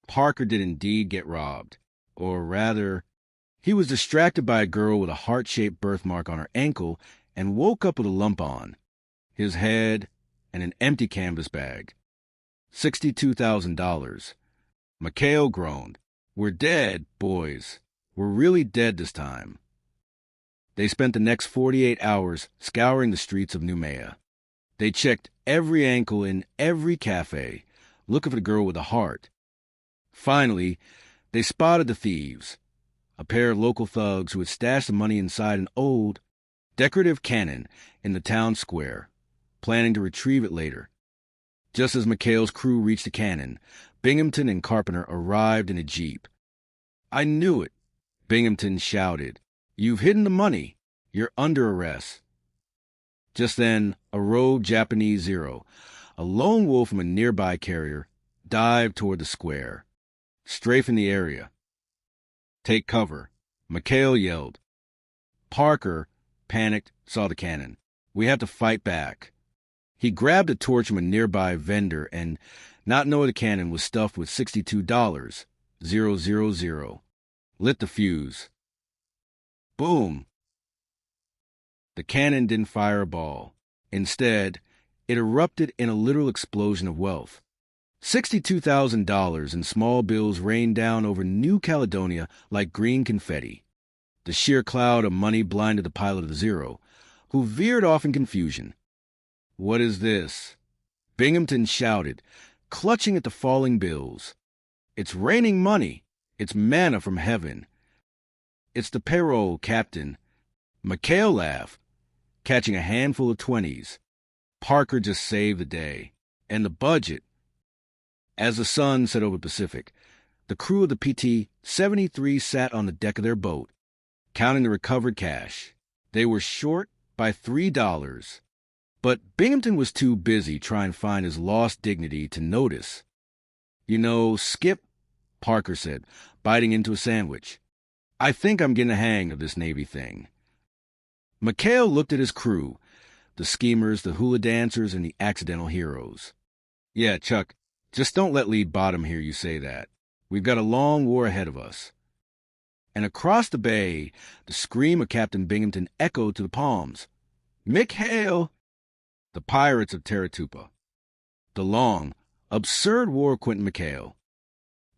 Parker did indeed get robbed, or rather, he was distracted by a girl with a heart-shaped birthmark on her ankle and woke up with a lump on his head and an empty canvas bag. $62,000. McHale groaned. "We're dead, boys. We're really dead this time." They spent the next 48 hours scouring the streets of Noumea. They checked every ankle in every cafe, looking for the girl with the heart. Finally, they spotted the thieves, a pair of local thugs who had stashed the money inside an old, decorative cannon in the town square, planning to retrieve it later. Just as McHale's crew reached the cannon, Binghamton and Carpenter arrived in a jeep. "I knew it," Binghamton shouted. "You've hidden the money. You're under arrest." Just then, a rogue Japanese Zero, a lone wolf from a nearby carrier, dived toward the square, strafing the area. "Take cover," McHale yelled. Parker, panicked, saw the cannon. "We have to fight back." He grabbed a torch from a nearby vendor and, not knowing the cannon was stuffed with $62,000, lit the fuse. Boom! The cannon didn't fire a ball. Instead, it erupted in a literal explosion of wealth. $62,000 in small bills rained down over New Caledonia like green confetti. The sheer cloud of money blinded the pilot of the Zero, who veered off in confusion. What is this? Binghamton shouted, clutching at the falling bills. It's raining money. It's manna from heaven. It's the payroll, Captain. McHale laughed, catching a handful of 20s. Parker just saved the day. And the budget. As the sun set over the Pacific, the crew of the PT-73 sat on the deck of their boat, counting the recovered cash. They were short by $3, but Binghamton was too busy trying to find his lost dignity to notice. You know, Skip, Parker said, biting into a sandwich, I think I'm getting the hang of this Navy thing. McHale looked at his crew, the schemers, the hula dancers, and the accidental heroes. Yeah, Chuck, just don't let Lee Bottom hear you say that. We've got a long war ahead of us. And across the bay, the scream of Captain Binghamton echoed to the palms. McHale! The pirates of Taratupa. The long, absurd war of Quentin McHale.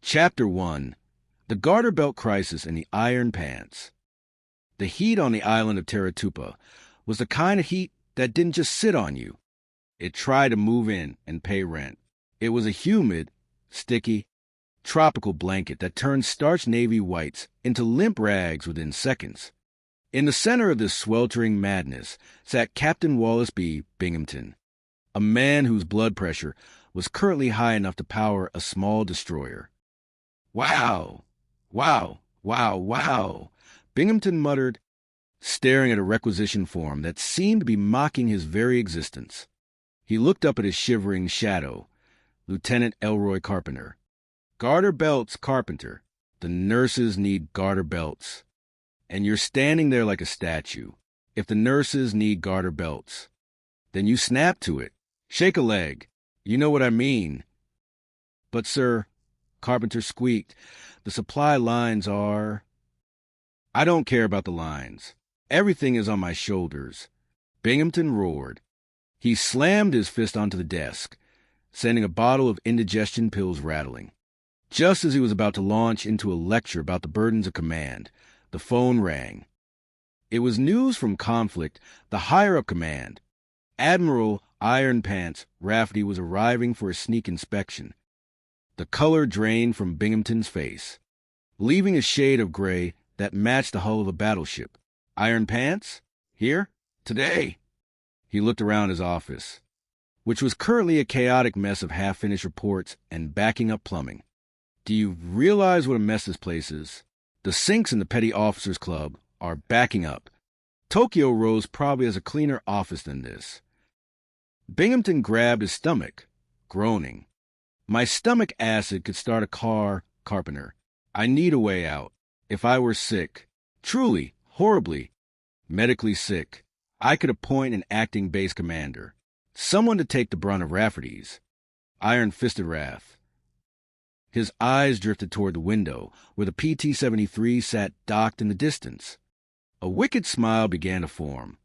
Chapter 1. The Garter Belt Crisis and the Iron Pants. The heat on the island of Taratupa was the kind of heat that didn't just sit on you. It tried to move in and pay rent. It was a humid, sticky, tropical blanket that turned starched navy whites into limp rags within seconds. In the center of this sweltering madness sat Captain Wallace B. Binghamton, a man whose blood pressure was currently high enough to power a small destroyer. Wow! Wow! Wow! Wow! Binghamton muttered, staring at a requisition form that seemed to be mocking his very existence. He looked up at his shivering shadow, Lieutenant Elroy Carpenter. Garter belts, Carpenter. The nurses need garter belts. And you're standing there like a statue. If the nurses need garter belts, then you snap to it. Shake a leg. You know what I mean. But, sir, Carpenter squeaked, the supply lines are... I don't care about the lines. Everything is on my shoulders. Binghamton roared. He slammed his fist onto the desk, sending a bottle of indigestion pills rattling. Just as he was about to launch into a lecture about the burdens of command, the phone rang. It was news from conflict, the higher-up command. Admiral Iron Pants Rafferty was arriving for a sneak inspection. The color drained from Binghamton's face, leaving a shade of gray that matched the hull of a battleship. Iron Pants? Here? Today? He looked around his office, which was currently a chaotic mess of half-finished reports and backing up plumbing. Do you realize what a mess this place is? The sinks in the Petty Officers Club are backing up. Tokyo Rose probably has a cleaner office than this. Binghamton grabbed his stomach, groaning. My stomach acid could start a car, Carpenter. I need a way out. If I were sick, truly, horribly, medically sick, I could appoint an acting base commander, someone to take the brunt of Rafferty's iron-fisted wrath. His eyes drifted toward the window, where the PT-73 sat docked in the distance. A wicked smile began to form.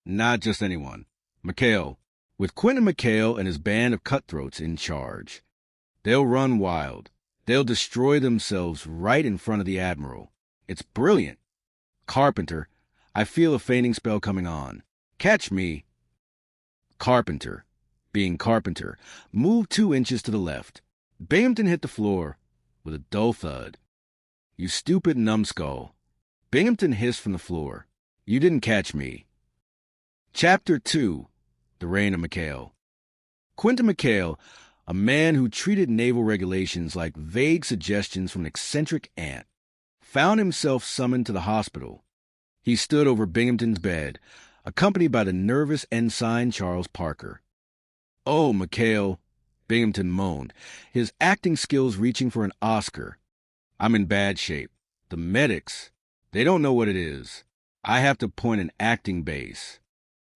Not just anyone. McHale, with Quentin McHale and his band of cutthroats in charge. They'll run wild. They'll destroy themselves right in front of the Admiral. It's brilliant. Carpenter, I feel a fainting spell coming on. Catch me. Carpenter, being Carpenter, moved 2 inches to the left. Binghamton hit the floor with a dull thud. You stupid numbskull. Binghamton hissed from the floor. You didn't catch me. Chapter 2. The Reign of McHale. Quentin McHale, a man who treated naval regulations like vague suggestions from an eccentric ant, found himself summoned to the hospital. He stood over Binghamton's bed, accompanied by the nervous ensign Charles Parker. Oh, McHale, Binghamton moaned, his acting skills reaching for an Oscar. I'm in bad shape. The medics, they don't know what it is. I have to appoint an acting base.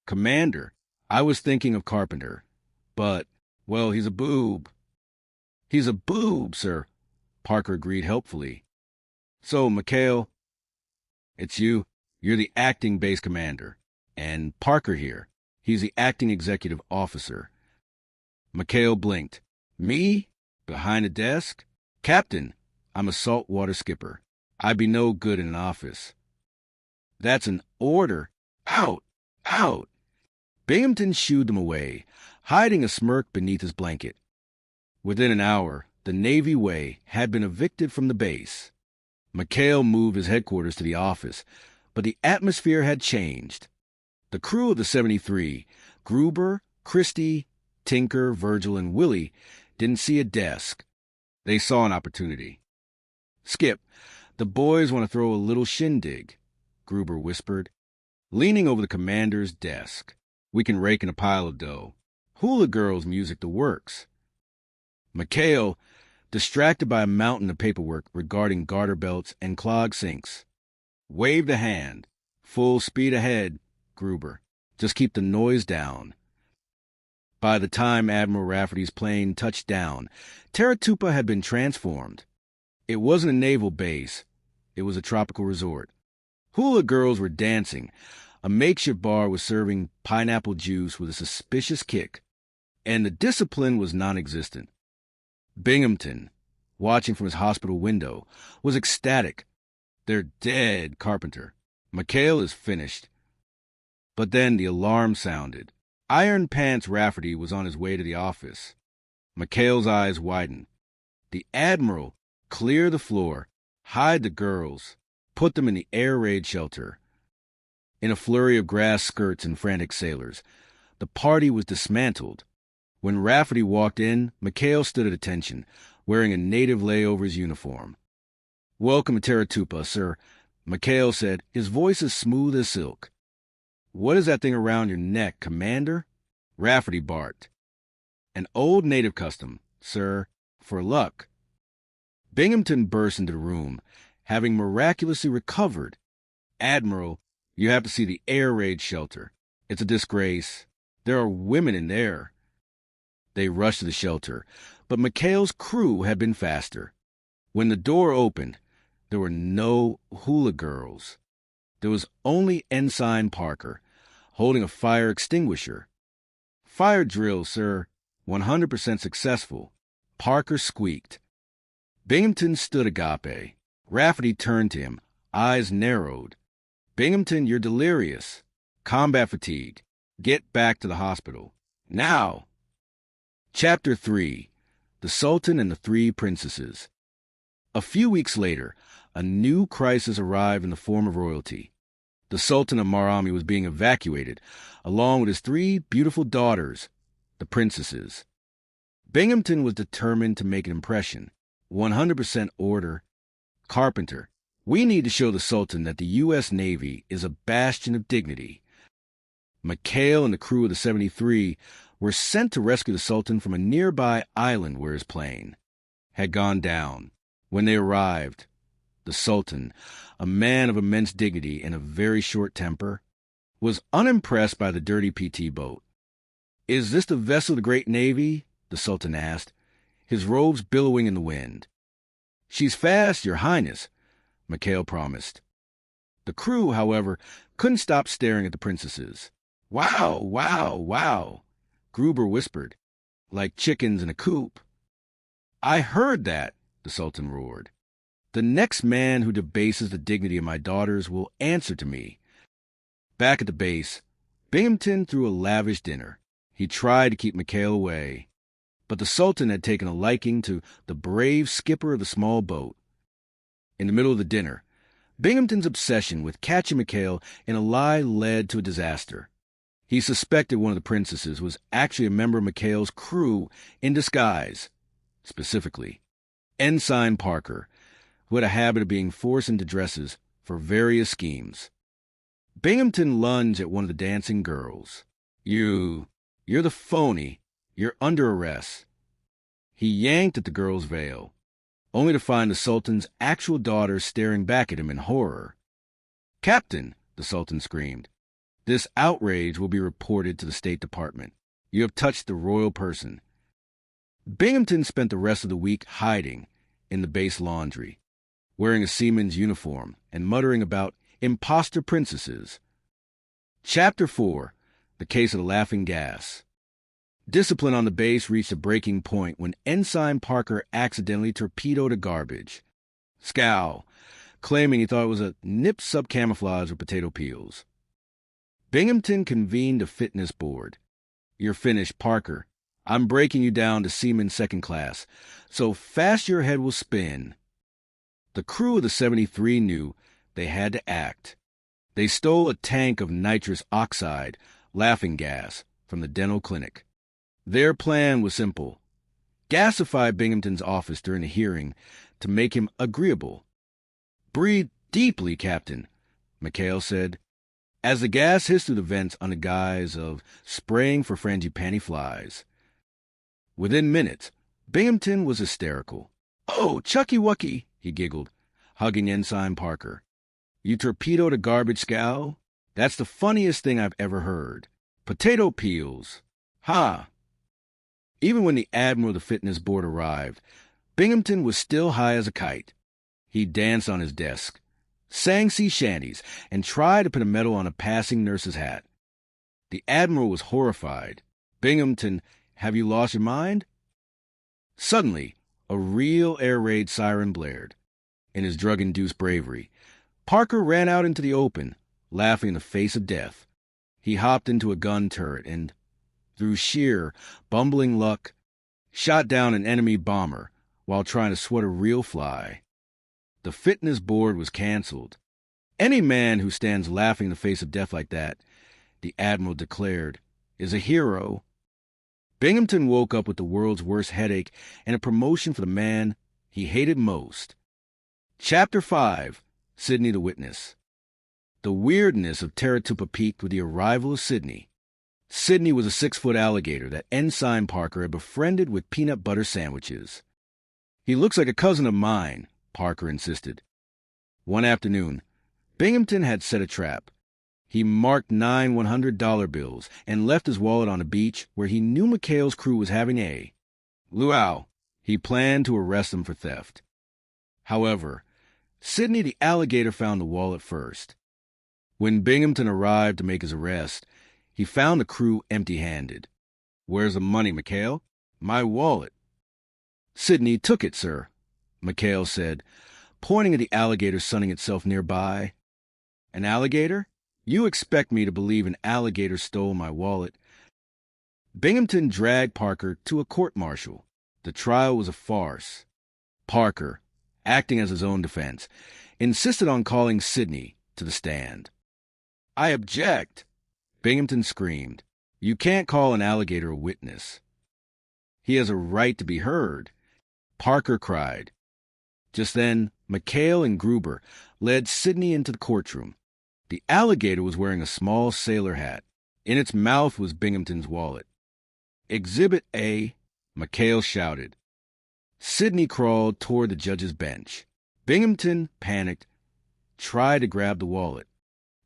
Commander, I was thinking of Carpenter, but, well, he's a boob. He's a boob, sir, Parker agreed helpfully. So, McHale, it's you. You're the acting base commander. And Parker here, he's the acting executive officer. McHale blinked. Me? Behind a desk? Captain, I'm a saltwater skipper. I'd be no good in an office. That's an order. Out! Out! Binghamton shooed them away, hiding a smirk beneath his blanket. Within an hour, the Navy Way had been evicted from the base. McHale moved his headquarters to the office, but the atmosphere had changed. The crew of the 73, Gruber, Christie, Tinker, Virgil, and Willie, didn't see a desk. They saw an opportunity. "Skip, the boys want to throw a little shindig," Gruber whispered, leaning over the commander's desk. "We can rake in a pile of dough. Hula Girls music the works." McHale, distracted by a mountain of paperwork regarding garter belts and clog sinks, waved a hand. "Full speed ahead, Gruber. Just keep the noise down." By the time Admiral Rafferty's plane touched down, Taratupa had been transformed. It wasn't a naval base. It was a tropical resort. Hula Girls were dancing. A makeshift bar was serving pineapple juice with a suspicious kick, and the discipline was non-existent. Binghamton, watching from his hospital window, was ecstatic. "They're dead, Carpenter. McHale is finished." But then the alarm sounded. Iron Pants Rafferty was on his way to the office. McHale's eyes widened. The Admiral, clear the floor, hide the girls, put them in the air raid shelter. In a flurry of grass skirts and frantic sailors, the party was dismantled. When Rafferty walked in, McHale stood at attention, wearing a native layover's uniform. "Welcome to Taratupa, sir," McHale said, his voice as smooth as silk. "What is that thing around your neck, Commander?" Rafferty barked. "An old native custom, sir, for luck." Binghamton burst into the room, having miraculously recovered. "Admiral, you have to see the air raid shelter. It's a disgrace. There are women in there." They rushed to the shelter, but McHale's crew had been faster. When the door opened, there were no Hula Girls. There was only Ensign Parker, holding a fire extinguisher. "Fire drill, sir. 100% successful." Parker squeaked. Binghamton stood agape. Rafferty turned to him, eyes narrowed. "Binghamton, you're delirious. Combat fatigue. Get back to the hospital. Now!" Chapter 3. The Sultan and the Three Princesses. A few weeks later, a new crisis arrived in the form of royalty. The Sultan of Marami was being evacuated, along with his 3 beautiful daughters, the princesses. Binghamton was determined to make an impression. 100% order. "Carpenter, we need to show the Sultan that the U.S. Navy is a bastion of dignity." McHale and the crew of the 73 were sent to rescue the Sultan from a nearby island where his plane had gone down. When they arrived, the Sultan, a man of immense dignity and a very short temper, was unimpressed by the dirty PT boat. "Is this the vessel of the great Navy?" the Sultan asked, his robes billowing in the wind. "She's fast, Your Highness," McHale promised. The crew, however, couldn't stop staring at the princesses. "Wow, wow, wow," Gruber whispered, "like chickens in a coop." "I heard that," the Sultan roared. "The next man who debases the dignity of my daughters will answer to me." Back at the base, Binghamton threw a lavish dinner. He tried to keep McHale away, but the Sultan had taken a liking to the brave skipper of the small boat. In the middle of the dinner, Binghamton's obsession with catching McHale in a lie led to a disaster. He suspected one of the princesses was actually a member of McHale's crew in disguise, specifically Ensign Parker, who had a habit of being forced into dresses for various schemes. Binghamton lunged at one of the dancing girls. You're the phony. You're under arrest." He yanked at the girl's veil, only to find the Sultan's actual daughter staring back at him in horror. "Captain," the Sultan screamed, "this outrage will be reported to the State Department. You have touched the royal person." Binghamton spent the rest of the week hiding in the base laundry, wearing a seaman's uniform and muttering about imposter princesses. Chapter 4. The Case of the Laughing Gas. Discipline on the base reached a breaking point when Ensign Parker accidentally torpedoed a garbage scow, claiming he thought it was a nip sub-camouflage with potato peels. Binghamton convened a fitness board. "You're finished, Parker. I'm breaking you down to seaman second class, so fast your head will spin." The crew of the 73 knew they had to act. They stole a tank of nitrous oxide, laughing gas, from the dental clinic. Their plan was simple: gasify Binghamton's office during the hearing to make him agreeable. "Breathe deeply, Captain," McHale said, as the gas hissed through the vents under guise of spraying for frangipani flies. Within minutes, Binghamton was hysterical. "Oh, Chucky Wucky," he giggled, hugging Ensign Parker. "You torpedoed a garbage scow? That's the funniest thing I've ever heard. Potato peels. Ha!" Even when the admiral of the fitness board arrived, Binghamton was still high as a kite. He danced on his desk, sang sea shanties, and tried to put a medal on a passing nurse's hat. The admiral was horrified. "Binghamton, have you lost your mind?" Suddenly, a real air raid siren blared. In his drug-induced bravery, Parker ran out into the open, laughing in the face of death. He hopped into a gun turret and, through sheer, bumbling luck, shot down an enemy bomber while trying to swat a real fly. The fitness board was canceled. "Any man who stands laughing in the face of death like that," the admiral declared, "is a hero." Binghamton woke up with the world's worst headache and a promotion for the man he hated most. Chapter 5, Sidney the Witness. The weirdness of Terratupa peaked with the arrival of Sidney. Sidney was a 6-foot alligator that Ensign Parker had befriended with peanut butter sandwiches. "He looks like a cousin of mine," Parker insisted. One afternoon, Binghamton had set a trap. He marked 9 $100 bills and left his wallet on a beach where he knew McHale's crew was having a luau. He planned to arrest them for theft. However, Sidney the alligator found the wallet first. When Binghamton arrived to make his arrest, he found the crew empty-handed. "Where's the money, McHale?" "My wallet." "Sidney took it, sir," McHale said, pointing at the alligator sunning itself nearby. "An alligator? You expect me to believe an alligator stole my wallet?" Binghamton dragged Parker to a court-martial. The trial was a farce. Parker, acting as his own defense, insisted on calling Sidney to the stand. "I object!" Binghamton screamed. "You can't call an alligator a witness." "He has a right to be heard," Parker cried. Just then, McHale and Gruber led Sidney into the courtroom. The alligator was wearing a small sailor hat. In its mouth was Binghamton's wallet. "Exhibit A," McHale shouted. Sidney crawled toward the judge's bench. Binghamton, panicked, tried to grab the wallet.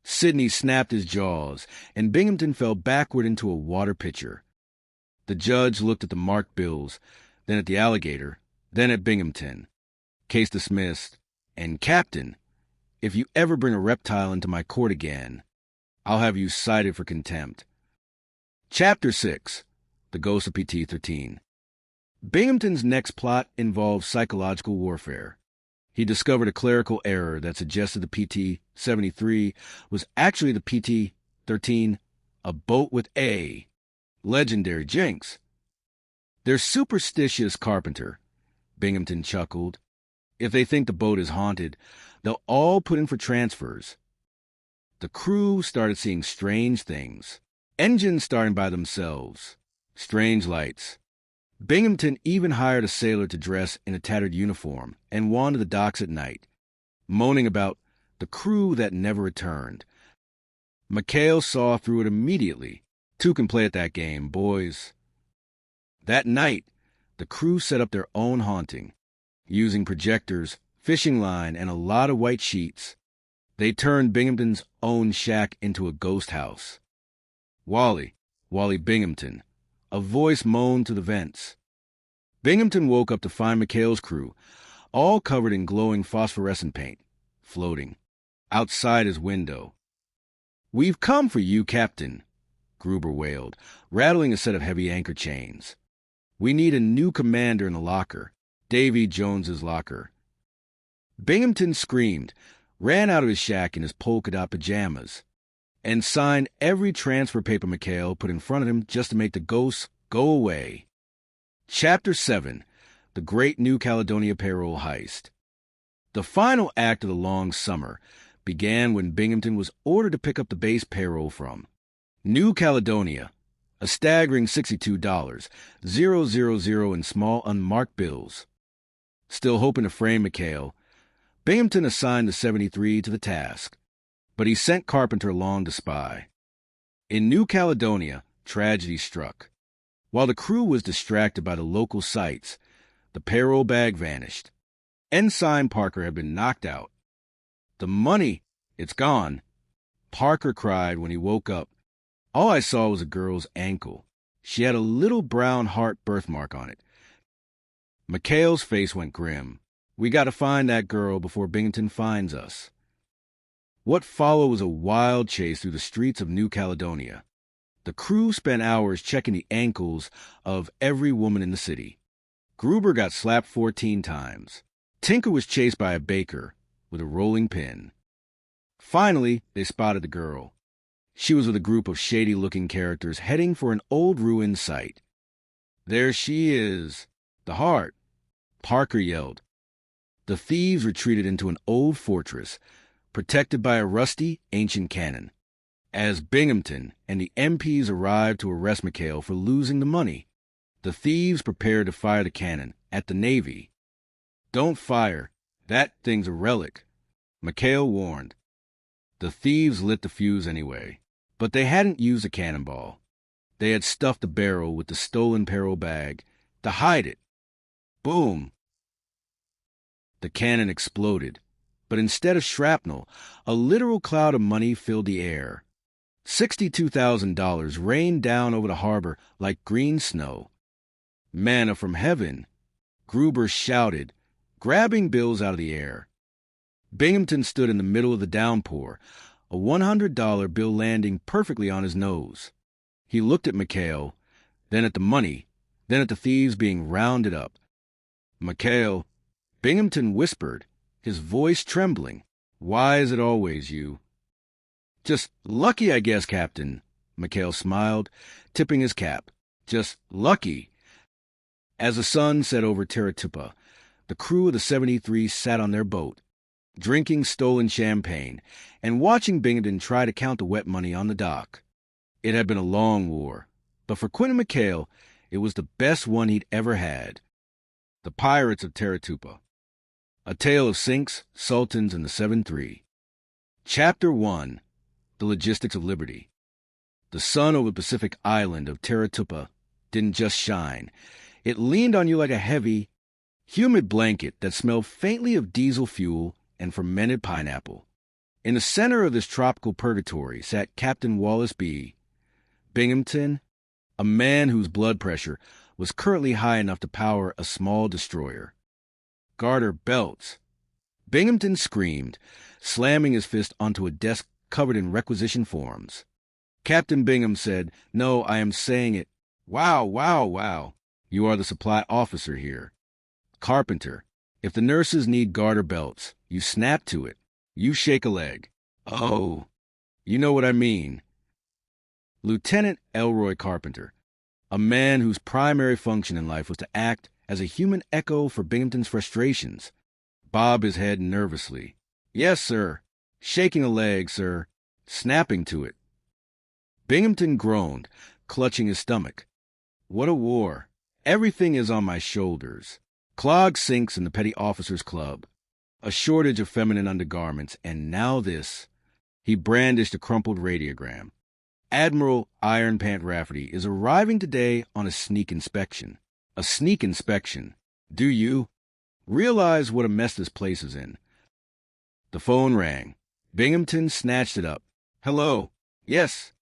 Sidney snapped his jaws, and Binghamton fell backward into a water pitcher. The judge looked at the marked bills, then at the alligator, then at Binghamton. Case dismissed. "And, Captain, if you ever bring a reptile into my court again, I'll have you cited for contempt." Chapter 6, The Ghost of PT-13. Binghamton's next plot involved psychological warfare. He discovered a clerical error that suggested the PT-73 was actually the PT-13, a boat with a legendary jinx. "They're superstitious, Carpenter," Binghamton chuckled. "If they think the boat is haunted, they'll all put in for transfers." The crew started seeing strange things. Engines starting by themselves. Strange lights. Binghamton even hired a sailor to dress in a tattered uniform and wander the docks at night, moaning about the crew that never returned. McHale saw through it immediately. "Two can play at that game, boys." That night, the crew set up their own haunting. Using projectors, fishing line, and a lot of white sheets, they turned Binghamton's own shack into a ghost house. "Wally Binghamton," a voice moaned through the vents. Binghamton woke up to find McHale's crew, all covered in glowing phosphorescent paint, floating outside his window. "We've come for you, Captain," Gruber wailed, rattling a set of heavy anchor chains. "We need a new commander in the locker, Davy Jones's locker." Binghamton screamed, ran out of his shack in his polka-dot pajamas. and signed every transfer paper McHale put in front of him just to make the ghosts go away. Chapter 7, The Great New Caledonia Payroll Heist. The final act of the long summer began when Binghamton was ordered to pick up the base payroll from New Caledonia, a staggering $62, 000 in small unmarked bills. Still hoping to frame McHale, Binghamton assigned the 73 to the task, but he sent Carpenter along to spy. In New Caledonia, tragedy struck. While the crew was distracted by the local sights, the payroll bag vanished. Ensign Parker had been knocked out. "The money, it's gone," Parker cried when he woke up. "All I saw was a girl's ankle. She had a little brown heart birthmark on it." McHale's face went grim. "We got to find that girl before Binghamton finds us." What followed was a wild chase through the streets of New Caledonia. The crew spent hours checking the ankles of every woman in the city. Gruber got slapped 14 times. Tinker was chased by a baker with a rolling pin. Finally, they spotted the girl. She was with a group of shady-looking characters heading for an old ruined site. "There she is, the heart," Parker yelled. The thieves retreated into an old fortress, protected by a rusty, ancient cannon. As Binghamton and the MPs arrived to arrest McHale for losing the money, the thieves prepared to fire the cannon at the Navy. "Don't fire. That thing's a relic," McHale warned. The thieves lit the fuse anyway, but they hadn't used a cannonball. They had stuffed the barrel with the stolen payroll bag to hide it. Boom! The cannon exploded, but instead of shrapnel, a literal cloud of money filled the air. $62,000 rained down over the harbor like green snow. "Manna from heaven," Gruber shouted, grabbing bills out of the air. Binghamton stood in the middle of the downpour, a $100 bill landing perfectly on his nose. He looked at McHale, then at the money, then at the thieves being rounded up. "McHale," Binghamton whispered, his voice trembling, "why is it always you?" "Just lucky, I guess, Captain," McHale smiled, tipping his cap. "Just lucky." As the sun set over Teratupa, the crew of the 73 sat on their boat, drinking stolen champagne and watching Binghamton try to count the wet money on the dock. It had been a long war, but for Quentin McHale, it was the best one he'd ever had. The Pirates of Teratupa. A Tale of Sinks, Sultans, and the 7-3. Chapter 1. The Logistics of Liberty. The sun over the Pacific island of Teratupa didn't just shine. It leaned on you like a heavy, humid blanket that smelled faintly of diesel fuel and fermented pineapple. In the center of this tropical purgatory sat Captain Wallace B. Binghamton, a man whose blood pressure was currently high enough to power a small destroyer. "Garter belts!" Binghamton screamed, slamming his fist onto a desk covered in requisition forms. Captain Bingham said, "No, I am saying it. Wow, wow, wow. You are the supply officer here. Carpenter, if the nurses need garter belts, you snap to it. You shake a leg. Oh, you know what I mean." Lieutenant Elroy Carpenter, a man whose primary function in life was to act as a human echo for Binghamton's frustrations, bobbed his head nervously. "Yes, sir. Shaking a leg, sir. Snapping to it." Binghamton groaned, clutching his stomach. "What a war. Everything is on my shoulders. Clogged sinks in the Petty Officers Club. A shortage of feminine undergarments, and now this." He brandished a crumpled radiogram. "Admiral Iron Pant Rafferty is arriving today on a sneak inspection." A sneak inspection. Do you realize what a mess this place is in? The phone rang. Binghamton snatched it up. "Hello. Yes.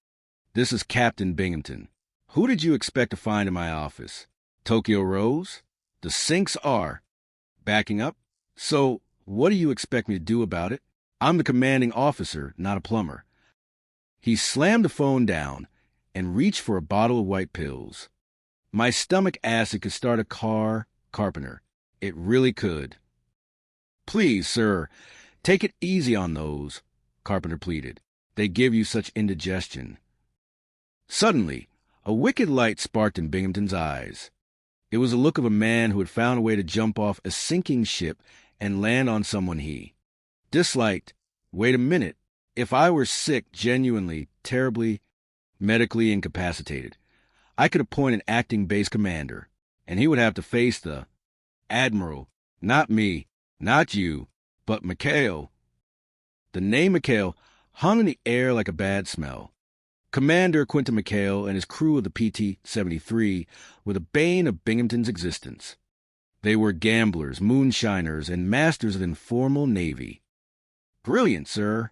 This is Captain Binghamton. Who did you expect to find in my office? Tokyo Rose? The sinks are backing up. So what do you expect me to do about it? I'm the commanding officer, not a plumber." He slammed the phone down and reached for a bottle of white pills. "My stomach acid could start a car, Carpenter. It really could." "Please, sir, take it easy on those," Carpenter pleaded. They give you such indigestion. Suddenly, a wicked light sparked in Binghamton's eyes. It was the look of a man who had found a way to jump off a sinking ship and land on someone he disliked. Wait a minute. If I were sick, genuinely, terribly, medically incapacitated, I could appoint an acting base commander, and he would have to face the Admiral. Not me, not you, but McHale. The name McHale hung in the air like a bad smell. Commander Quentin McHale and his crew of the PT-73 were the bane of Binghamton's existence. They were gamblers, moonshiners, and masters of informal navy. Brilliant, sir,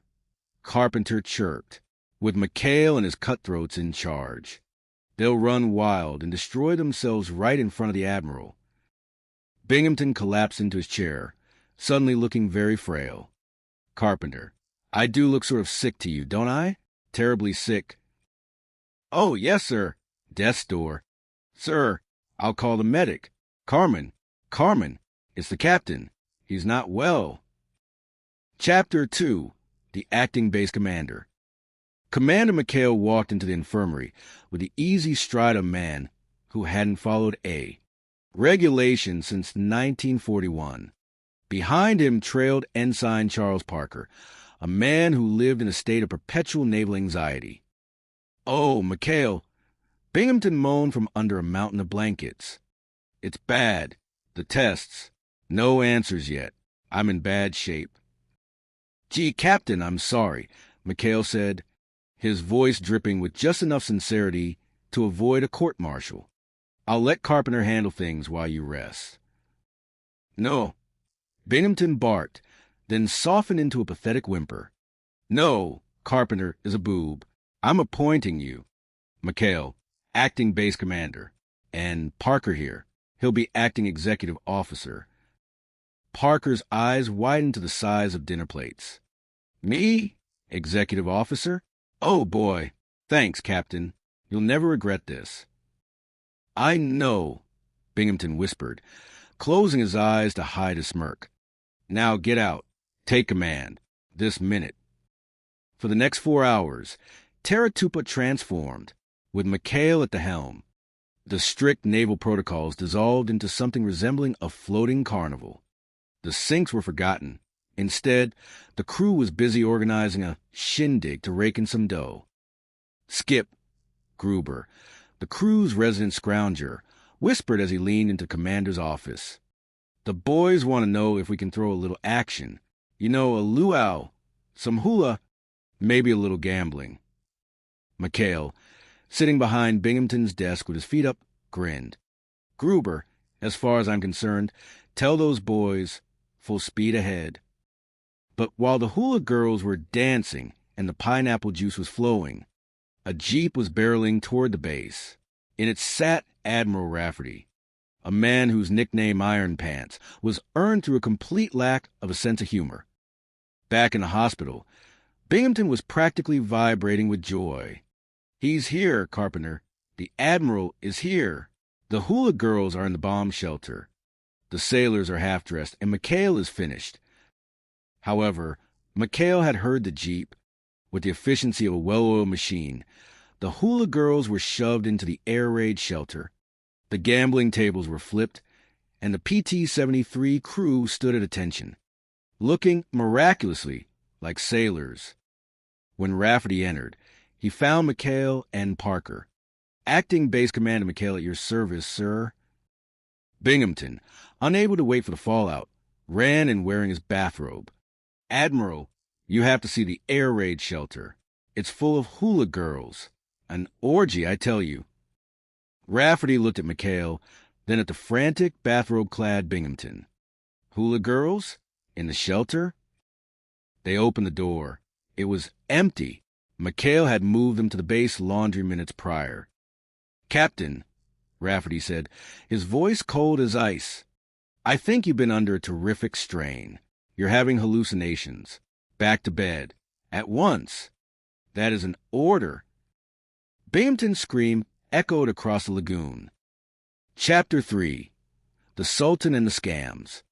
Carpenter chirped, with McHale and his cutthroats in charge. They'll run wild and destroy themselves right in front of the Admiral. Binghamton collapsed into his chair, suddenly looking very frail. Carpenter, I do look sort of sick to you, don't I? Terribly sick. Oh, yes, sir. Death's door. Sir, I'll call the medic. Carmen, it's the captain. He's not well. Chapter 2. The Acting Base Commander. Commander McHale walked into the infirmary with the easy stride of a man who hadn't followed A. regulation since 1941. Behind him trailed Ensign Charles Parker, a man who lived in a state of perpetual naval anxiety. Oh, McHale. Binghamton moaned from under a mountain of blankets. It's bad. The tests. No answers yet. I'm in bad shape. Gee, Captain, I'm sorry, McHale said, his voice dripping with just enough sincerity to avoid a court-martial. I'll let Carpenter handle things while you rest. No. Binghamton barked, then softened into a pathetic whimper. No, Carpenter is a boob. I'm appointing you. McHale, acting base commander. And Parker here. He'll be acting executive officer. Parker's eyes widened to the size of dinner plates. Me? Executive officer? Oh, boy. Thanks, Captain. You'll never regret this. I know, Binghamton whispered, closing his eyes to hide a smirk. Now get out. Take command. This minute. For the next 4 hours, Taratupa transformed, with McHale at the helm. The strict naval protocols dissolved into something resembling a floating carnival. The sinks were forgotten. Instead, the crew was busy organizing a shindig to rake in some dough. Skip, Gruber, the crew's resident scrounger, whispered as he leaned into Commander's office. The boys want to know if we can throw a little action. You know, a luau, some hula, maybe a little gambling. McHale, sitting behind Binghamton's desk with his feet up, grinned. Gruber, as far as I'm concerned, tell those boys, full speed ahead. But while the hula girls were dancing and the pineapple juice was flowing, a jeep was barreling toward the base. In it sat Admiral Rafferty, a man whose nickname Iron Pants was earned through a complete lack of a sense of humor. Back in the hospital, Binghamton was practically vibrating with joy. He's here, Carpenter. The Admiral is here. The hula girls are in the bomb shelter. The sailors are half-dressed, and McHale is finished. However, McHale had heard the jeep. With the efficiency of a well-oiled machine, the hula girls were shoved into the air raid shelter. The gambling tables were flipped, and the PT-73 crew stood at attention, looking miraculously like sailors. When Rafferty entered, he found McHale and Parker. Acting Base Commander McHale at your service, sir. Binghamton, unable to wait for the fallout, ran in wearing his bathrobe. Admiral, you have to see the air raid shelter. It's full of hula girls. An orgy, I tell you. Rafferty looked at McHale, then at the frantic, bathrobe-clad Binghamton. Hula girls? In the shelter? They opened the door. It was empty. McHale had moved them to the base laundry minutes prior. Captain, Rafferty said, his voice cold as ice, I think you've been under a terrific strain. You're having hallucinations. Back to bed. At once. That is an order. Binghamton's scream echoed across the lagoon. Chapter 3. The Sultan and the Scams.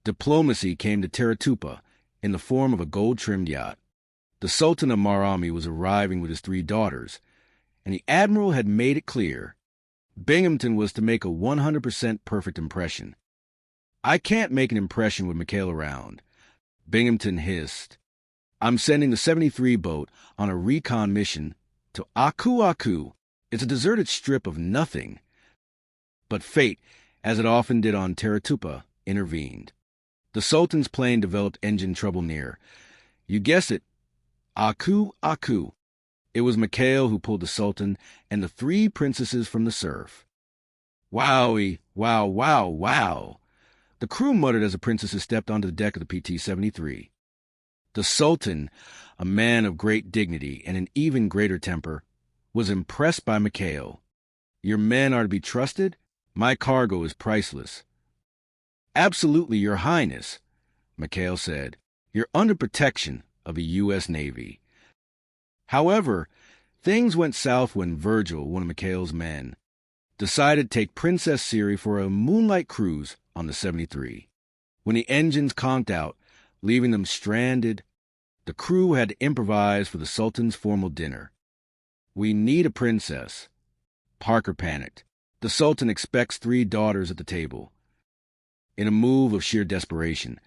Diplomacy came to Taratupa in the form of a gold-trimmed yacht. The Sultan of Marami was arriving with his 3 daughters, and the Admiral had made it clear Binghamton was to make a 100% perfect impression. "I can't make an impression with Mikhail around," Binghamton hissed. "I'm sending the 73 boat on a recon mission to Aku Aku. It's a deserted strip of nothing." But fate, as it often did on Teratupa, intervened. The Sultan's plane developed engine trouble near. You guessed it, Aku Aku. It was Mikhail who pulled the Sultan and the 3 princesses from the surf. Wowie, wow, wow, wow. The crew muttered as the princesses stepped onto the deck of the PT-73. The Sultan, a man of great dignity and an even greater temper, was impressed by Mikhail. "Your men are to be trusted? My cargo is priceless." "Absolutely, Your Highness," Mikhail said. "You're under protection of the U.S. Navy." However, things went south when Virgil, one of Mikhail's men, decided to take Princess Siri for a moonlight cruise on the 73. When the engines conked out, leaving them stranded, the crew had to improvise for the Sultan's formal dinner. "We need a princess." Parker panicked. The Sultan expects 3 daughters at the table. In a move of sheer desperation,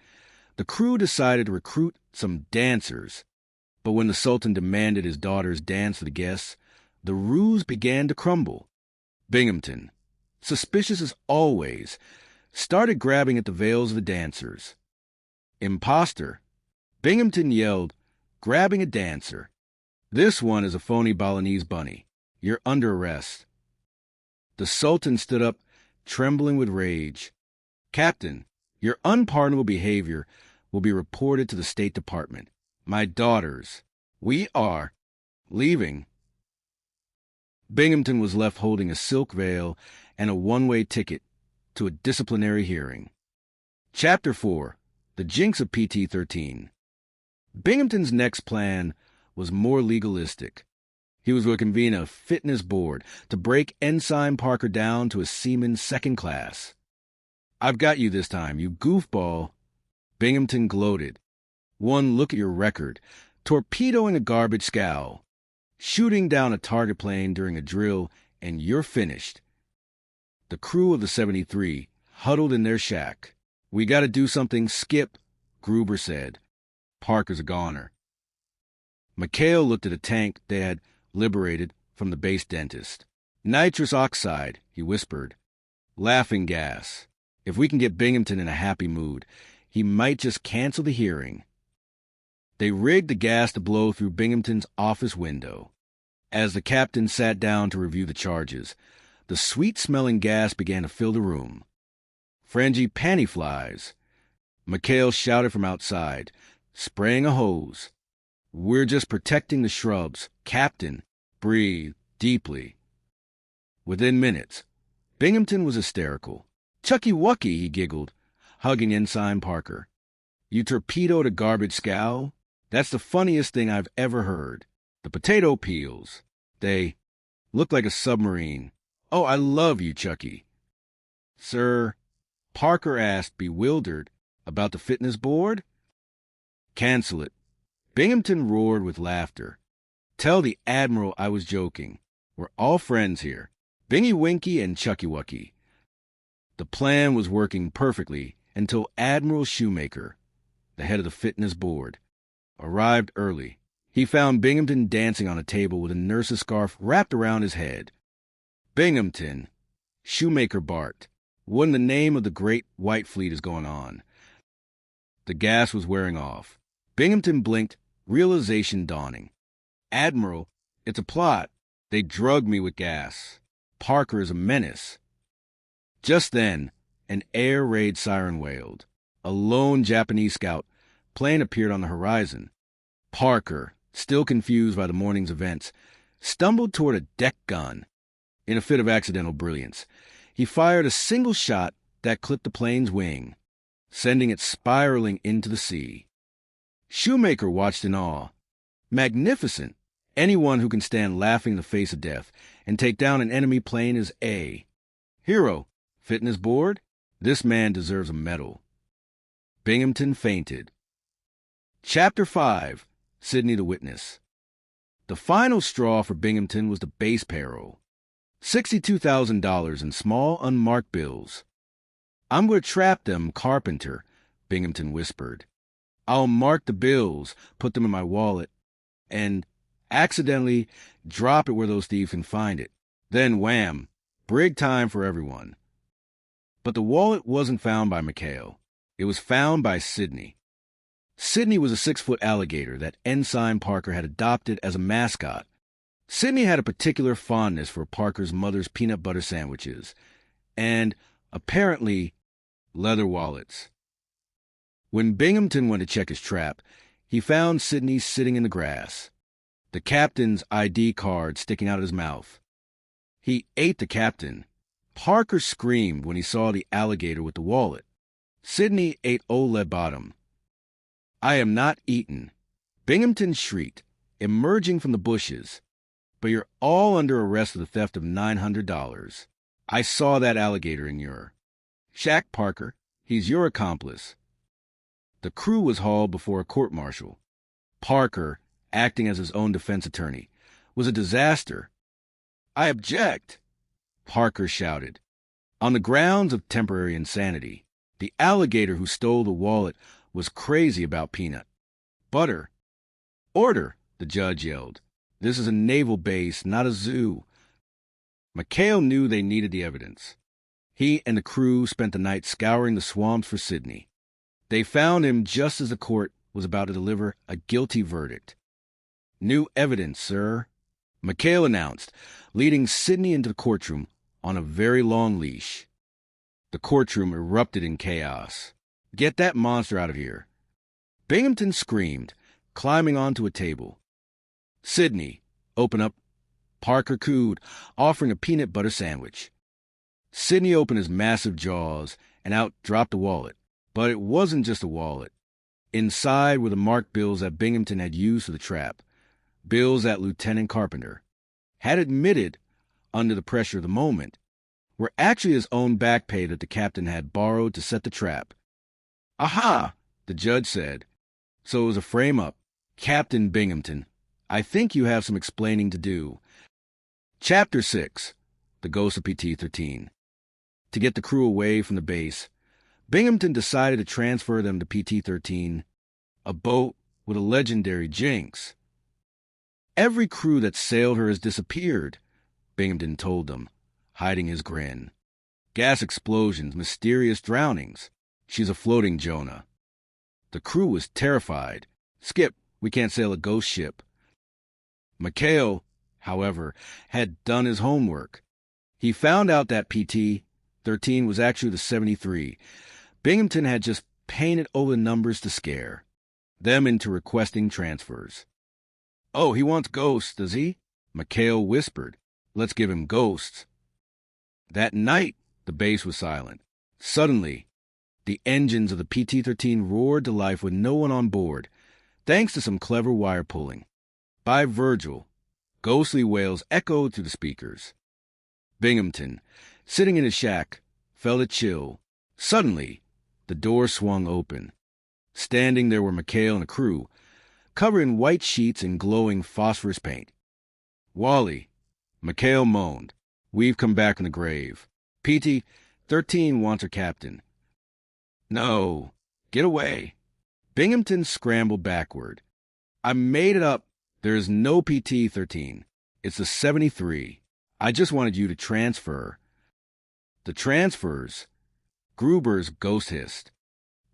the crew decided to recruit some dancers, but when the Sultan demanded his daughters dance for the guests, the ruse began to crumble. Binghamton, suspicious as always, started grabbing at the veils of the dancers. "Imposter!" Binghamton yelled, grabbing a dancer. "This one is a phony Balinese bunny. You're under arrest." The Sultan stood up, trembling with rage. "Captain, your unpardonable behavior will be reported to the State Department. My daughters, we are leaving." Binghamton was left holding a silk veil and a one-way ticket to a disciplinary hearing. Chapter 4. The Jinx of PT-13. Binghamton's next plan was more legalistic. He was going to convene a fitness board to break Ensign Parker down to a seaman second class. "I've got you this time, you goofball." Binghamton gloated. "One look at your record. Torpedoing a garbage scow, shooting down a target plane during a drill, and you're finished." The crew of the 73 huddled in their shack. "We got to do something, Skip," Gruber said. "Parker's a goner." Mikhail looked at a tank they had liberated from the base dentist. "Nitrous oxide," he whispered. "Laughing gas. If we can get Binghamton in a happy mood, he might just cancel the hearing." They rigged the gas to blow through Binghamton's office window. As the captain sat down to review the charges, the sweet-smelling gas began to fill the room. "Frangie panty flies," Mikhail shouted from outside, spraying a hose. "We're just protecting the shrubs. Captain, breathe deeply." Within minutes, Binghamton was hysterical. "Chucky Wucky," he giggled, hugging Ensign Parker. "You torpedoed a garbage scow? That's the funniest thing I've ever heard. The potato peels. They look like a submarine. Oh, I love you, Chucky." "Sir," Parker asked, bewildered, "about the fitness board?" "Cancel it." Binghamton roared with laughter. "Tell the Admiral I was joking. We're all friends here. Bingy Winky and Chucky Wucky." The plan was working perfectly until Admiral Shoemaker, the head of the fitness board, arrived early. He found Binghamton dancing on a table with a nurse's scarf wrapped around his head. "Binghamton," Shoemaker barked, "what in the name of the Great White Fleet is going on?" The gas was wearing off. Binghamton blinked, realization dawning. "Admiral, it's a plot. They drugged me with gas. Parker is a menace." Just then, an air raid siren wailed. A lone Japanese scout plane appeared on the horizon. Parker, still confused by the morning's events, stumbled toward a deck gun. In a fit of accidental brilliance, he fired a single shot that clipped the plane's wing, sending it spiraling into the sea. Shoemaker watched in awe. Magnificent! Anyone who can stand laughing in the face of death and take down an enemy plane is A. Hero. Fitness board? This man deserves a medal. Binghamton fainted. Chapter 5. Sidney the witness. The final straw for Binghamton was the base payroll. $62,000 in small, unmarked bills. "I'm going to trap them, Carpenter," Binghamton whispered. "I'll mark the bills, put them in my wallet, and accidentally drop it where those thieves can find it. Then wham, brig time for everyone." But the wallet wasn't found by McHale. It was found by Sidney. Sidney was a 6-foot alligator that Ensign Parker had adopted as a mascot. Sidney had a particular fondness for Parker's mother's peanut butter sandwiches and, apparently, leather wallets. When Binghamton went to check his trap, he found Sidney sitting in the grass, the captain's ID card sticking out of his mouth. He ate the captain. Parker screamed when he saw the alligator with the wallet. Sidney ate Old Lead Bottom. "I am not eaten," Binghamton shrieked, emerging from the bushes. "But you're all under arrest for the theft of $900. I saw that alligator in your... Shack Parker, he's your accomplice." The crew was hauled before a court-martial. Parker, acting as his own defense attorney, was a disaster. "I object," Parker shouted. On the grounds of temporary insanity, the alligator who stole the wallet was crazy about peanut butter. "Order," the judge yelled. "This is a naval base, not a zoo." McHale knew they needed the evidence. He and the crew spent the night scouring the swamps for Sidney. They found him just as the court was about to deliver a guilty verdict. "New evidence, sir," McHale announced, leading Sidney into the courtroom on a very long leash. The courtroom erupted in chaos. "Get that monster out of here," Binghamton screamed, climbing onto a table. "Sidney, open up." Parker cooed, offering a peanut butter sandwich. Sidney opened his massive jaws, and out dropped the wallet. But it wasn't just a wallet. Inside were the marked bills that Binghamton had used for the trap, bills that Lieutenant Carpenter had admitted, under the pressure of the moment, were actually his own back pay that the captain had borrowed to set the trap. "Aha!" the judge said. "So it was a frame-up. Captain Binghamton, I think you have some explaining to do." Chapter 6, The Ghost of PT-13. To get the crew away from the base, Binghamton decided to transfer them to PT-13, a boat with a legendary jinx. "Every crew that sailed her has disappeared," Binghamton told them, hiding his grin. "Gas explosions, mysterious drownings. She's a floating Jonah." The crew was terrified. "Skip, we can't sail a ghost ship." McHale, however, had done his homework. He found out that PT-13 was actually the 73. Binghamton had just painted over the numbers to scare them into requesting transfers. "Oh, he wants ghosts, does he?" McHale whispered. "Let's give him ghosts." That night, the base was silent. Suddenly, the engines of the PT-13 roared to life with no one on board, thanks to some clever wire pulling. By Virgil, ghostly wails echoed through the speakers. Binghamton, sitting in his shack, felt a chill. Suddenly, the door swung open. Standing there were McHale and a crew, covered in white sheets and glowing phosphorus paint. "Wally," McHale moaned, "we've come back from the grave. PT-13 wants her captain." "No, get away." Binghamton scrambled backward. "I made it up. There is no PT-13. It's the 73. I just wanted you to transfer." "The transfers?" Gruber's ghost hissed.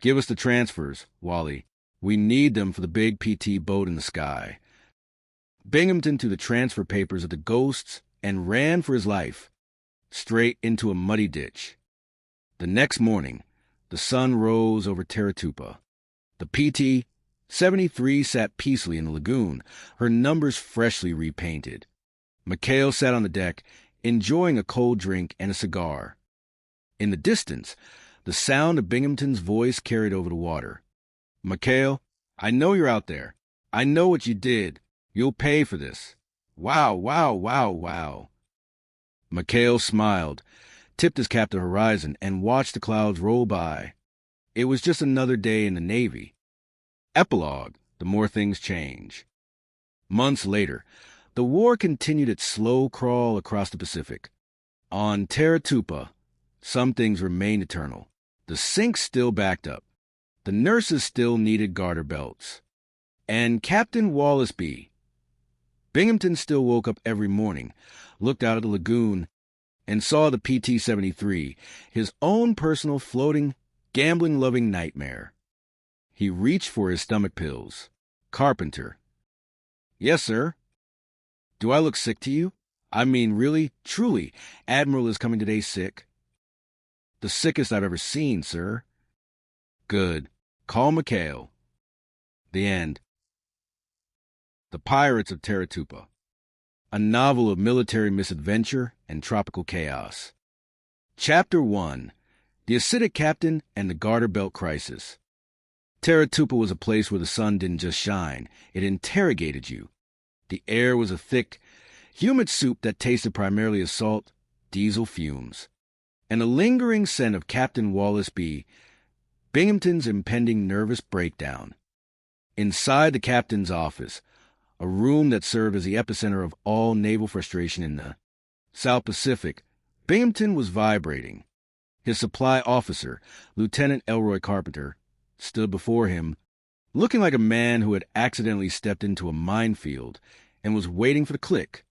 "Give us the transfers, Wally. We need them for the big PT boat in the sky." Binghamton threw the transfer papers at the ghosts and ran for his life, straight into a muddy ditch. The next morning, the sun rose over Teratupa. The PT-73 sat peacefully in the lagoon, her numbers freshly repainted. McHale sat on the deck, enjoying a cold drink and a cigar. In the distance, the sound of Binghamton's voice carried over the water. "McHale, I know you're out there. I know what you did. You'll pay for this. Wow, wow, wow, wow." McHale smiled, tipped his cap to the horizon, and watched the clouds roll by. It was just another day in the Navy. Epilogue, the more things change. Months later, the war continued its slow crawl across the Pacific. On Teratupa, some things remained eternal. The sinks still backed up. The nurses still needed garter belts. And Captain Wallisby. Binghamton still woke up every morning, looked out at the lagoon, and saw the PT-73, his own personal floating, gambling-loving nightmare. He reached for his stomach pills. Carpenter. Yes, sir. Do I look sick to you? I mean, really, truly, Admiral is coming today sick. The sickest I've ever seen, sir. Good. Call McHale. The end. The Pirates of Teratupa. A novel of military misadventure and tropical chaos. Chapter 1. The Acidic Captain and the Garter Belt Crisis. Teratupa was a place where the sun didn't just shine, it interrogated you. The air was a thick, humid soup that tasted primarily of salt, diesel fumes, and a lingering scent of Captain Wallisby, Binghamton's impending nervous breakdown. Inside the captain's office, a room that served as the epicenter of all naval frustration in the South Pacific, Binghamton was vibrating. His supply officer, Lieutenant Elroy Carpenter, stood before him, looking like a man who had accidentally stepped into a minefield and was waiting for the click.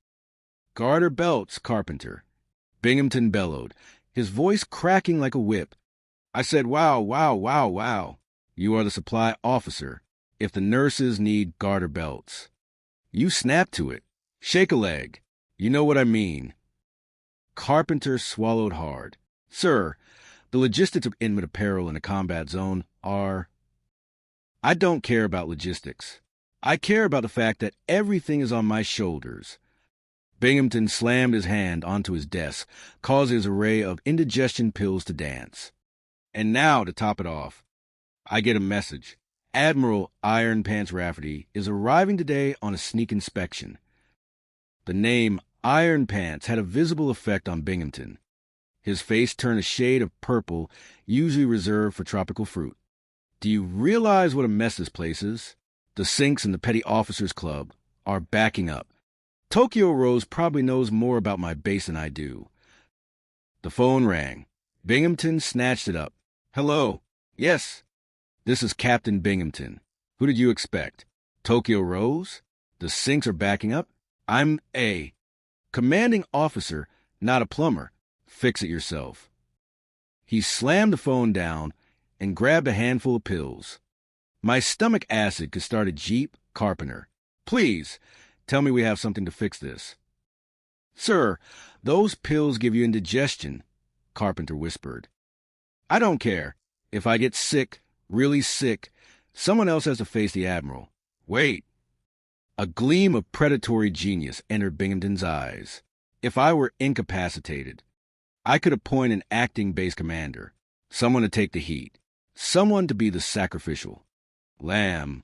Garter belts, Carpenter. Binghamton bellowed, his voice cracking like a whip. I said, wow, wow, wow, wow. You are the supply officer. If the nurses need garter belts. You snap to it. Shake a leg. You know what I mean. Carpenter swallowed hard. Sir, the logistics of inmate apparel in a combat zone are... I don't care about logistics. I care about the fact that everything is on my shoulders. Binghamton slammed his hand onto his desk, causing his array of indigestion pills to dance. And now, to top it off, I get a message. Admiral Iron Pants Rafferty is arriving today on a sneak inspection. The name Iron Pants had a visible effect on Binghamton. His face turned a shade of purple, usually reserved for tropical fruit. Do you realize what a mess this place is? The sinks and the Petty Officers Club are backing up. Tokyo Rose probably knows more about my base than I do. The phone rang. Binghamton snatched it up. Hello. Yes. This is Captain Binghamton. Who did you expect? Tokyo Rose? The sinks are backing up? I'm a commanding officer, not a plumber. Fix it yourself. He slammed the phone down and grabbed a handful of pills. My stomach acid could start a Jeep, Carpenter. Please, tell me we have something to fix this. Sir, those pills give you indigestion, Carpenter whispered. I don't care. If I get sick, really sick, someone else has to face the Admiral. Wait. A gleam of predatory genius entered Binghamton's eyes. If I were incapacitated, I could appoint an acting base commander, someone to take the heat, someone to be the sacrificial. Lamb.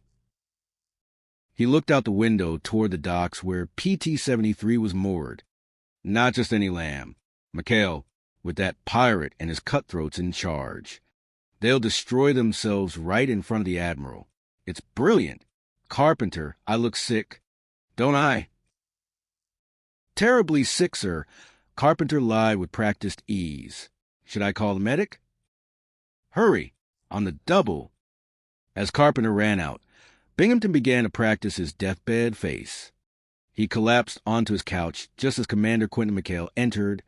He looked out the window toward the docks where PT-73 was moored. Not just any lamb. McHale, with that pirate and his cutthroats in charge. They'll destroy themselves right in front of the Admiral. It's brilliant. Carpenter, I look sick. Don't I? Terribly sick, sir. Carpenter lied with practiced ease. Should I call the medic? Hurry. On the double. As Carpenter ran out, Binghamton began to practice his deathbed face. He collapsed onto his couch just as Commander Quentin McHale entered,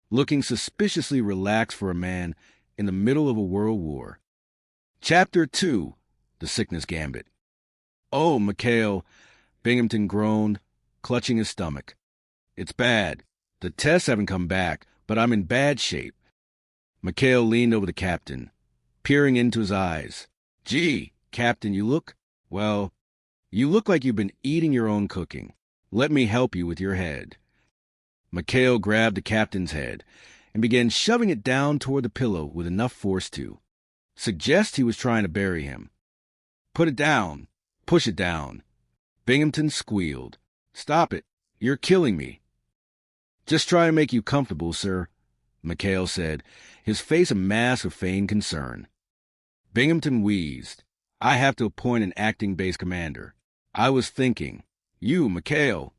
looking suspiciously relaxed for a man in the middle of a world war. Chapter 2. The Sickness Gambit. Oh, McHale, Binghamton groaned, clutching his stomach. It's bad. The tests haven't come back, but I'm in bad shape. McHale leaned over the captain, peering into his eyes. Gee, Captain, you look like you've been eating your own cooking. Let me help you with your head. McHale grabbed the captain's head and began shoving it down toward the pillow with enough force to suggest he was trying to bury him. Put it down. Push it down. Binghamton squealed. Stop it. You're killing me. Just try and make you comfortable, sir, McHale said, his face a mask of feigned concern. Binghamton wheezed. I have to appoint an acting base commander. I was thinking, you, McHale.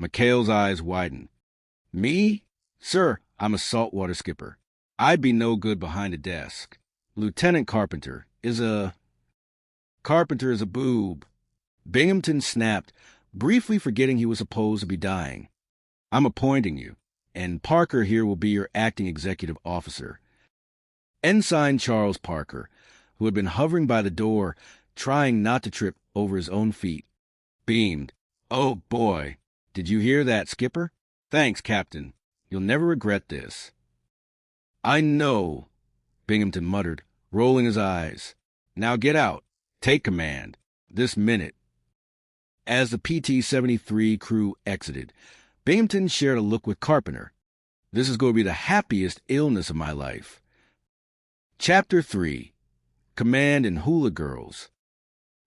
McHale's eyes widened. Me? Sir, I'm a saltwater skipper. I'd be no good behind a desk. Lieutenant Carpenter is a boob. Binghamton snapped, briefly forgetting he was supposed to be dying. I'm appointing you, and Parker here will be your acting executive officer. Ensign Charles Parker, who had been hovering by the door, trying not to trip over his own feet, beamed. Oh, boy. Did you hear that, Skipper? Thanks, Captain. You'll never regret this. I know, Binghamton muttered, rolling his eyes. Now get out. Take command. This minute. As the PT-73 crew exited, Binghamton shared a look with Carpenter. This is going to be the happiest illness of my life. Chapter 3. Command and Hula Girls.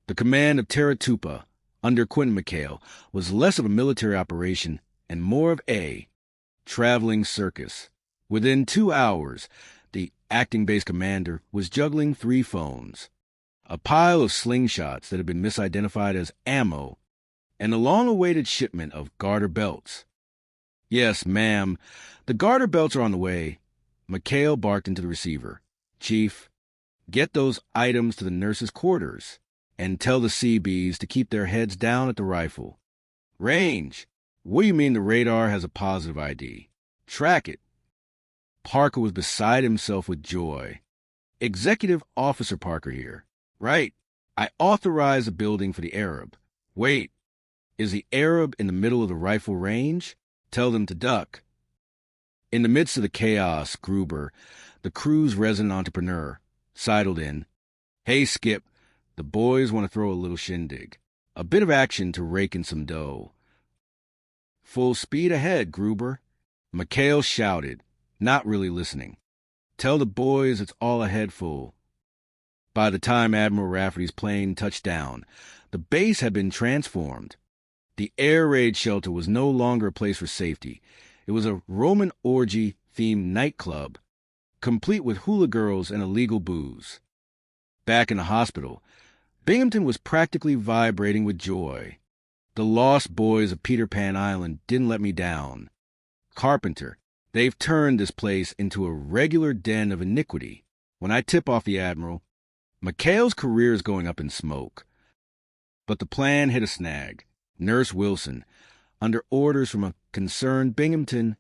The command of Taratupa, under Quentin McHale, was less of a military operation and more of a traveling circus. Within 2 hours, the acting base commander was juggling 3 phones, a pile of slingshots that had been misidentified as ammo, and a long-awaited shipment of garter belts. Yes, ma'am, the garter belts are on the way. McHale barked into the receiver. Chief, get those items to the nurses' quarters, and tell the CBs to keep their heads down at the rifle. Range. What do you mean the radar has a positive ID? Track it. Parker was beside himself with joy. Executive Officer Parker here. Right. I authorize a building for the Arab. Wait. Is the Arab in the middle of the rifle range? Tell them to duck. In the midst of the chaos, Gruber, the crew's resident entrepreneur, sidled in. Hey, Skip, the boys want to throw a little shindig. A bit of action to rake in some dough. Full speed ahead, Gruber. McHale shouted, not really listening. Tell the boys it's all ahead full. By the time Admiral Rafferty's plane touched down, the base had been transformed. The air raid shelter was no longer a place for safety. It was a Roman orgy-themed nightclub, complete with hula girls and illegal booze. Back in the hospital, Binghamton was practically vibrating with joy. The lost boys of Peter Pan Island didn't let me down. Carpenter, they've turned this place into a regular den of iniquity. When I tip off the Admiral, McHale's career is going up in smoke. But the plan hit a snag. Nurse Wilson, under orders from a concerned Binghamton,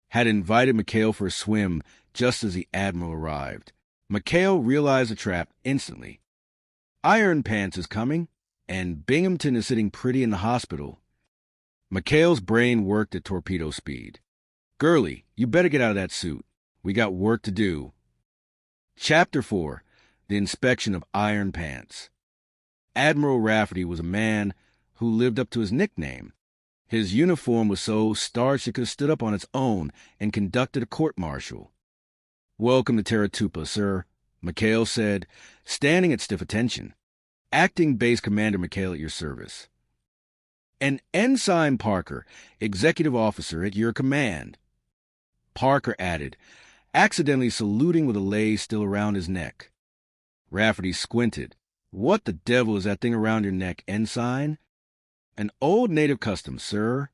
had invited McHale for a swim just as the Admiral arrived. McHale realized the trap instantly. Iron Pants is coming, and Binghamton is sitting pretty in the hospital. McHale's brain worked at torpedo speed. Gurley, you better get out of that suit. We got work to do. Chapter 4. The Inspection of Iron Pants. Admiral Rafferty was a man who lived up to his nickname. His uniform was so starched it could have stood up on its own and conducted a court-martial. Welcome to Taratupa, sir, McHale said, standing at stiff attention. Acting Base Commander McHale at your service. And Ensign Parker, Executive Officer at your command. Parker added, accidentally saluting with a lei still around his neck. Rafferty squinted. What the devil is that thing around your neck, Ensign? An old native custom, sir.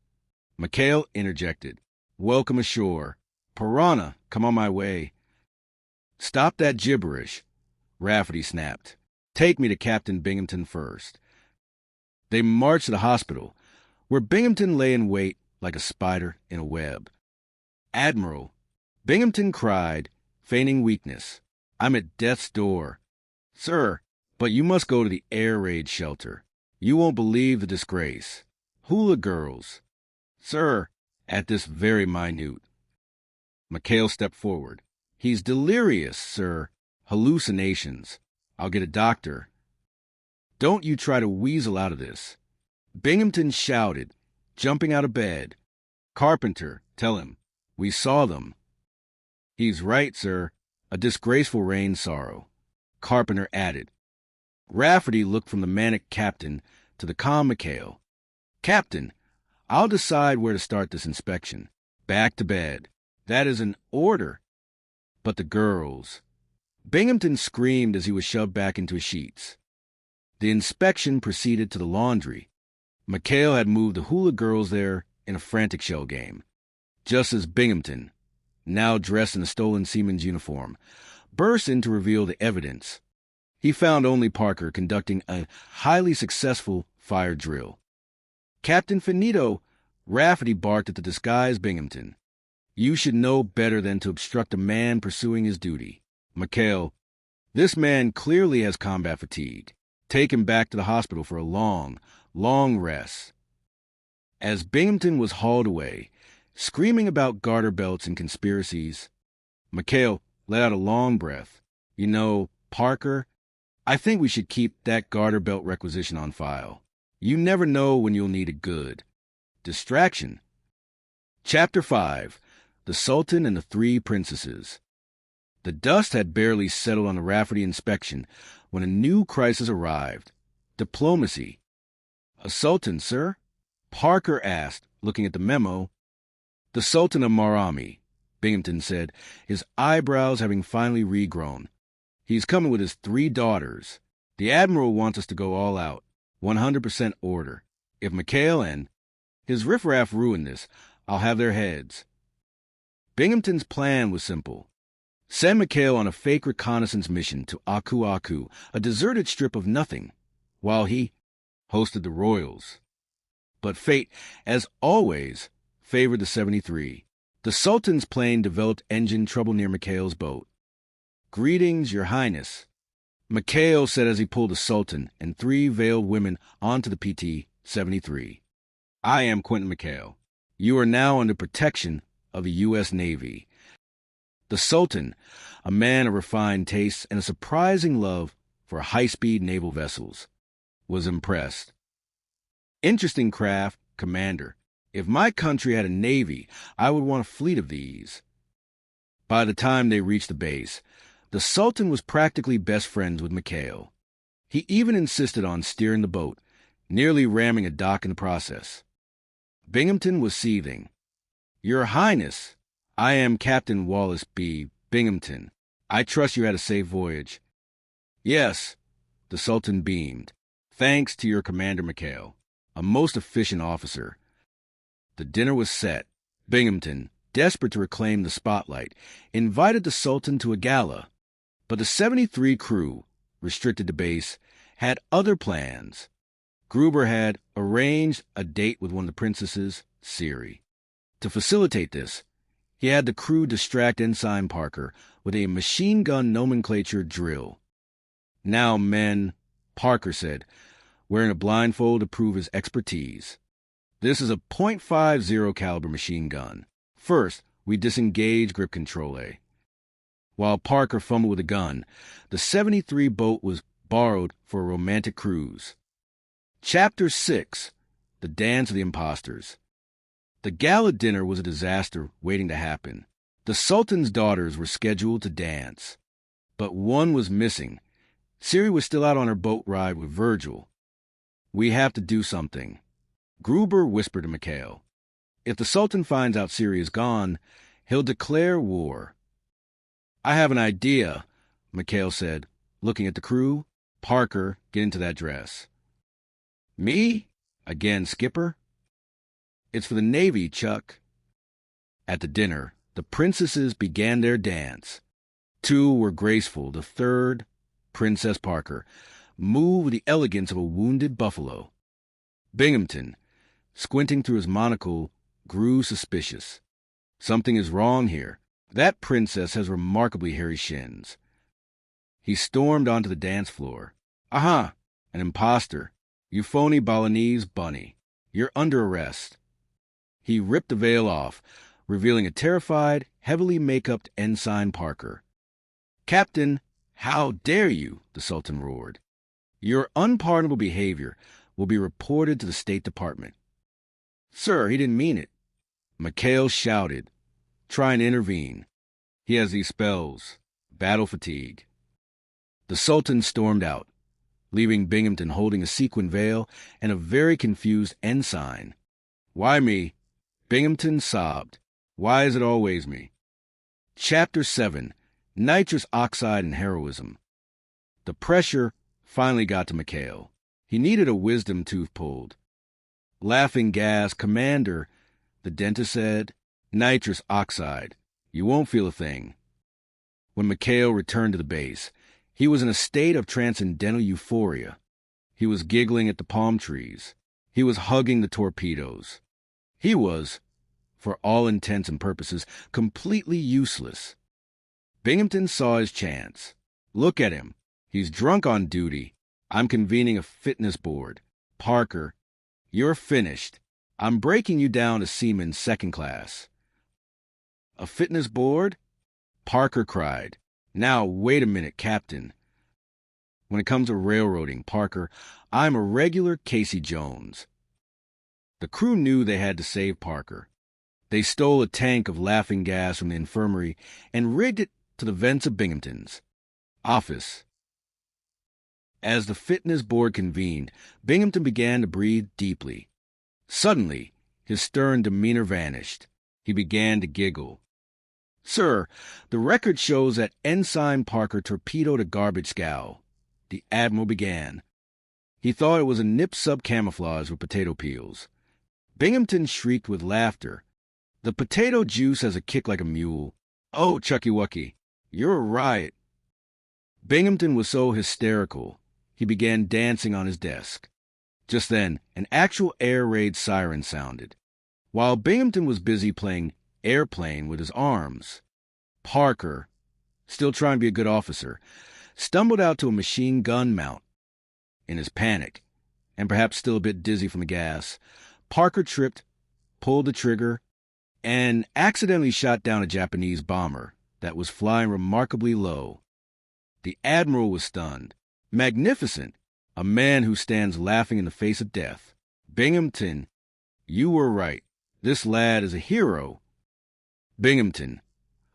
McHale interjected. Welcome ashore. Piranha, come on my way. Stop that gibberish, Rafferty snapped. Take me to Captain Binghamton first. They marched to the hospital, where Binghamton lay in wait like a spider in a web. Admiral, Binghamton cried, feigning weakness. I'm at death's door. Sir, but you must go to the air raid shelter. You won't believe the disgrace. Hula girls. Sir, at this very minute. McHale stepped forward. He's delirious, sir. Hallucinations. I'll get a doctor. Don't you try to weasel out of this. Binghamton shouted, jumping out of bed. Carpenter, tell him. We saw them. He's right, sir. A disgraceful rain sorrow. Carpenter added. Rafferty looked from the manic captain to the calm McHale. Captain, I'll decide where to start this inspection. Back to bed. That is an order. But the girls. Binghamton screamed as he was shoved back into his sheets. The inspection proceeded to the laundry. McHale had moved the hula girls there in a frantic shell game, just as Binghamton, now dressed in a stolen seaman's uniform, burst in to reveal the evidence. He found only Parker conducting a highly successful fire drill. Captain Finito, Rafferty barked at the disguised Binghamton. You should know better than to obstruct a man pursuing his duty. McHale, this man clearly has combat fatigue. Take him back to the hospital for a long, long rest. As Binghamton was hauled away, screaming about garter belts and conspiracies, McHale let out a long breath. You know, Parker, I think we should keep that garter belt requisition on file. You never know when you'll need it good. Distraction. Chapter 5. The Sultan and the Three Princesses. The dust had barely settled on the Rafferty inspection when a new crisis arrived. Diplomacy. A sultan, sir? Parker asked, looking at the memo. The Sultan of Marami, Binghamton said, his eyebrows having finally regrown. He's coming with his 3 daughters. The Admiral wants us to go all out. 100% order. If McHale and his riffraff ruin this, I'll have their heads. Binghamton's plan was simple. Send McHale on a fake reconnaissance mission to Aku Aku, a deserted strip of nothing, while he hosted the royals. But fate, as always, favored the 73. The Sultan's plane developed engine trouble near McHale's boat. Greetings, Your Highness, McHale said as he pulled the Sultan and 3 veiled women onto the PT-73. I am Quentin McHale. You are now under protection of the U.S. Navy. The Sultan, a man of refined tastes and a surprising love for high-speed naval vessels, was impressed. Interesting craft, Commander. If my country had a navy, I would want a fleet of these. By the time they reached the base, the Sultan was practically best friends with McHale. He even insisted on steering the boat, nearly ramming a dock in the process. Binghamton was seething. Your Highness, I am Captain Wallace B. Binghamton. I trust you had a safe voyage. Yes, the Sultan beamed. Thanks to your Commander McHale, a most efficient officer. The dinner was set. Binghamton, desperate to reclaim the spotlight, invited the Sultan to a gala. But the 73 crew, restricted to base, had other plans. Gruber had arranged a date with one of the princesses, Siri. To facilitate this, he had the crew distract Ensign Parker with a machine gun nomenclature drill. Now, men, Parker said, wearing a blindfold to prove his expertise. This is a .50 caliber machine gun. First, we disengage grip control A. While Parker fumbled with a gun, the 73 boat was borrowed for a romantic cruise. Chapter 6. The Dance of the Impostors. The gala dinner was a disaster waiting to happen. The Sultan's daughters were scheduled to dance, but one was missing. Siri was still out on her boat ride with Virgil. We have to do something. Gruber whispered to McHale. If the Sultan finds out Siri is gone, he'll declare war. I have an idea, McHale said, looking at the crew. Parker, get into that dress. Me? Again, Skipper? It's for the Navy, Chuck. At the dinner, the princesses began their dance. 2 were graceful. The 3rd, Princess Parker, moved with the elegance of a wounded buffalo. Binghamton, squinting through his monocle, grew suspicious. Something is wrong here. That princess has remarkably hairy shins. He stormed onto the dance floor. Aha! An imposter. You phony Balinese bunny. You're under arrest. He ripped the veil off, revealing a terrified, heavily make-upped Ensign Parker. Captain, how dare you? The Sultan roared. Your unpardonable behavior will be reported to the State Department. Sir, he didn't mean it. McHale shouted. Try and intervene. He has these spells. Battle fatigue. The Sultan stormed out, leaving Binghamton holding a sequin veil and a very confused ensign. Why me? Binghamton sobbed. Why is it always me? Chapter 7. Nitrous Oxide and Heroism. The pressure finally got to McHale. He needed a wisdom tooth pulled. Laughing gas, Commander, the dentist said. Nitrous oxide. You won't feel a thing. When McHale returned to the base, he was in a state of transcendental euphoria. He was giggling at the palm trees. He was hugging the torpedoes. He was, for all intents and purposes, completely useless. Binghamton saw his chance. Look at him. He's drunk on duty. I'm convening a fitness board. Parker, you're finished. I'm breaking you down to seaman second class. A fitness board? Parker cried. Now, wait a minute, Captain. When it comes to railroading, Parker, I'm a regular Casey Jones. The crew knew they had to save Parker. They stole a tank of laughing gas from the infirmary and rigged it to the vents of Binghamton's office. As the fitness board convened, Binghamton began to breathe deeply. Suddenly, his stern demeanor vanished. He began to giggle. Sir, the record shows that Ensign Parker torpedoed a garbage scow. The Admiral began. He thought it was a nip sub camouflage with potato peels. Binghamton shrieked with laughter. The potato juice has a kick like a mule. Oh, Chucky Wucky, you're a riot. Binghamton was so hysterical, he began dancing on his desk. Just then, an actual air raid siren sounded. While Binghamton was busy playing airplane with his arms, Parker, still trying to be a good officer, stumbled out to a machine gun mount. In his panic, and perhaps still a bit dizzy from the gas, Parker tripped, pulled the trigger, and accidentally shot down a Japanese bomber that was flying remarkably low. The Admiral was stunned. Magnificent! A man who stands laughing in the face of death. Binghamton, you were right. This lad is a hero. Binghamton,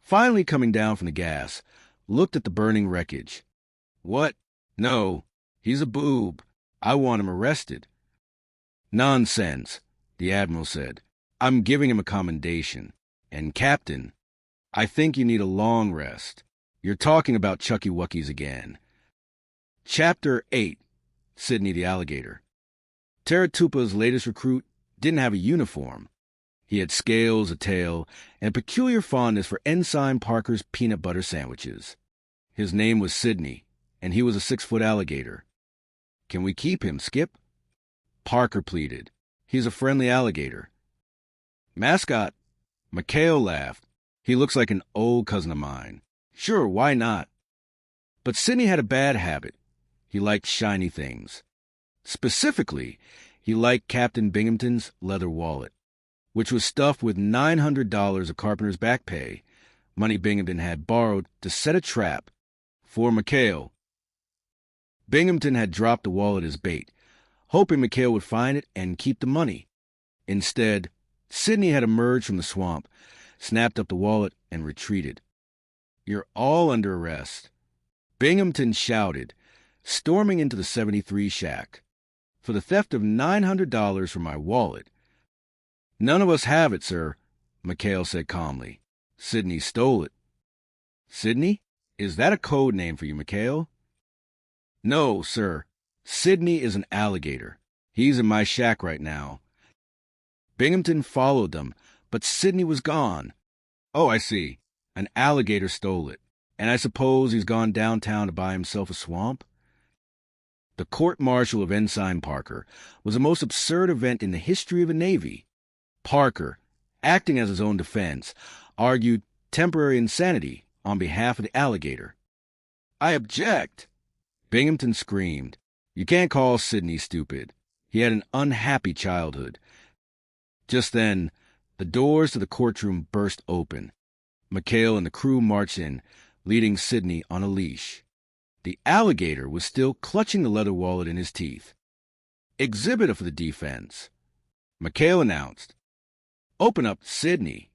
finally coming down from the gas, looked at the burning wreckage. What? No, he's a boob. I want him arrested. Nonsense, the Admiral said. I'm giving him a commendation. And, Captain, I think you need a long rest. You're talking about Chucky Wuckies again. Chapter 8, Sidney the Alligator. Taratupa's latest recruit didn't have a uniform. He had scales, a tail, and a peculiar fondness for Ensign Parker's peanut butter sandwiches. His name was Sidney, and he was a 6-foot alligator. Can we keep him, Skip? Parker pleaded. He's a friendly alligator. Mascot. McHale laughed. He looks like an old cousin of mine. Sure, why not? But Sidney had a bad habit. He liked shiny things. Specifically, he liked Captain Binghamton's leather wallet, which was stuffed with $900 of Carpenter's back pay, money Binghamton had borrowed to set a trap for McHale. Binghamton had dropped the wallet as bait, hoping McHale would find it and keep the money. Instead, Sidney had emerged from the swamp, snapped up the wallet, and retreated. You're all under arrest. Binghamton shouted, storming into the 73 shack, for the theft of $900 from my wallet. None of us have it, sir, McHale said calmly. Sidney stole it. Sidney? Is that a code name for you, McHale? No, sir. Sidney is an alligator. He's in my shack right now. Binghamton followed them, but Sidney was gone. Oh, I see. An alligator stole it. And I suppose he's gone downtown to buy himself a swamp? The court-martial of Ensign Parker was the most absurd event in the history of the Navy. Parker, acting as his own defense, argued temporary insanity on behalf of the alligator. I object! Binghamton screamed. You can't call Sidney stupid. He had an unhappy childhood. Just then, the doors to the courtroom burst open. McHale and the crew marched in, leading Sidney on a leash. The alligator was still clutching the leather wallet in his teeth. Exhibitor for the defense. McHale announced, Open up, Sidney.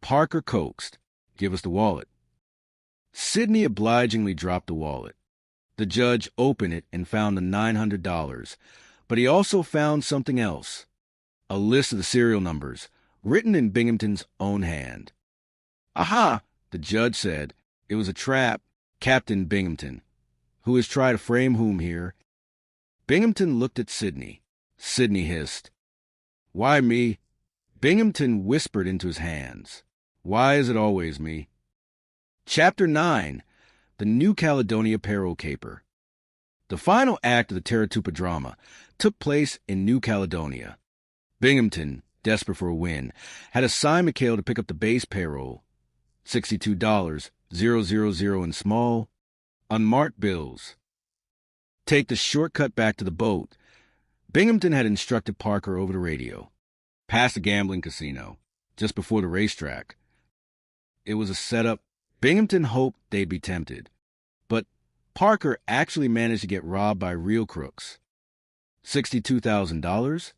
Parker coaxed, Give us the wallet. Sidney obligingly dropped the wallet. The judge opened it and found the $900, but he also found something else. A list of the serial numbers, written in Binghamton's own hand. Aha, the judge said. It was a trap. Captain Binghamton. Who has tried to frame whom here? Binghamton looked at Sidney. Sidney hissed. Why me? Binghamton whispered into his hands. Why is it always me? Chapter 9. The New Caledonia Payroll Caper. The final act of the Taratupa drama took place in New Caledonia. Binghamton, desperate for a win, had assigned McHale to pick up the base payroll, $62,000 in small, unmarked bills. Take the shortcut back to the boat. Binghamton had instructed Parker over the radio. Past the gambling casino, just before the racetrack. It was a setup. Binghamton hoped they'd be tempted. But Parker actually managed to get robbed by real crooks. $62,000?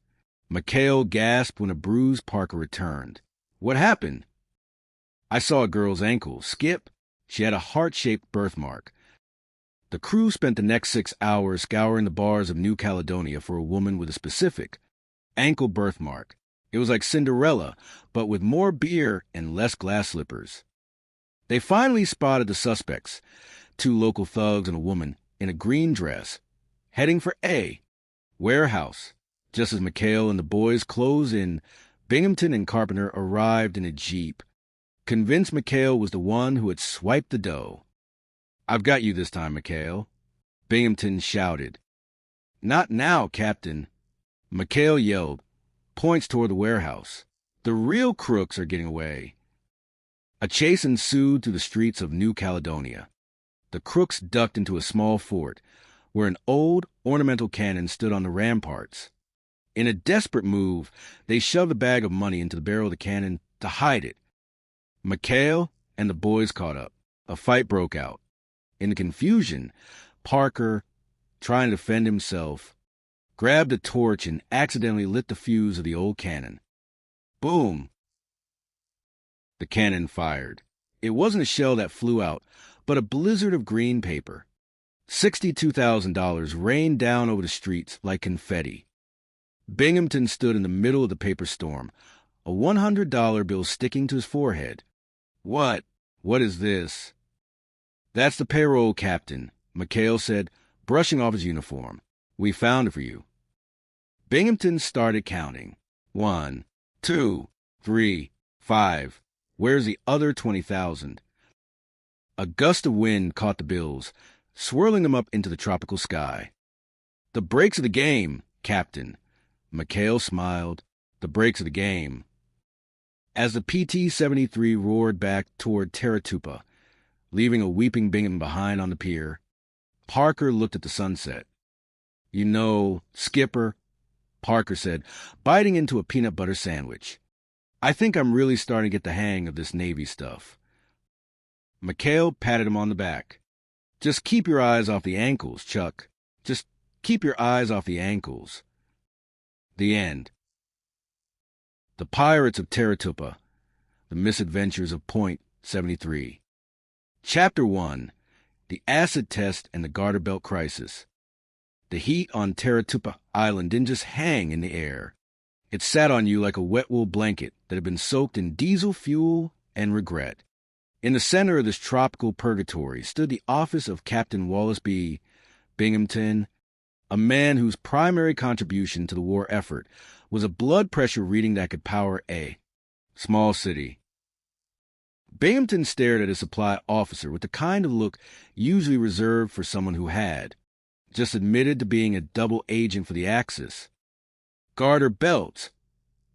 McHale gasped when a bruised Parker returned. What happened? I saw a girl's ankle. Skip. She had a heart-shaped birthmark. The crew spent the next 6 hours scouring the bars of New Caledonia for a woman with a specific ankle birthmark. It was like Cinderella, but with more beer and less glass slippers. They finally spotted the suspects, 2 local thugs and a woman in a green dress, heading for A, warehouse. Just as McHale and the boys closed in, Binghamton and Carpenter arrived in a jeep, convinced McHale was the one who had swiped the dough. I've got you this time, McHale. Binghamton shouted. Not now, Captain. McHale yelled, points toward the warehouse. The real crooks are getting away. A chase ensued through the streets of New Caledonia. The crooks ducked into a small fort, where an old ornamental cannon stood on the ramparts. In a desperate move, they shoved a bag of money into the barrel of the cannon to hide it. McHale and the boys caught up. A fight broke out. In the confusion, Parker, trying to defend himself, grabbed a torch and accidentally lit the fuse of the old cannon. Boom! The cannon fired. It wasn't a shell that flew out, but a blizzard of green paper. $62,000 rained down over the streets like confetti. Binghamton stood in the middle of the paper storm, a $100 bill sticking to his forehead. What? What is this? That's the payroll, Captain, McHale said, brushing off his uniform. We found it for you. Binghamton started counting. 1, 2, 3, 5. Where's the other 20,000? A gust of wind caught the bills, swirling them up into the tropical sky. The breaks of the game, Captain. McHale smiled. The breaks of the game. As the PT-73 roared back toward Taratupa, leaving a weeping Bingham behind on the pier, Parker looked at the sunset. You know, Skipper, Parker said, biting into a peanut butter sandwich. I think I'm really starting to get the hang of this Navy stuff. McHale patted him on the back. Just keep your eyes off the ankles, Chuck. Just keep your eyes off the ankles. The end. The Pirates of Taratupa, The Misadventures of Point 73. Chapter 1. The Acid Test and the Garter Belt Crisis. The heat on Taratupa Island didn't just hang in the air. It sat on you like a wet wool blanket that had been soaked in diesel fuel and regret. In the center of this tropical purgatory stood the office of Captain Wallace B. Binghamton, a man whose primary contribution to the war effort was a blood pressure reading that could power A. Small city. Binghamton stared at his supply officer with the kind of look usually reserved for someone who had just admitted to being a double agent for the Axis. Garter belts,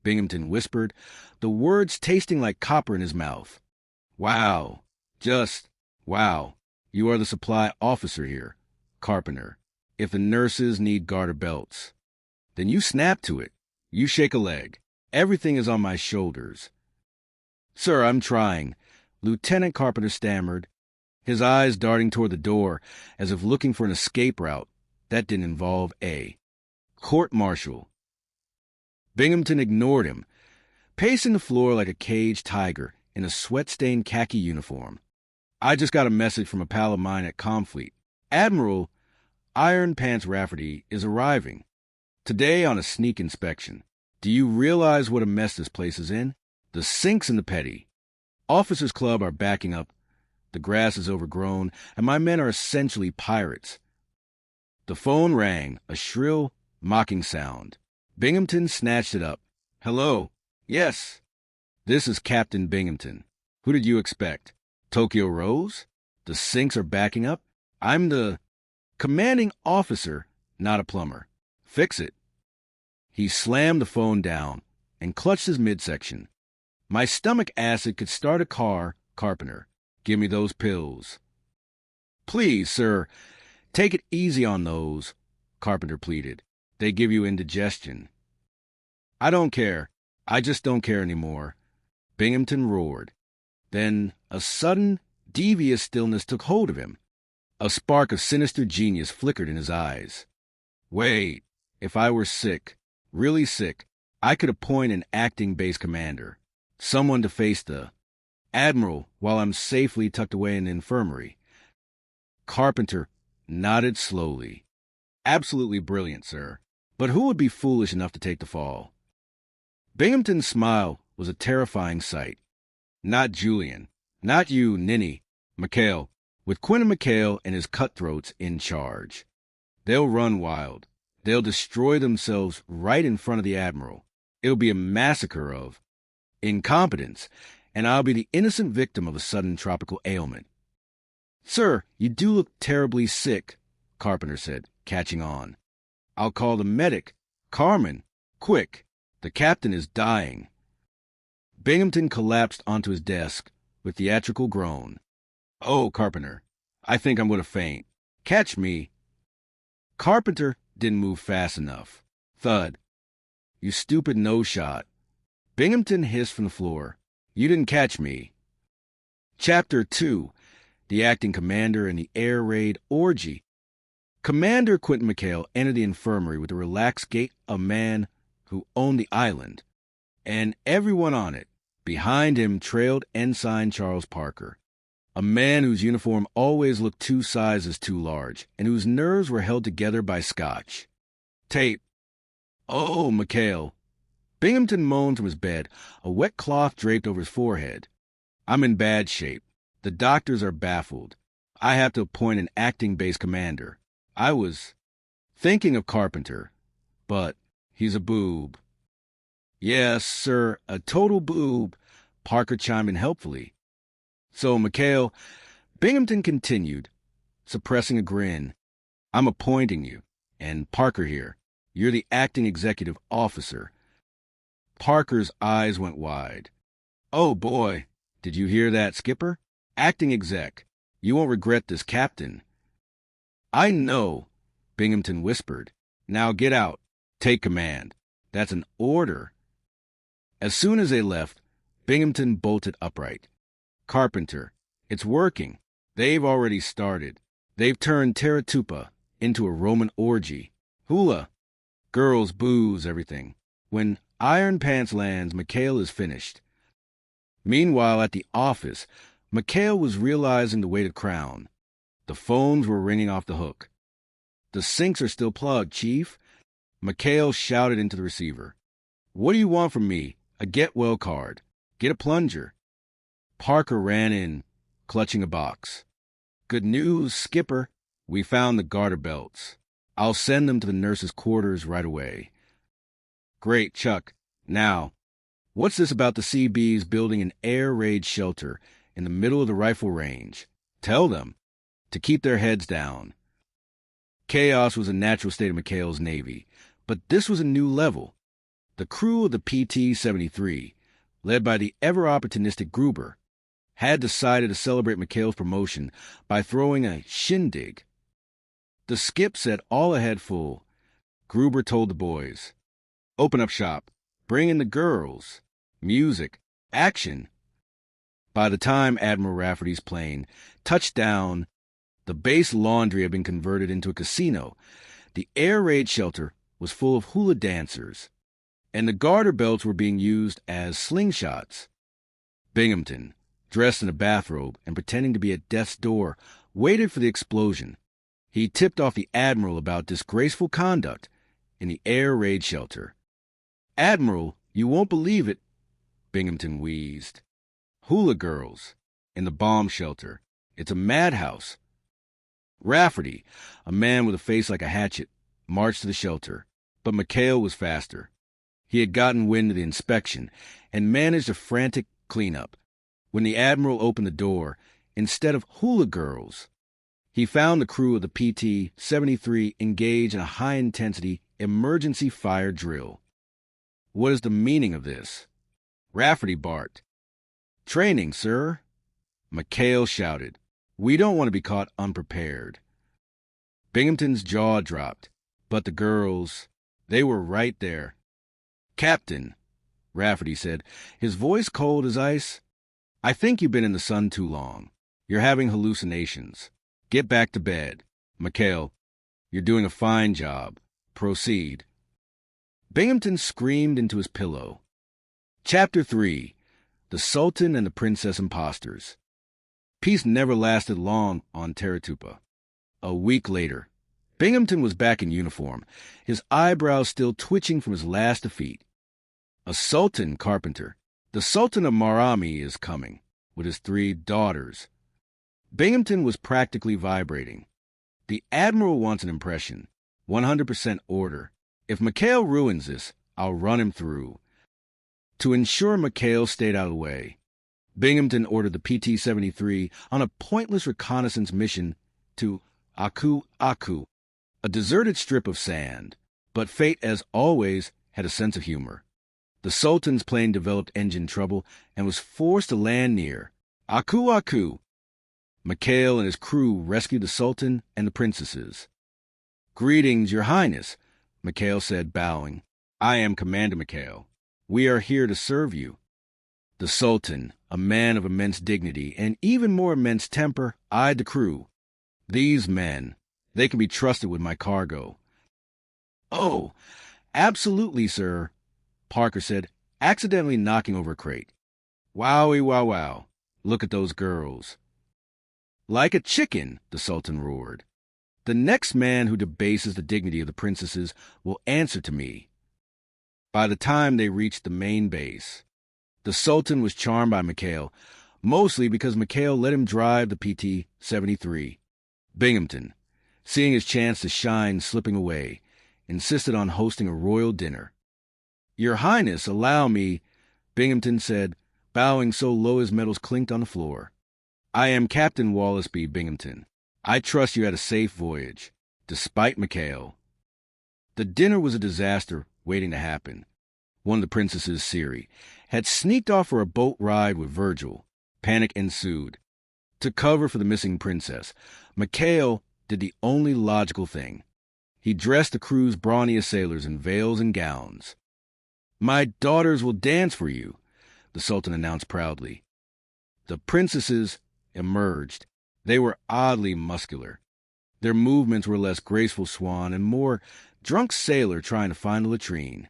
Binghamton whispered, the words tasting like copper in his mouth. Wow. Just wow. You are the supply officer here, Carpenter. If the nurses need garter belts, then you snap to it. You shake a leg. Everything is on my shoulders. Sir, I'm trying. Lieutenant Carpenter stammered, his eyes darting toward the door as if looking for an escape route that didn't involve A. Court-martial. Binghamton ignored him, pacing the floor like a caged tiger in a sweat-stained khaki uniform. I just got a message from a pal of mine at Comfleet. Admiral Iron Pants Rafferty is arriving today on a sneak inspection. Do you realize what a mess this place is in? The sinks in the petty. Officers' Club are backing up. The grass is overgrown, and my men are essentially pirates. The phone rang, a shrill, mocking sound. Binghamton snatched it up. Hello? Yes. This is Captain Binghamton. Who did you expect? Tokyo Rose? The sinks are backing up? I'm the commanding officer, not a plumber. Fix it. He slammed the phone down and clutched his midsection. My stomach acid could start a car, Carpenter. Give me those pills. Please, sir, take it easy on those, Carpenter pleaded. They give you indigestion. I don't care. I just don't care anymore. Binghamton roared. Then a sudden, devious stillness took hold of him. A spark of sinister genius flickered in his eyes. Wait, if I were sick, really sick, I could appoint an acting base commander, someone to face the admiral while I'm safely tucked away in the infirmary. Carpenter nodded slowly. Absolutely brilliant, sir. But who would be foolish enough to take the fall? Binghamton's smile was a terrifying sight. Not Julian. Not you, Ninny. McHale. With Quentin McHale and his cutthroats in charge. They'll run wild. They'll destroy themselves right in front of the admiral. It'll be a massacre of incompetence, and I'll be the innocent victim of a sudden tropical ailment. Sir, you do look terribly sick, Carpenter said, catching on. I'll call the medic. Carmen, quick. The captain is dying. Binghamton collapsed onto his desk with theatrical groan. Oh, Carpenter, I think I'm going to faint. Catch me. Carpenter didn't move fast enough. Thud. You stupid no-shot. Binghamton hissed from the floor. You didn't catch me. Chapter 2. The acting commander and the air raid orgy. Commander Quentin McHale entered the infirmary with the relaxed gait of a man who owned the island, and everyone on it. Behind him trailed Ensign Charles Parker, a man whose uniform always looked 2 sizes too large, and whose nerves were held together by scotch. Tape. Oh, McHale. Binghamton moaned from his bed, a wet cloth draped over his forehead. I'm in bad shape. The doctors are baffled. I have to appoint an acting base commander. I was thinking of Carpenter, but he's a boob. Yes, sir, a total boob, Parker chimed in helpfully. So, McHale, Binghamton continued, suppressing a grin. I'm appointing you, and Parker here. You're the acting executive officer. Parker's eyes went wide. Oh, boy, did you hear that, Skipper? Acting exec. You won't regret this, Captain. I know, Binghamton whispered. Now get out. Take command. That's an order. As soon as they left, Binghamton bolted upright. Carpenter, it's working. They've already started. They've turned Teratupa into a Roman orgy. Hula. Girls, booze, everything. When Iron Pants lands, McHale is finished. Meanwhile, at the office, McHale was realizing the weight of Crown. The phones were ringing off the hook. The sinks are still plugged, Chief. McHale shouted into the receiver. What do you want from me? A get-well card. Get a plunger. Parker ran in, clutching a box. Good news, Skipper. We found the garter belts. I'll send them to the nurses' quarters right away. Great, Chuck. Now, what's this about the CBs building an air raid shelter in the middle of the rifle range? Tell them to keep their heads down. Chaos was a natural state of McHale's Navy, but this was a new level. The crew of the PT-73, led by the ever-opportunistic Gruber, had decided to celebrate McHale's promotion by throwing a shindig. The skip said all ahead full. Gruber told the boys, open up shop, bring in the girls, music, action. By the time Admiral Rafferty's plane touched down, the base laundry had been converted into a casino. The air raid shelter was full of hula dancers, and the garter belts were being used as slingshots. Binghamton, dressed in a bathrobe and pretending to be at death's door, waited for the explosion. He tipped off the Admiral about disgraceful conduct in the air raid shelter. Admiral, you won't believe it, Binghamton wheezed. Hula girls in the bomb shelter. It's a madhouse. Rafferty, a man with a face like a hatchet, marched to the shelter, but McHale was faster. He had gotten wind of the inspection and managed a frantic cleanup. When the Admiral opened the door, instead of hula girls, he found the crew of the PT-73 engaged in a high-intensity emergency fire drill. What is the meaning of this? Rafferty barked. Training, sir. McHale shouted. We don't want to be caught unprepared. Binghamton's jaw dropped, but the girls, they were right there. Captain, Rafferty said, his voice cold as ice, I think you've been in the sun too long. You're having hallucinations. Get back to bed. McHale, you're doing a fine job. Proceed. Binghamton screamed into his pillow. Chapter 3. The Sultan and the Princess Impostors. Peace never lasted long on Teratupa. A week later, Binghamton was back in uniform, his eyebrows still twitching from his last defeat. A Sultan carpenter, the Sultan of Marami, is coming, with his 3 daughters. Binghamton was practically vibrating. The Admiral wants an impression, 100% order. If McHale ruins this, I'll run him through. To ensure McHale stayed out of the way, Binghamton ordered the PT-73 on a pointless reconnaissance mission to Aku Aku, a deserted strip of sand. But fate, as always, had a sense of humor. The Sultan's plane developed engine trouble and was forced to land near Aku Aku. McHale and his crew rescued the Sultan and the princesses. Greetings, Your Highness, McHale said, bowing. I am Commander McHale. We are here to serve you. The Sultan, a man of immense dignity and even more immense temper, eyed the crew. These men, they can be trusted with my cargo. Oh, absolutely, sir, Parker said, accidentally knocking over a crate. Wowie, wow, wow. Look at those girls. Like a chicken, the Sultan roared. The next man who debases the dignity of the princesses will answer to me. By the time they reached the main base, the Sultan was charmed by McHale, mostly because McHale let him drive the PT-73. Binghamton, seeing his chance to shine slipping away, insisted on hosting a royal dinner. Your Highness, allow me, Binghamton said, bowing so low his medals clinked on the floor. I am Captain Wallace B. Binghamton. I trust you had a safe voyage, despite McHale. The dinner was a disaster waiting to happen. One of the princesses, Siri, had sneaked off for a boat ride with Virgil. Panic ensued. To cover for the missing princess, McHale did the only logical thing. He dressed the crew's brawniest sailors in veils and gowns. My daughters will dance for you, the Sultan announced proudly. The princesses emerged. They were oddly muscular. Their movements were less graceful swan and more drunk sailor trying to find a latrine.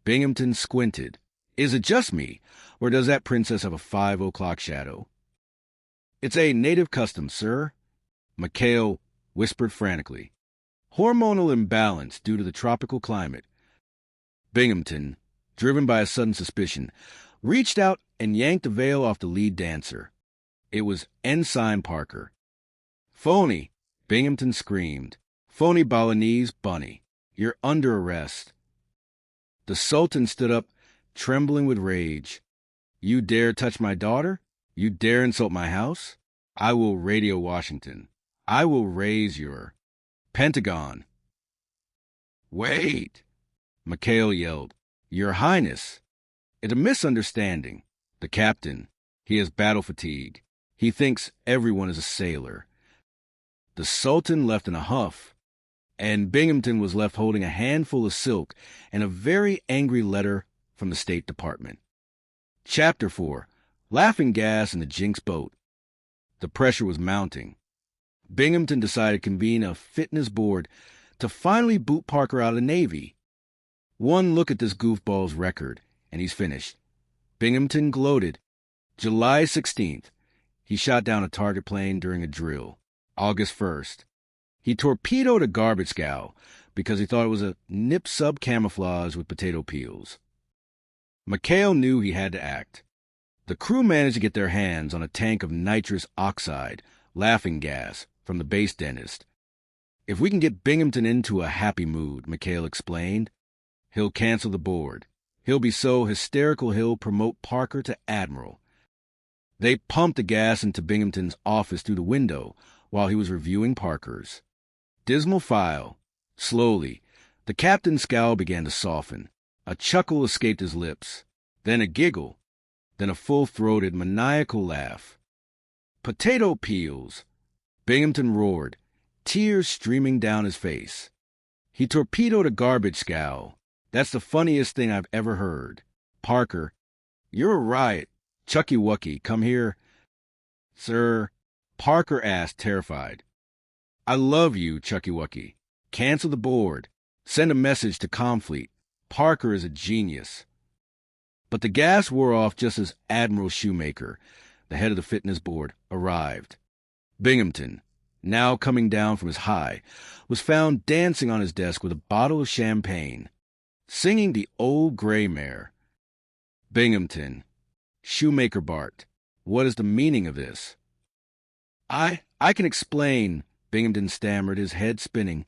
Binghamton squinted. Is it just me, or does that princess have a 5 o'clock shadow? It's a native custom, sir, McHale whispered frantically. Hormonal imbalance due to the tropical climate. Binghamton, driven by a sudden suspicion, reached out and yanked the veil off the lead dancer. It was Ensign Parker. Phony, Binghamton screamed. Phony Balinese bunny. You're under arrest. The Sultan stood up, trembling with rage. You dare touch my daughter? You dare insult my house? I will radio Washington. I will raise your Pentagon. Wait, McHale yelled. Your Highness. It's a misunderstanding. The captain, he has battle fatigue. He thinks everyone is a sailor. The Sultan left in a huff, and Binghamton was left holding a handful of silk and a very angry letter from the State Department. Chapter 4. Laughing Gas in the Jinx Boat. The pressure was mounting. Binghamton decided to convene a fitness board to finally boot Parker out of the Navy. One look at this goofball's record, and he's finished. Binghamton gloated. July 16th, he shot down a target plane during a drill. August 1st, he torpedoed a garbage scow because he thought it was a nip sub camouflage with potato peels. McHale knew he had to act. The crew managed to get their hands on a tank of nitrous oxide, laughing gas, from the base dentist. If we can get Binghamton into a happy mood, McHale explained, he'll cancel the board. He'll be so hysterical he'll promote Parker to admiral. They pumped the gas into Binghamton's office through the window while he was reviewing Parker's. Dismal file. Slowly, the captain's scowl began to soften. A chuckle escaped his lips, then a giggle, then a full-throated, maniacal laugh. Potato peels! Binghamton roared, tears streaming down his face. He torpedoed a garbage scowl. That's the funniest thing I've ever heard. Parker, you're a riot. Chucky Wucky, come here. Sir, Parker asked, terrified. I love you, Chucky Wucky. Cancel the board. Send a message to Comfleet. Parker is a genius. But the gas wore off just as Admiral Shoemaker, the head of the fitness board, arrived. Binghamton, now coming down from his high, was found dancing on his desk with a bottle of champagne, singing the Old Gray Mare. Binghamton, Shoemaker barked, what is the meaning of this? I can explain, Binghamton stammered, his head spinning.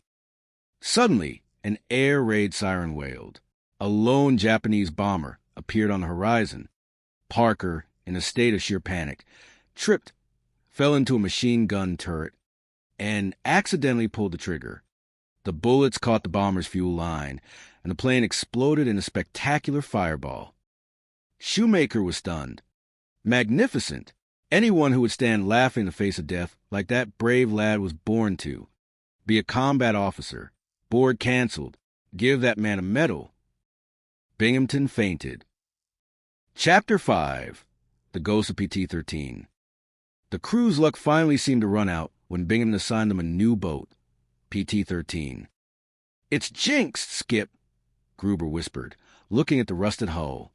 Suddenly, an air raid siren wailed. A lone Japanese bomber appeared on the horizon. Parker, in a state of sheer panic, tripped, fell into a machine gun turret, and accidentally pulled the trigger. The bullets caught the bomber's fuel line, and the plane exploded in a spectacular fireball. Shoemaker was stunned. Magnificent! Anyone who would stand laughing in the face of death like that brave lad was born to. Be a combat officer. Board canceled. Give that man a medal. Binghamton fainted. Chapter 5. The Ghost of PT-13. The crew's luck finally seemed to run out when Binghamton assigned them a new boat, PT-13. It's jinxed, Skip, Gruber whispered, looking at the rusted hull.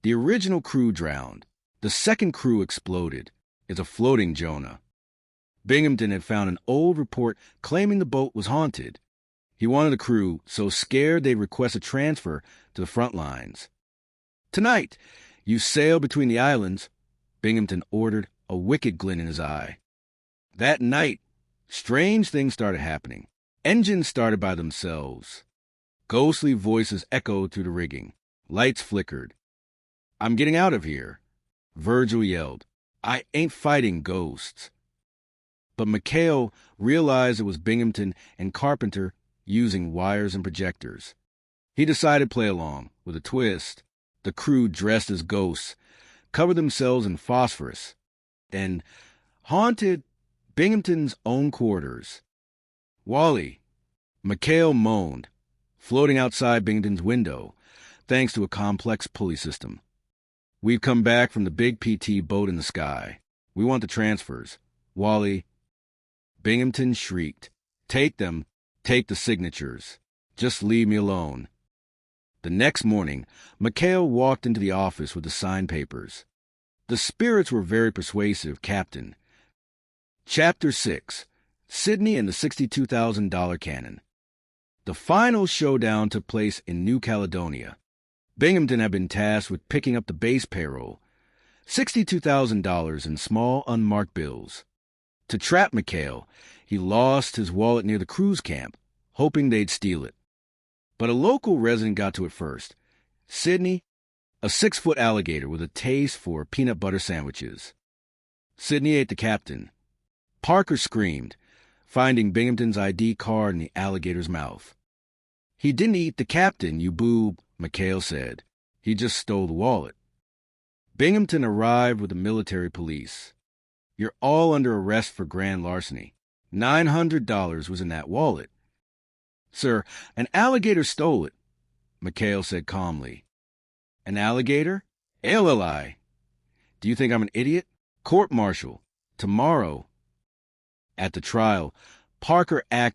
The original crew drowned. The second crew exploded. It's a floating Jonah. Binghamton had found an old report claiming the boat was haunted. He wanted the crew so scared they'd request a transfer to the front lines. Tonight, you sail between the islands, Binghamton ordered, a wicked glint in his eye. That night, strange things started happening. Engines started by themselves. Ghostly voices echoed through the rigging. Lights flickered. I'm getting out of here, Virgil yelled. I ain't fighting ghosts. But McHale realized it was Binghamton and Carpenter using wires and projectors. He decided to play along, with a twist. The crew, dressed as ghosts, covered themselves in phosphorus, and haunted Binghamton's own quarters. Wally, McHale moaned, floating outside Binghamton's window, thanks to a complex pulley system. We've come back from the big PT boat in the sky. We want the transfers. Wally. Binghamton shrieked. Take them. Take the signatures. Just leave me alone. The next morning, McHale walked into the office with the signed papers. The spirits were very persuasive, Captain. Chapter 6. Sydney and the $62,000 cannon. The final showdown took place in New Caledonia. Binghamton had been tasked with picking up the base payroll, $62,000 in small, unmarked bills. To trap McHale, he lost his wallet near the cruise camp, hoping they'd steal it. But a local resident got to it first. Sydney, a 6-foot alligator with a taste for peanut butter sandwiches. Sydney ate the captain. Parker screamed, finding Binghamton's ID card in the alligator's mouth. He didn't eat the captain, you boob, McHale said. He just stole the wallet. Binghamton arrived with the military police. You're all under arrest for grand larceny. $900 was in that wallet. Sir, an alligator stole it, McHale said calmly. An alligator? ALLI. Do you think I'm an idiot? Court-martial. Tomorrow. At the trial, Parker acted